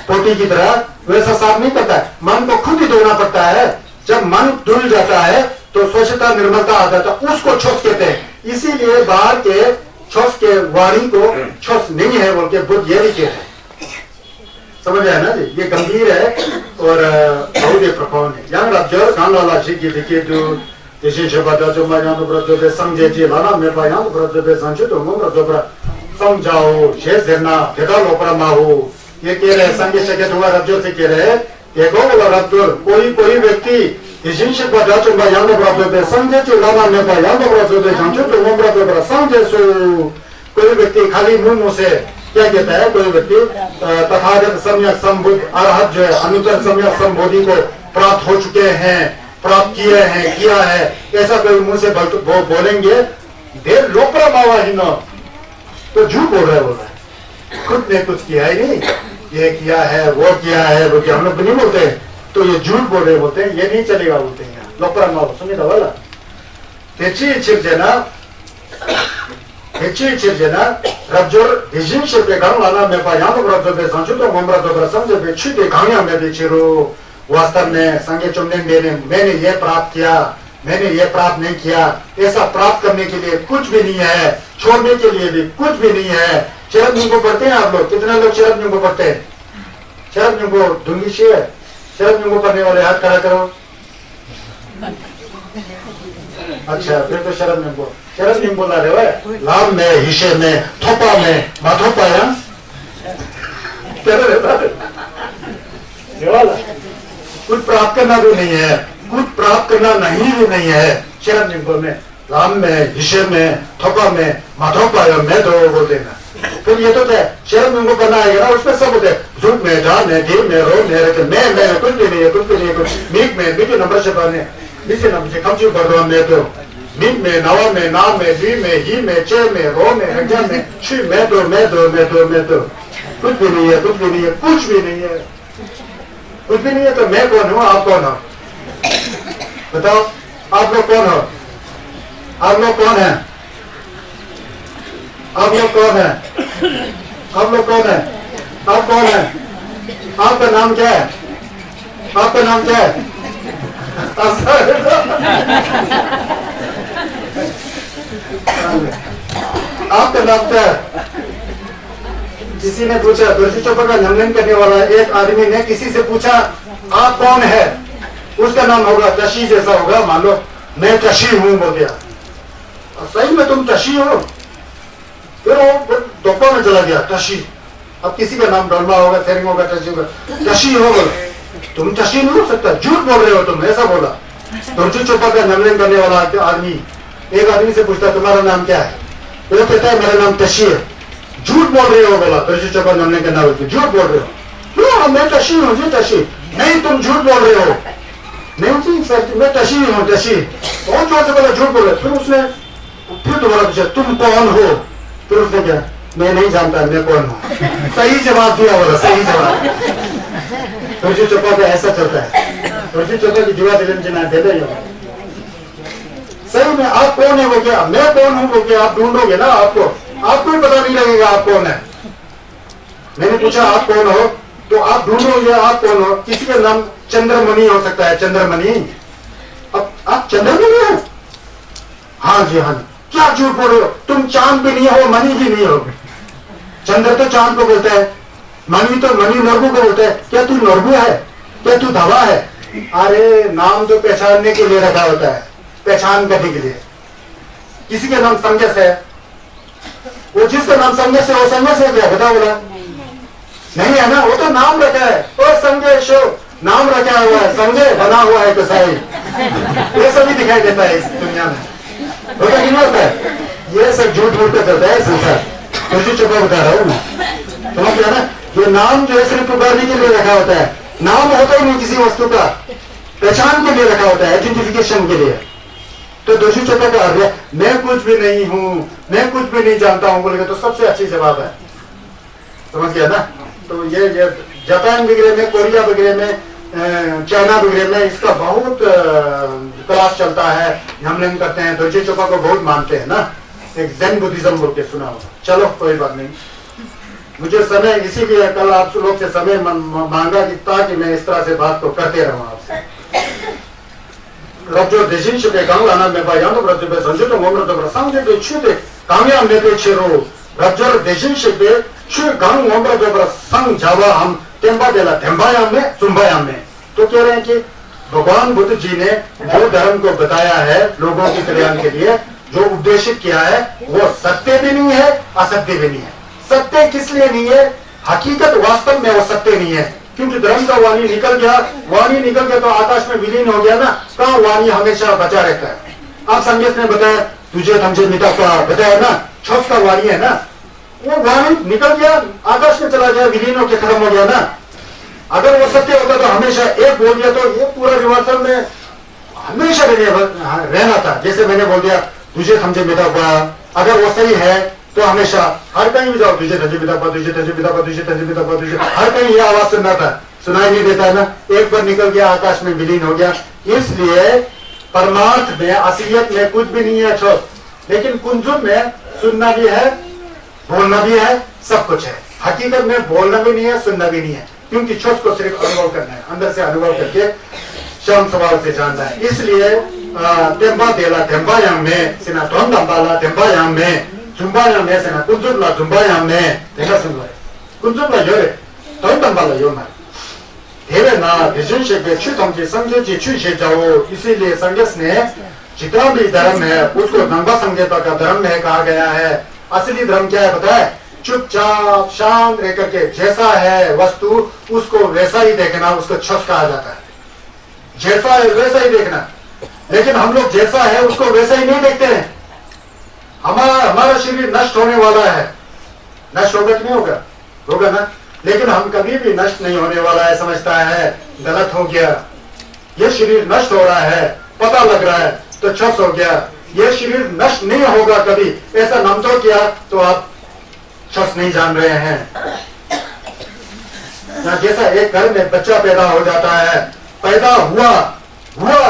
पोटी की तरह वैसा साफ नहीं करता है। मन को खुद ही धोना पड़ता है। जब मन धुल जाता है तो स्वच्छता निर्मलता आ जाता है, उसको छोस कहते हैं। इसीलिए बाहर के छोस के वाणी को छोस नहीं है बोल के बुद्ध ये भी कहते हैं। समझ आया ना जी? ये गंभीर है और बहुत ही प्रभाव है। यहाँ राज्य कानवाला जी की देखिए जो जैसे शब्द जो मैं यहाँ पर जो समझे जी लाना मैं यहाँ पर जो समझे तो मैं जो पर समझाओ शेष देना भेदा लोपरा माहो ये कह रहे संगे शके तुम्हारा राज्यों से कह रहे ये गो वाला राज्य कोई व्यक्ति इसी शब्द जो मैं यहाँ पर जो समझे जी लाना मैं यहाँ पर जो समझे तो मैं जो समझे सो कोई व्यक्ति खाली मुंह से क्या कहता है? कोई व्यक्ति तथागत सम्यक संबुद्ध अरहत जो है अनुत्तर सम्यक संबोधि को प्राप्त हो चुके हैं, प्राप्त किए हैं, किया है, ऐसा कोई मुंह से बोलेंगे देर लोपरा मावा ही न तो झूठ बोल रहे खुद ने कुछ किया ही नहीं, ये किया है वो किया है वो किया, हम लोग नहीं बोलते तो ये झूठ बोल रहे बोलते हैं, ये नहीं चलेगा बोलते हैं लोपरा मावा। सुनिए वाला ಹೆಚ್ಚಿನ ರಜ್ಜೋರ್ ಡಿಜಿನ್ಶಿಪ್ ಕಾರಣನ ಮೇಪ ಯಾಮ ಬ್ರದಬೆ ಸಂಚುತ ಮೊಮ್ರದಬರ समझे बेछुते कांया में बेचिरो वास्तव में संगे चुमने देने मैंने ये प्राप्त किया मैंने ये प्राप्त नहीं किया, ऐसा प्राप्त करने के लिए कुछ भी नहीं है, छोड़ने के लिए भी कुछ भी नहीं है। शरद नींबू पढ़ते हैं आप लोग? कितने लोग शरद नींबू पढ़ते हैं? शरद नींबू दूंगी शेर शरद नींबू पढ़ने वाले हाथ खड़ा करो। अच्छा फिर तो शरद नींबू ला रहे हो लाभ में हिस्से में थोपा में माथोपा है कुछ प्राप्त करना भी नहीं है, कुछ प्राप्त करना नहीं भी नहीं है। शरद नींबू में लाभ में हिस्से में थोपा में माथोपा मैं तो बोलते ना फिर ये तो है शरद नींबू करना है ना उसमें सब होते झूठ में धा में धी में रो में मैं कुछ भी नहीं है कुछ भी नहीं है कुछ मीक में बीच नंबर से पाने नीचे नंबर से कम चीज बढ़ रहा मैं तो मीट में नवा में नाम में बी में ही में चे में रो में हजा में छी मैं तो कुछ भी नहीं है कुछ भी नहीं है कुछ भी नहीं है कुछ भी नहीं है। तो मैं कौन हूँ? आप कौन हो? बताओ आप लोग कौन हो? आप लोग कौन है? आप लोग कौन है? आप लोग कौन है? आप कौन है? आपका नाम क्या है? आपका नाम क्या है? आपका नाम क्या है? किसी ने पूछा तुलसी चौपर का लंघन करने वाला एक आदमी ने किसी से पूछा आप कौन है? उसका नाम होगा तशी जैसा होगा, मान लो मैं तशी हूं बोल गया। सही में तुम तशी हो? फिर वो दोपहर में चला गया तशी। अब किसी का नाम डोलमा होगा थेरिंग होगा तशी होगा तशी हो बोलो तुम तशी नहीं हो सकता, झूठ बोल रहे हो तुम, ऐसा बोला। तुलसी चौपर का लंघन करने वाला आदमी एक आदमी से पूछता तुम्हारा नाम क्या है? वो कहता है मेरा नाम तशी है। झूठ बोल रहे हो बोला तुलसी चौपर लंघन करना बोलते झूठ बोल रहे हो। क्यों? मैं तशी हूँ जी तशी। नहीं तुम झूठ बोल रहे हो। नहीं जी सर मैं तशी हूँ तशी। बहुत जोर से बोला झूठ बोल रहे। फिर उसने फिर दोबारा पूछा तुम कौन हो? फिर उसने क्या मैं नहीं जानता मैं कौन हूँ। सही जवाब दिया बोला सही जवाब। तुलसी चौपर का ऐसा चलता है। तुलसी चौपर की जुआ दे सही में आप कौन है वो क्या मैं कौन हूं वो क्या आप ढूंढोगे ना आपको ही पता नहीं लगेगा आप कौन है। मैंने पूछा आप कौन हो तो आप ढूंढोगे आप कौन हो। किसी का नाम चंद्रमणि हो सकता है चंद्रमणि। अब आप चंद्रमणि हो? हाँ जी हाँ जी। क्या झूठ बोल रहे हो? तुम चांद भी नहीं हो मणि भी नहीं हो। चंद्र तो चांद को बोलता है, मणि तो मणि नरगु को बोलता है। क्या तू नरगु है? क्या तू धवा है? अरे नाम तो पहचानने के लिए रखा होता है, पहचान करने के लिए। किसी का नाम संजस है, वो जिसका नाम संजस है वो संजस है क्या? बताओ बोला नहीं है ना, वो तो नाम रखा है। वो संजय नाम रखा हुआ है, संजय बना हुआ है कसाई। ये सभी दिखाई देता है इस दुनिया में। होता नहीं होता है? ये सब झूठ मूठ का चलता है संसार। तुलसी चौपा बता रहा हूँ मैं, समझ गया ना। ये नाम जो है सिर्फ पुकारने के लिए रखा होता है, नाम होता ही नहीं किसी वस्तु का, पहचान के लिए रखा होता है, आइडेंटिफिकेशन के लिए। तो तुलसी चौपा का अर्थ है मैं कुछ भी नहीं हूं, मैं कुछ भी नहीं जानता हूं बोलेगा तो सबसे अच्छी जवाब है, समझ गया ना। तो ये जापान वगैरह में, कोरिया वगैरह में, चाइना वगैरह में इसका बहुत क्लास चलता है, हम लोग करते हैं, तुलसी चौपा को बहुत मानते हैं ना, एक ज़ेन बुद्धिज्म बोल के सुना होगा। चलो कोई बात नहीं, मुझे समय इसीलिए कल आप लोग से समय मांगा कि ताकि मैं इस तरह से बात को करते रहूं आपसे। रब्जो 대신 시대 강라나 메바 양도 브라즈베 선주도 몸으로도 상대도 추대 강양 메베 치로 रब्जो 대신 시대 추강 몸으로도 상 जावा हम टेम्बादेला टेम्बायाम में चुम्बायाम में। तो कह रहे हैं कि भगवान बुद्ध जी ने जो धर्म को बताया है लोगों के कल्याण के लिए, जो उद्देशित किया है, वो सत्य भी नहीं है, असत्य भी नहीं है। सत्य किस लिए नहीं है? हकीकत वास्तव में वो सत्य नहीं है, क्योंकि धर्म का वाणी निकल गया तो आकाश में विलीन हो गया ना। कहाँ वाणी हमेशा बचा रहता है। आप संगीत ने बताया तुझे थमझे मिटा का बताया ना, छस का वाणी है ना, वो वाणी निकल गया, आकाश में चला गया, विलीन होकर खत्म हो गया ना। अगर वो सत्य होता तो हमेशा एक बोल दिया तो ये पूरा हिमाचल में हमेशा रहना था। जैसे मैंने बोल दिया तुझे थमझे मिटा का, अगर वो सही है तो हमेशा हर कहीं भी जाओ तुझे थमझे मिटा का, तुझे थमझे मिटा का, तुझे थमझे मिटा का, तुझे हर कहीं ये आवाज सुनना था, सुनाई नहीं देता है ना। एक बार निकल गया, आकाश में विलीन हो गया। इसलिए परमार्थ में, असलियत में कुछ भी नहीं है छोस, लेकिन कुंजुम में सुनना भी है, बोलना भी है, सब कुछ है। हकीकत में बोलना भी नहीं है, सुनना भी नहीं है, क्योंकि छोस को सिर्फ अनुभव करना है, अंदर से अनुभव करके शाम सवाल से जानना है। इसलिए टेम्बा देला टेम्बायाम में सिना टोंडम्बाला टेम्बायाम में जुम्बायाम में सिना कुंजुमला जुम्बायाम में देखा सुन लो कुंजुमला योरे टोंडम्बाला योना धेरे ना विजन से बेचू थमजे संगे जी चू से जाओ। इसीलिए संगस ने जितना भी धर्म है उसको नंगा संगीता का धर्म है कहा गया है। असली धर्म क्या है पता है? चुपचाप शांत रह करके जैसा है वस्तु उसको वैसा ही देखना, उसको छस कहा जाता है। जैसा है वैसा ही देखना, लेकिन हम लोग जैसा है उसको वैसा ही नहीं देखते हैं। हमारा शरीर नष्ट होने वाला है, नष्ट होगा कि नहीं होगा? होगा ना। लेकिन हम कभी भी नष्ट नहीं होने वाला है समझता है, गलत हो गया। ये शरीर नष्ट हो रहा है, पता लग रहा है तो छस हो गया। ये शरीर नष्ट नहीं होगा कभी, ऐसा नमतो किया तो आप छस नहीं जान रहे हैं। जैसा एक घर में बच्चा पैदा हो जाता है, पैदा हुआ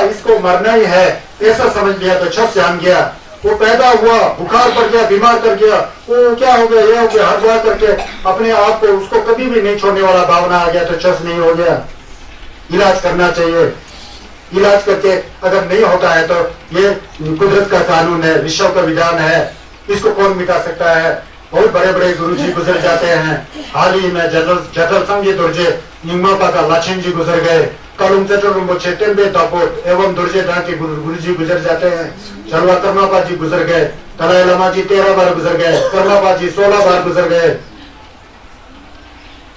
इसको मरना ही है ऐसा समझ लिया तो छस जान गया। वो पैदा हुआ, बुखार पड़ गया, बीमार कर गया, वो क्या हो गया, ये हो गया, हर बार करके अपने आप को उसको कभी भी नहीं छोड़ने वाला भावना आ गया तो छस नहीं हो गया। इलाज करना चाहिए, इलाज करके अगर नहीं होता है तो ये कुदरत का कानून है, विश्व का विधान है, इसको कौन मिटा सकता है? बहुत बड़े बड़े गुरुजी गुजर जाते हैं। हाल ही में जटल संघी दुर्जे निमापा का लाचिन जी गुजर गए, कलुम चतुर्मुचे टेम्बे तापोट एवं दुर्जे ढा के गुरुजी गुजर जाते हैं। चलवा कर्मापा जी गुजर गए, तलाई लमा जी 13 बार गुजर गए, कर्मापा जी 16 बार गुजर गए।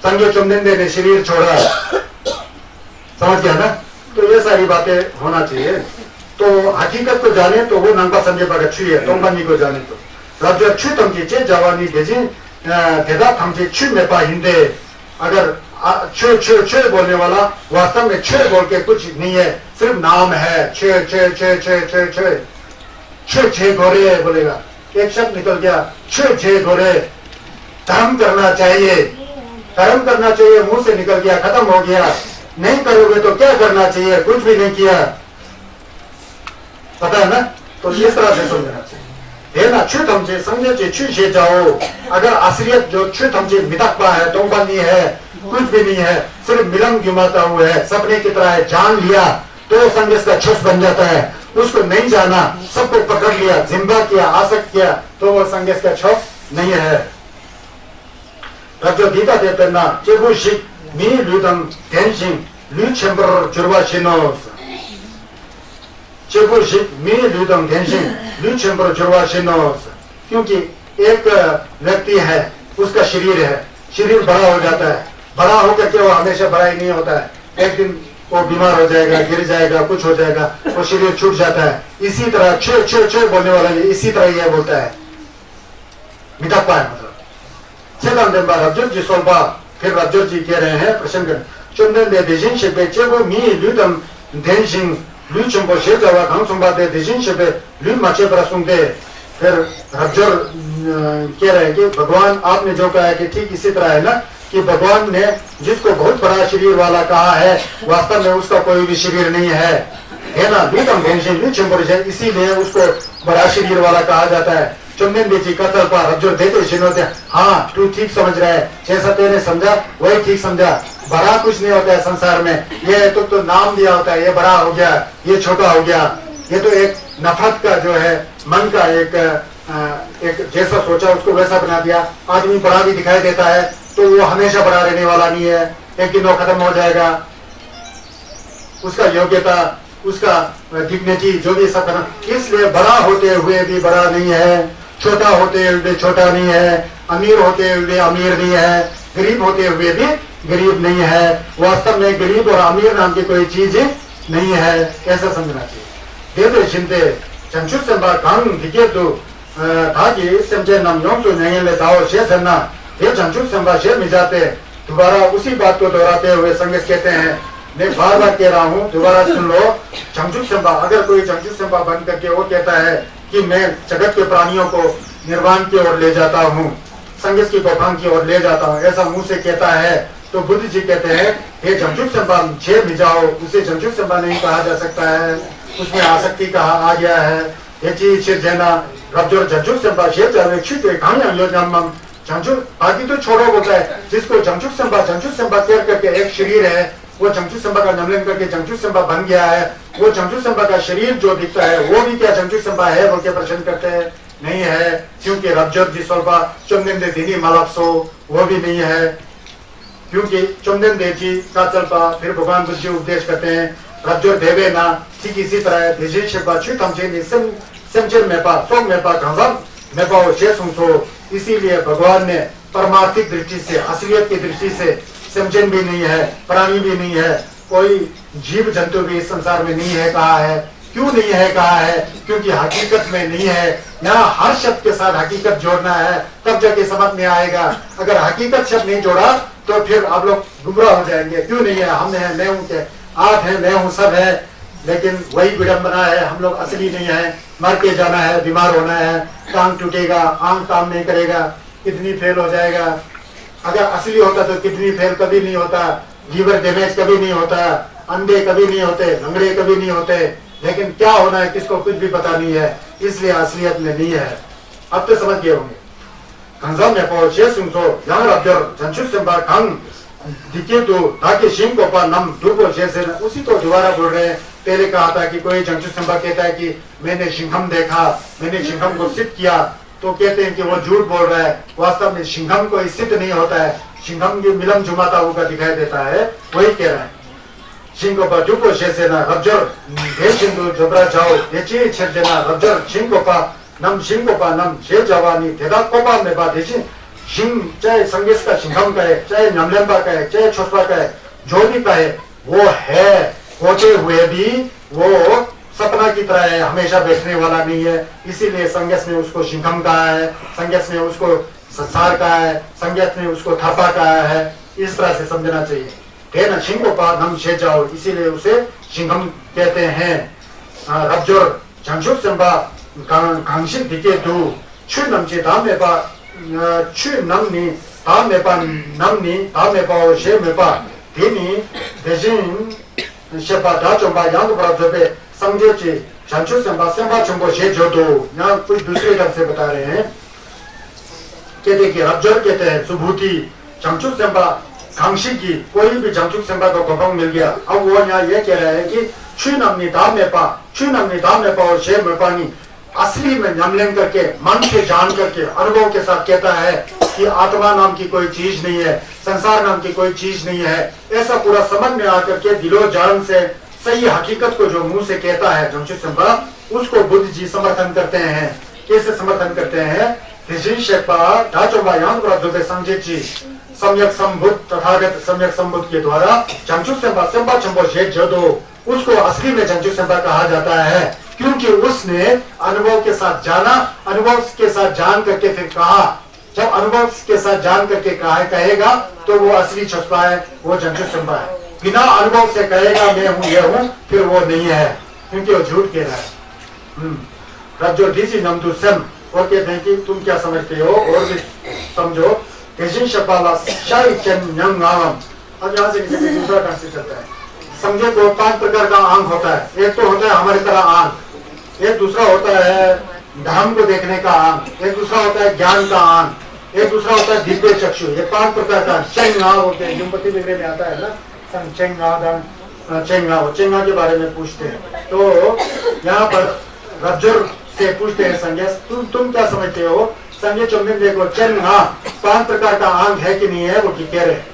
संगे चुमनिंदे ने शरीर छोड़ा, समझ गया ना। तो ये सारी बातें होना चाहिए। तो हकीकत को जाने तो वो नंगा संजय पर अच्छी है, तोंगनी को जाने तो रब्जो छु तमजे चे जवानी भेजी देदा थमजे छु में पा हिंदे। अगर छे छे छे बोलने वाला वास्तव में छे बोल के कुछ नहीं है, सिर्फ नाम है। छे छे छे छे छे छे छे छे गोरे बोलेगा, एक शब्द निकल गया, छे छे गोरे। धर्म करना चाहिए, कर्म करना चाहिए, मुंह से निकल गया, खत्म हो गया। नहीं करोगे तो क्या करना चाहिए? कुछ भी नहीं किया, पता है ना। तो इस तरह से समझना चाहिए। देना छु थमजे संजय जी छु से जाओ। अगर असलियत जो छु थमजे मितकबा है, तोंगनी है, कुछ भी नहीं है, सिर्फ मिलन गिमाता हुआ है, सपने की तरह है, जान लिया तो संदेश का छस बन जाता है। उसको नहीं जाना, सबको पकड़ लिया, जिम्बा किया, आसक्त किया तो वो संदेश का छस नहीं है। रब्जो दीता देते ना चेबु शिक मी लुदम टेंशिंग लु चेंबर जुरवा शिनोस। चेबु शिक मी लुदम टेंशिंग लु चेंबर जुरवा शिनोस। क्योंकि एक व्यक्ति है, उसका शरीर है, शरीर बड़ा हो जाता है, बड़ा होकर के वो हमेशा बड़ा ही नहीं होता है। एक दिन वो बीमार हो जाएगा, गिर जाएगा, कुछ हो जाएगा, वो शरीर छूट जाता है। इसी तरह छे छे छे बोलने वाला इसी तरह यह बोलता है, मिटा पाए मतलब 세단 된바 랍저지 솔바 फिर 랍저지 कह रहे हैं प्रश्न कर चुनदन दे देजिन शेबे चेबो मी लुदम देजिन लुचंबो शेजावा 강송바 दे देजिन शेबे लु माचे प्रसुंदे फिर 랍저 कह रहे हैं कि भगवान आपने जो कहा है कि ठीक इसी तरह है ना कि भगवान ने जिसको बहुत बड़ा शरीर वाला कहा है वास्तव में उसका कोई भी शरीर नहीं है ना लुदम देजिन लुचंबो इसीलिए उसको बड़ा शरीर वाला कहा जाता है चुम्बन बेची कतल पर जो देते शिनोते हाँ तू ठीक समझ रहा है जैसा तेने समझा वही ठीक समझा बड़ा कुछ नहीं होता है संसार में ये तो नाम दिया होता है ये बड़ा हो गया ये छोटा हो गया ये तो एक नफरत का जो है मन का एक जैसा सोचा उसको वैसा बना दिया आदमी बड़ा भी दिखाई देता है तो वो हमेशा बड़ा रहने वाला नहीं है एक दिन वो खत्म हो जाएगा उसका योग्यता उसका डिग्निटी जो भी सब इसलिए बड़ा होते हुए भी बड़ा नहीं है छोटा होते हुए छोटा नहीं है अमीर होते हुए अमीर नहीं है गरीब होते हुए भी गरीब नहीं है वास्तव में गरीब और अमीर नाम की कोई चीज नहीं है ऐसा समझना चाहिए देते चिंते चंचुत संभा कांग दिखे तो ताकि समझे नम यों तो नहीं ले दाओ शेष है ना ये चंचुत संभा शेर में जाते दोबारा उसी बात को दोहराते हुए संगत कहते हैं मैं बार बार कह रहा हूँ दोबारा सुन लो चंचुत संभा अगर कोई चंचुत संभा बन करके वो कहता है कि मैं जगत के प्राणियों को निर्वाण की ओर ले जाता हूँ संगत की गोभांग की ओर ले जाता हूँ ऐसा मुंह से कहता है तो बुद्ध जी कहते हैं ये चंचुत संभा छेड़ में जाओ उसे चंचुत संभा नहीं कहा जा सकता है उसमें आसक्ति कहा आ गया है ये चीज छिड़ जाना रब्जोर चंचुत संभा छेड़ जावे छिड़ कहां चंचुत बाकी तो छोड़ो होता है जिसको चंचुत संभा कह करके एक शरीर है वो चंचुत संभा का नमलन करके चंचुत संभा बन गया है वो चंचुत संभा का शरीर जो दिखता है वो भी क्या चंचुत संभा है वो क्या प्रश्न करते हैं नहीं है क्योंकि रब्जोर जी स्वल्पा चुमदिन दे दीनी मलाप्सो वो भी नहीं है क्योंकि चुमदिन देव जी का चलपा फिर भगवान बुद्ध जी उपदेश करते हैं रब्जोर देवे ना ठीक इसी तरह देजी शिपा छु तमचे नि समचर में पा सोम में पा गंगम में पा वो सुंसो इसीलिए भगवान ने परमार्थिक दृष्टि से असलियत की दृष्टि से समझन भी नहीं है प्राणी भी नहीं है कोई जीव जंतु भी इस संसार में नहीं है कहा है क्यों नहीं है कहा है क्योंकि हकीकत में नहीं है यहाँ हर शब्द के साथ हकीकत जोड़ना है तब जाके समझ में आएगा अगर हकीकत शब्द नहीं जोड़ा तो फिर आप लोग गुमराह हो जाएंगे क्यों नहीं है हम है मैं हूँ क्या आप है मैं हूँ सब है लेकिन वही विडंबना है हम लोग असली नहीं है मर के जाना है बीमार होना है टांग टूटेगा आंख काम नहीं करेगा किडनी फेल हो जाएगा अगर असली होता तो किडनी फेल कभी नहीं होता लीवर डैमेज कभी नहीं होता अंधे कभी नहीं होते लंगड़े कभी नहीं होते लेकिन क्या होना है किसको कुछ भी पता नहीं है इसलिए असलियत में नहीं है अब तो समझ गए होंगे कंजम में पहुंचे सुनसो यहाँ रब्जर चंचुत संभा कंग दिखे तो ताकि शिंग को पा नम दुर्बो जैसे उसी को दोबारा बोल रहे हैं पहले कहा था कि कोई चंचुत संभा कहता है कि मैंने सिंघम देखा मैंने सिंघम को सिद्ध किया तो कहते हैं कि वो झूठ बोल रहा है वास्तव में सिंघम कोई सिद्ध नहीं होता है सिंघम की मिलम जुमाता हुआ दिखाई देता है वही कह रहा है शिंगोपा दुर्बो जैसे ना रब्जर देशिंदु जबरा जाओ देची छेजना रब्जर शिंगोपा नम शे जवानी देदा कोपा में बात है शिंग चाहे संगीत का सिंघम का है चाहे नमलेम्बा का है चाहे छोसपा का है जो भी का है वो है होते हुए भी वो सपना की तरह है हमेशा बैठने वाला नहीं है इसीलिए संगीत ने उसको सिंघम कहा है संगीत ने उसको संसार कहा है संगीत ने उसको थपा कहा है इस तरह से समझना चाहिए तेना शिंगोपा नम शे जाओ इसीलिए उसे सिंघम कहते हैं रब्जोर चंचुत संभा 강신 디게 두 추남지 다음에 봐 추남니 다음에 봐 남니 다음에 봐 셰메 봐 데니 대신 셰바 다좀바 양도바 저베 समझे चंचुत संभा संभा चंबो शे जो दो यहाँ कुछ दूसरे ढंग से बता रहे हैं कहते कि रब्जर कहते हैं सुभूति चंचुत संभा कांक्षी की कोई भी चंचुत संभा को गोपंग मिल गया अब वो यहाँ ये कह रहे हैं कि छुनमनी दाम में पा और शे में पानी असली में नमलन करके मन से जान करके अनुभव के साथ कहता है कि आत्मा नाम की कोई चीज नहीं है संसार नाम की कोई चीज नहीं है ऐसा पूरा समझ में आकर के दिलो जान से सही हकीकत को जो मुंह से कहता है चंचुत संभा उसको बुद्ध जी समर्थन करते हैं कैसे समर्थन करते हैं सम्यक संबुद्ध तथागत सम्यक संबुद्ध के द्वारा चंचुत संभा चंबो शे जदो उसको असली में चंचुत संभा कहा जाता है क्योंकि उसने अनुभव के साथ जाना अनुभव के साथ जान करके फिर कहा जब अनुभव के साथ जान करके कहेगा तो वो असली छुपा है, वो जंतु संभा है। बिना अनुभव से कहेगा मैं हूं ये हूं, फिर वो नहीं है, क्योंकि वो झूठ कह रहा है। रज्जो डीजी नमदू सम, और कहते हैं कि तुम क्या समझते हो और भी समझो। तेजिन शपाला शाही चन यंग नाम। अब यहाँ से दूसरा कंसेप्ट चलता है। समझे तो 5 प्रकार का आंख होता है। एक तो होता है हमारी तरह आंख, एक दूसरा होता है धर्म को देखने का आंख, एक दूसरा होता है ज्ञान का आंख, एक दूसरा होता है दिव्य चक्षु। ये 5 प्रकार का चेंगा होते हैं। जुम्पति बिगड़े में आता है ना, चेंगा के बारे में पूछते हैं। तो यहाँ पर रज्जुर से पूछते हैं संज्ञा, तुम क्या समझते हो? संज्ञा चुम्बिन देखो चेंगा 5 प्रकार का आंख है कि नहीं है, वो कह रहे हैं।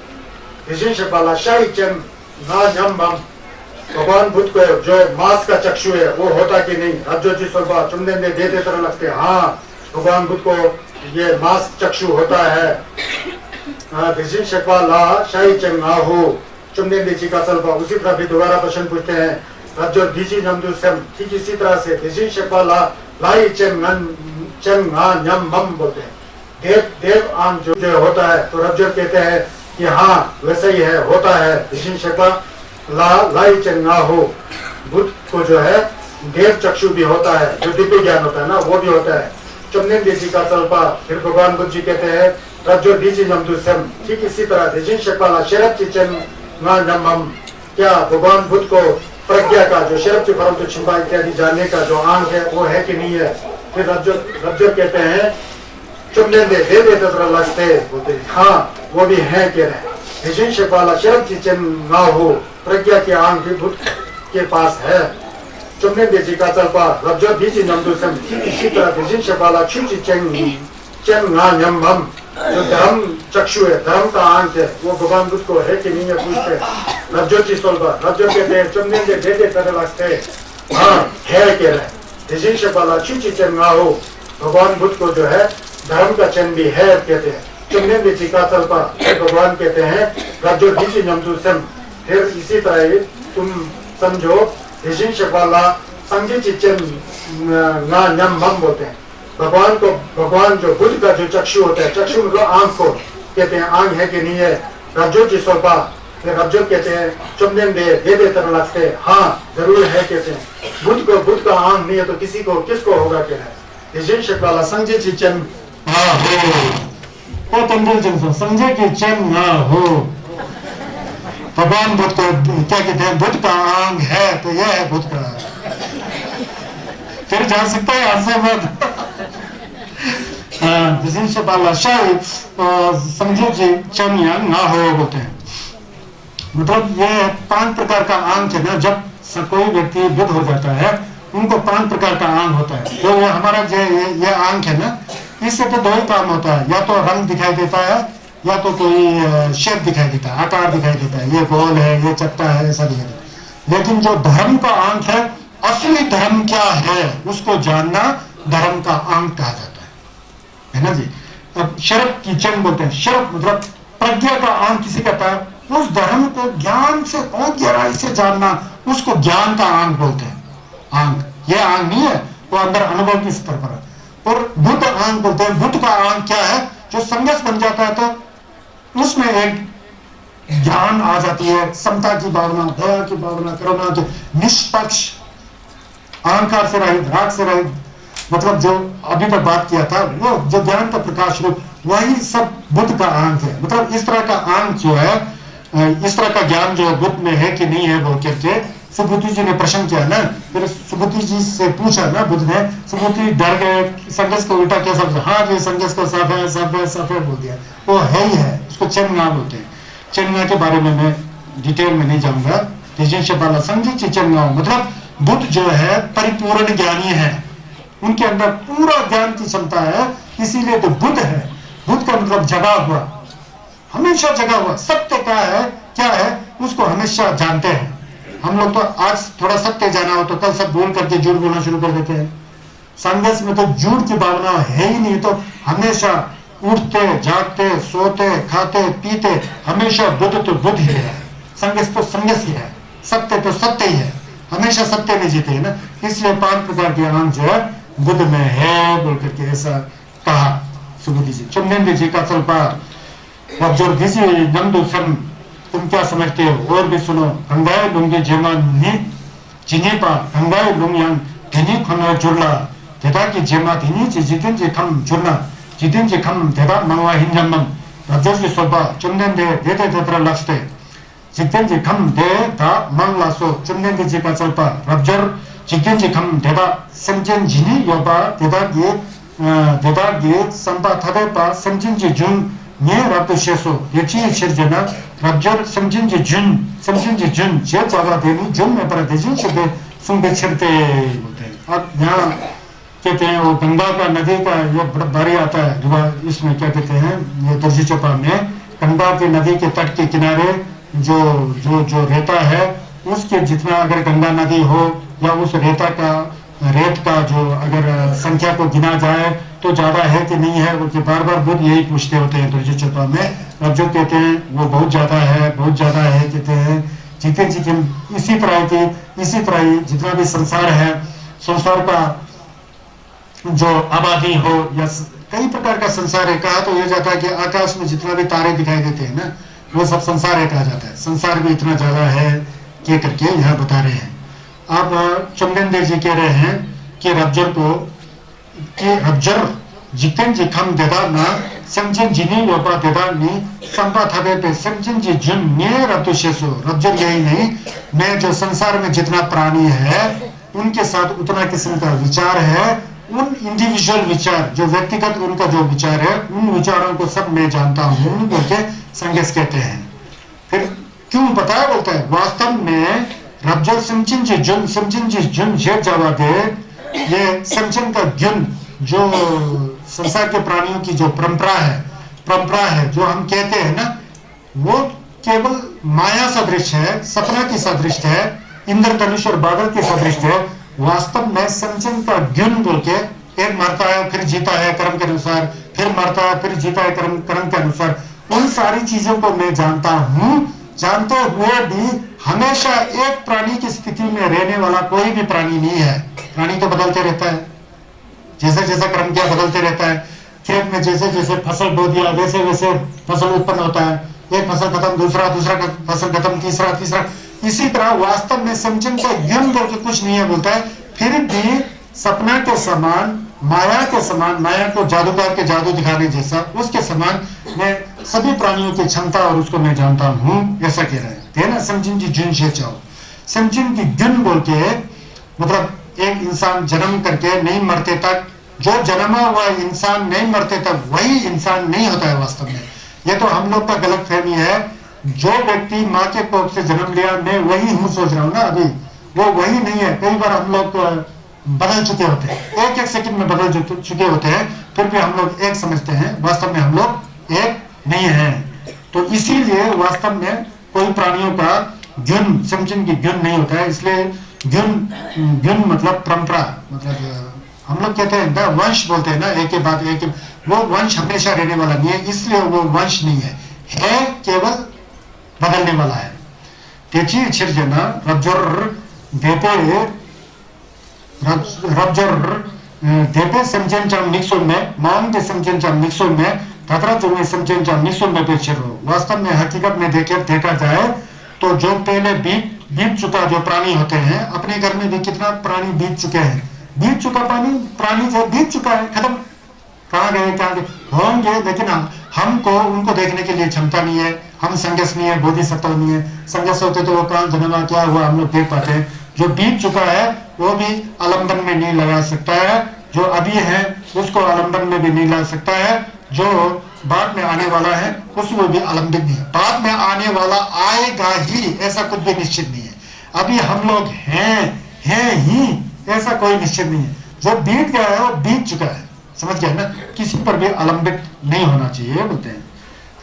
भगवान बुद्ध को जो मांस का चक्षु है वो होता कि नहीं? रज्जो जी स्वल्पा चुम्बन दे देते तरह लगते। हाँ, भगवान बुद्ध को ये मांस चक्षु होता है। चुम्बन का स्वल्पा। उसी तरह भी दोबारा प्रश्न पूछते हैं। रज्जो दीजी नमदू सम, ठीक इसी तरह से बोलते हैं। देव आंग जो होता है, तो रज्जो कहते हैं कि हाँ वैसा ही है, होता है। हो बुद्ध को जो है देव चक्षु भी होता है, जो दिव्य ज्ञान होता है ना, वो भी होता है। चुम्बन दीजी का स्वल्पा। फिर भगवान बुद्ध जी कहते हैं रज्जो दीजी नमदू सम, ठीक इसी तरह क्या भगवान बुद्ध को प्रज्ञा का जो शरब फरम तो छिपा इत्यादि जानने का जो आंख है वो है कि नहीं है? फिर रज्जो कहते हैं चुम्बन दे देते तरह लगते बोलते हैं हाँ वो भी है कह रहे हैं। प्रज्ञा की आंख भी बुद्ध के पास है। चुम्बन दीजी का स्वल्पा। रज्जो दीजी नमदू सम, ठीक इसी तरह जो धर्म चक्षु है, धर्म का आंख है, वो भगवान बुद्ध को है कि नहीं है पूछते। रज्जो की स्वल्पा। रज्जो कहते हैं चुम्बन दे देते तरह लगते हाँ है कह रहे हैं। भगवान बुद्ध को जो है धर्म का चिन्ह भी है कहते हैं। चुम्बन दीजी का स्वल्पा। भगवान कहते हैं रज्जो दीजी नमदू सम। फिर इसी तरह तुम समझो बोलते हैं। भगवान जो बुद्ध का जो चक्षु होता है, चक्षु मतलब आंख को कहते हैं आंख है कि नहीं है? रज्जो की स्वल्पा। फिर रज्जो कहते हैं चुम्बन दे तरह लगते हाँ जरूर है कहते हैं। बुद्ध का आंख नहीं है तो किसको होगा कह रहे हैं। संजय जी चन हो, समझे कि चन ना हो। भगवान बुद्ध को क्या कहते हैं? बुद्ध का आंग है तो यह है बुद्ध का। फिर जा सकता है आंसर मत। समझो कि चन या ना हो बोलते हैं। मतलब ये 5 प्रकार का आंख है ना। जब कोई व्यक्ति बुद्ध हो जाता है उनको 5 प्रकार का आंख होता है। तो ये हमारा जो ये आंख है ना, इससे तो 2 ही काम होता है, या तो रंग दिखाई देता है या तो कोई शेप दिखाई देता है, आकार दिखाई देता है, ये गोल है, ये चपटा है, ऐसा दिखाई देता है। लेकिन जो धर्म का आंख है, असली धर्म क्या है उसको जानना धर्म का आंख कहा जाता है ना जी। अब शरब की चंग बोलते हैं। शरब मतलब प्रज्ञा का आंख किसी कहता है, उस धर्म को ज्ञान से बहुत गहराई से जानना, उसको ज्ञान का आंख बोलते हैं। आंख ये आंख नहीं है, वो अंदर अनुभव की स्तर पर है। और बुद्ध आंख बोलते हैं। बुद्ध का आंख क्या है? जो संघर्ष बन जाता है तो उसमें एक ज्ञान आ जाती है, समता की भावना, दया की भावना, करुणा की, निष्पक्ष, अहंकार से रहित, राग से रहित, मतलब जो अभी तक बात किया था वो जो ज्ञान का प्रकाश रूप, वही सब बुद्ध का आंख है। मतलब इस तरह का आंख जो है, इस तरह का ज्ञान जो बुद्ध में है कि नहीं है बोल करके सुबुद्धि जी ने प्रश्न किया ना। फिर सुबुद्धि जी से पूछा ना बुद्ध ने, सुबुद्धि डर गए, संघर्ष को उल्टा क्या समझा? हाँ जी संघर्ष को साफ है, साफ है, साफ है बोल दिया। वो है ही है, उसको चेंगना बोलते हैं। चेंगना के बारे में मैं डिटेल में नहीं जाऊंगा। समझे चेंगना मतलब बुद्ध जो है परिपूर्ण ज्ञानी है, उनके अंदर पूरा ज्ञान की क्षमता है, इसीलिए तो बुद्ध है। बुद्ध का मतलब जगा हुआ, हमेशा जगा हुआ। सत्य क्या है उसको हमेशा जानते हैं। हम लोग तो आज थोड़ा सत्य जाना हो तो कल सब बोल करके झूठ बोलना शुरू कर देते हैं। संघर्ष में तो झूठ की भावना है ही नहीं, तो हमेशा उठते जागते सोते खाते पीते हमेशा बुद्ध तो बुद्ध ही है, संघर्ष तो संघर्ष ही है, सत्य तो सत्य ही है, हमेशा सत्य में जीते है ना। इसलिए 5 प्रकार के आंख जो है बुद्ध में है बोल करके ऐसा कहा। सुबह दीजिए चुमनेंदे जी का चलपा रब्जर दीजिए नमदू सम तुम क्या समझते हो और भी सुनो गंगाए लुंगी जेमा नी जिन्हें पा गंगाए लुंगियान धनी खनो जुड़ला 대다 की जेमा धनी जितिन खम जुड़ना जितिन खम 대다 मंगवा हिंजमम रब्जर जी सोबा चुमनेंदे देते तेतरा लक्ष्य जितिन खम देता मंगलासो चुमनेंदे जी का चलपा रब्जर जितिन खम देता समझन जिनी योबा 대다 की संपा थादेपा समझन जी जुन 네 rabdo sheso yechi shirjana rabjar samjin ji jun je java deni jun में पर देजिन से सुंदर छरते बोलते हैं अब यहाँ कहते हैं वो गंगा का नदी का ये बड़ा भारी आता है इसमें क्या कहते हैं ये दर्जी चौपा में गंगा के नदी के तट के किनारे जो रेता है उसके जितना अगर गंगा नदी हो या उस रेत का जो अगर संख्या को गिना जाए तो ज्यादा है कि नहीं है वो बार बुद्ध यही पूछते होते हैं दर्जी चौपा में अब जो कहते हैं वो बहुत ज्यादा है कहते हैं जितने इसी तरह ही जितना भी संसार है संसार का जो आबादी हो या कई प्रकार का संसार है कहा तो यह जाता है कि आकाश में जितना भी तारे दिखाई देते हैं ना वो सब संसार है कहा जाता है संसार भी इतना ज्यादा है के करके यहाँ बता रहे हैं अब चुमनेंदे जी कह रहे हैं कि रब्जर जितन जी खम देदा ना समझन जिनी योपा देदा नी संपा थादे पे समझन जी जुन ने रब्दो शेसो रब्जर यही नहीं मैं जो संसार में जितना प्राणी है उनके साथ उतना किस्म का विचार है उन इंडिविजुअल विचार जो व्यक्तिगत उनका जो विचार है उन विचारों को सब मैं जानता हूँ बोलके संगेस कहते हैं फिर क्यों बताया बोलता है वास्तव में रब्जर समझन जी जुन जे जावा दे ये समझन का गुण जो संसार के प्राणियों की जो परंपरा है जो हम कहते हैं ना वो केवल माया सदृश है सपना की सदृश है इंद्रधनुष और बादल के सदृश है वास्तव में समझन का गुण बोल के एक मरता है फिर जीता है कर्म के अनुसार फिर मरता है फिर जीता है कर्म के अनुसार उन सारी चीजों को मैं जानता हूँ जानते हुए भी हमेशा एक प्राणी की स्थिति में रहने वाला कोई भी प्राणी नहीं है प्राणी तो बदलते रहता है जैसे कर्म किया बदलते रहता है खेत में जैसे फसल बो दिया वैसे फसल उत्पन्न होता है एक फसल खत्म दूसरा फसल खत्म तीसरा इसी तरह वास्तव में समझन का गुण बोल के कुछ नहीं है बोलता है फिर भी सपना के समान माया को जादूगर के जादू दिखाने जैसा उसके समान मैं सभी प्राणियों की क्षमता और उसको मैं जानता हूँ ऐसा कह रहे हैं ना समझन जी जुन से चाहो समझन की गुण बोल के मतलब एक इंसान जन्म करके नहीं मरते तक जो जन्मा हुआ इंसान नहीं मरते तक वही इंसान नहीं होता है वास्तव में ये तो हम लोग का गलत फहमी है जो व्यक्ति माँ के कोख से जन्म लिया मैं वही हूँ सोच रहा हूँ ना अभी वो वही नहीं है कई बार हम लोग बदल चुके होते हैं एक सेकंड में बदल चुके होते हैं फिर भी हम लोग एक समझते हैं वास्तव में हम लोग एक नहीं है तो इसीलिए वास्तव में कोई प्राणियों का गुण समझन की गुण नहीं होता है इसलिए गुण मतलब परंपरा मतलब हम लोग कहते हैं ना वंश बोलते हैं ना एक के बाद एक वो वंश हमेशा रहने वाला नहीं है इसलिए वो वंश नहीं है केवल बदलने वाला है त्याची छिरजना रब्जर देपे समझनच्या मिक्सों में मांग के समझनच्या मिक्सों में तथा जो में समझनच्या मिक्सों में पेचर हो वास्तव में हकीकत में देखा जाए तो जो पहले बीत चुका जो प्राणी होते हैं अपने घर में भी कितना प्राणी बीत चुके हैं बीत चुका प्राणी जो बीत चुका है खत्म कहाँ गए होंगे लेकिन हमको उनको देखने के लिए क्षमता नहीं है हम संघर्ष नहीं है बोधिसत्व नहीं है संघर्ष होते तो वो कहाँ जन्मा क्या हुआ हम लोग देख पाते हैं जो बीत चुका है वो भी आलम्बन में नहीं लगा सकता है जो अभी है उसको आलम्बन में भी नहीं ला सकता है जो बाद में आने वाला है उसमें भी आलम्बित नहीं है बाद में आने वाला आएगा ही ऐसा कुछ भी निश्चित नहीं है अभी हम लोग हैं ही ऐसा कोई निश्चित नहीं है जो बीत गया है वो बीत चुका है समझ गया ना किसी पर भी आलम्बित नहीं होना चाहिए बोलते हैं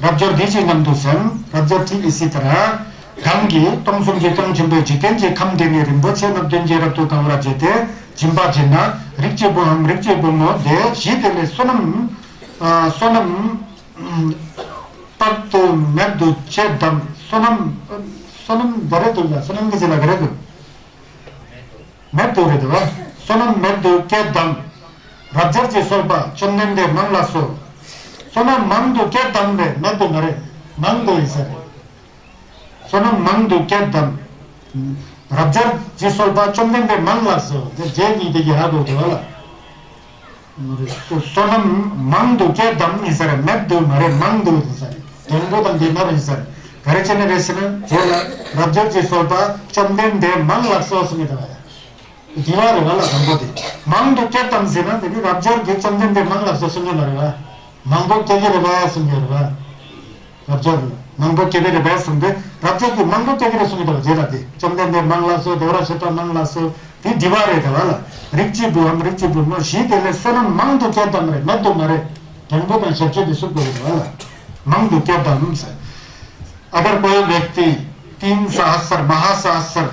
रब्जर दीजिए नमदुसम रब्जर ठीक इसी तरह 감기 똥숨지 똥짐배 지텐 제 감데니 림보체 납된제 랍도 कावरा जेते जिम्बा जिन्ना रिक्चे बोमो दे जीतेले सोनम पत्तो मेदु चेदम सोनम दरेदुला सोनम के जिला करेदु मेदु रेदवा सोनम मेदु केदम रब्जर जे सोबा चन्नेंदे मंगलासो Sono mandu ke dambe, me to mare, mandu isare. Sono mandu ke dam. Rabjar ji solba chomdende man larso, je ni de hago to wala. Sono mandu ke dam isare, me to mare mandu isare. Tengo dan de mare isare. Kare chene resna, jela rabjar ji solba chomdende man larso smita wala. दीवार वाला हमको दे मांगो क्या तम से ना देखिए रब्जर के चंदन दे मांग लग सुनिए मरेगा मांगो क्या ये रबाया सुनिए रबा रब्जर मांगो क्या ये रबाया सुनिए रब्जर की मांगो क्या ये सुनिए तो जेरा दे चंदन दे मांग लग सो देवरा शेता मांग लग सो ती दीवार है वाला रिची बु नो शीत ले सोना मांगो क्या तम रे मैं तो मरे ठंडो का शब्द दे सुन वाला मांगो क्या तम से अगर कोई व्यक्ति 3 सहस्र महासहस्र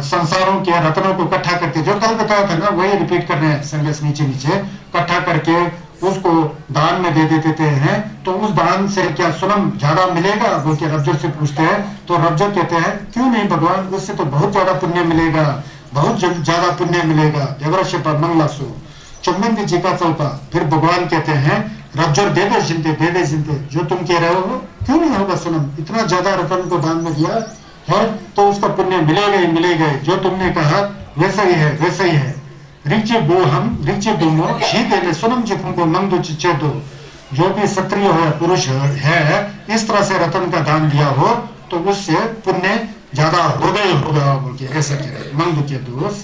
संसारों के रत्नों को इकट्ठा करके जो कल बताया था ना वही रिपीट कर रहे हैं संदेश नीचे इकट्ठा करके उसको दान में दे देते हैं तो उस दान से क्या सुनम ज्यादा मिलेगा बोल के रब्जर से पूछते हैं तो रब्जर कहते हैं क्यों नहीं भगवान उससे तो बहुत ज्यादा पुण्य मिलेगा बहुत ज्यादा पुण्य मिलेगा देवराशिप मंगलासु चुम्बन जी का चौपा फिर भगवान कहते हैं रब्जर दे दे जिंदे जो तुम कह रहे हो क्यों नहीं होगा सुनम इतना ज्यादा रत्न को दान में दिया है तो उसका पुण्य मिलेगा ही मिलेगा जो तुमने कहा वैसा ही है रिचे बोमो शीते सुनम चिको मंगदो चिचे दो जो भी क्षत्रिय हो पुरुष है इस तरह से रत्न का दान दिया हो तो उससे पुण्य ज्यादा होगा बोल के ऐसा कह रहे मंगदो के दोस्त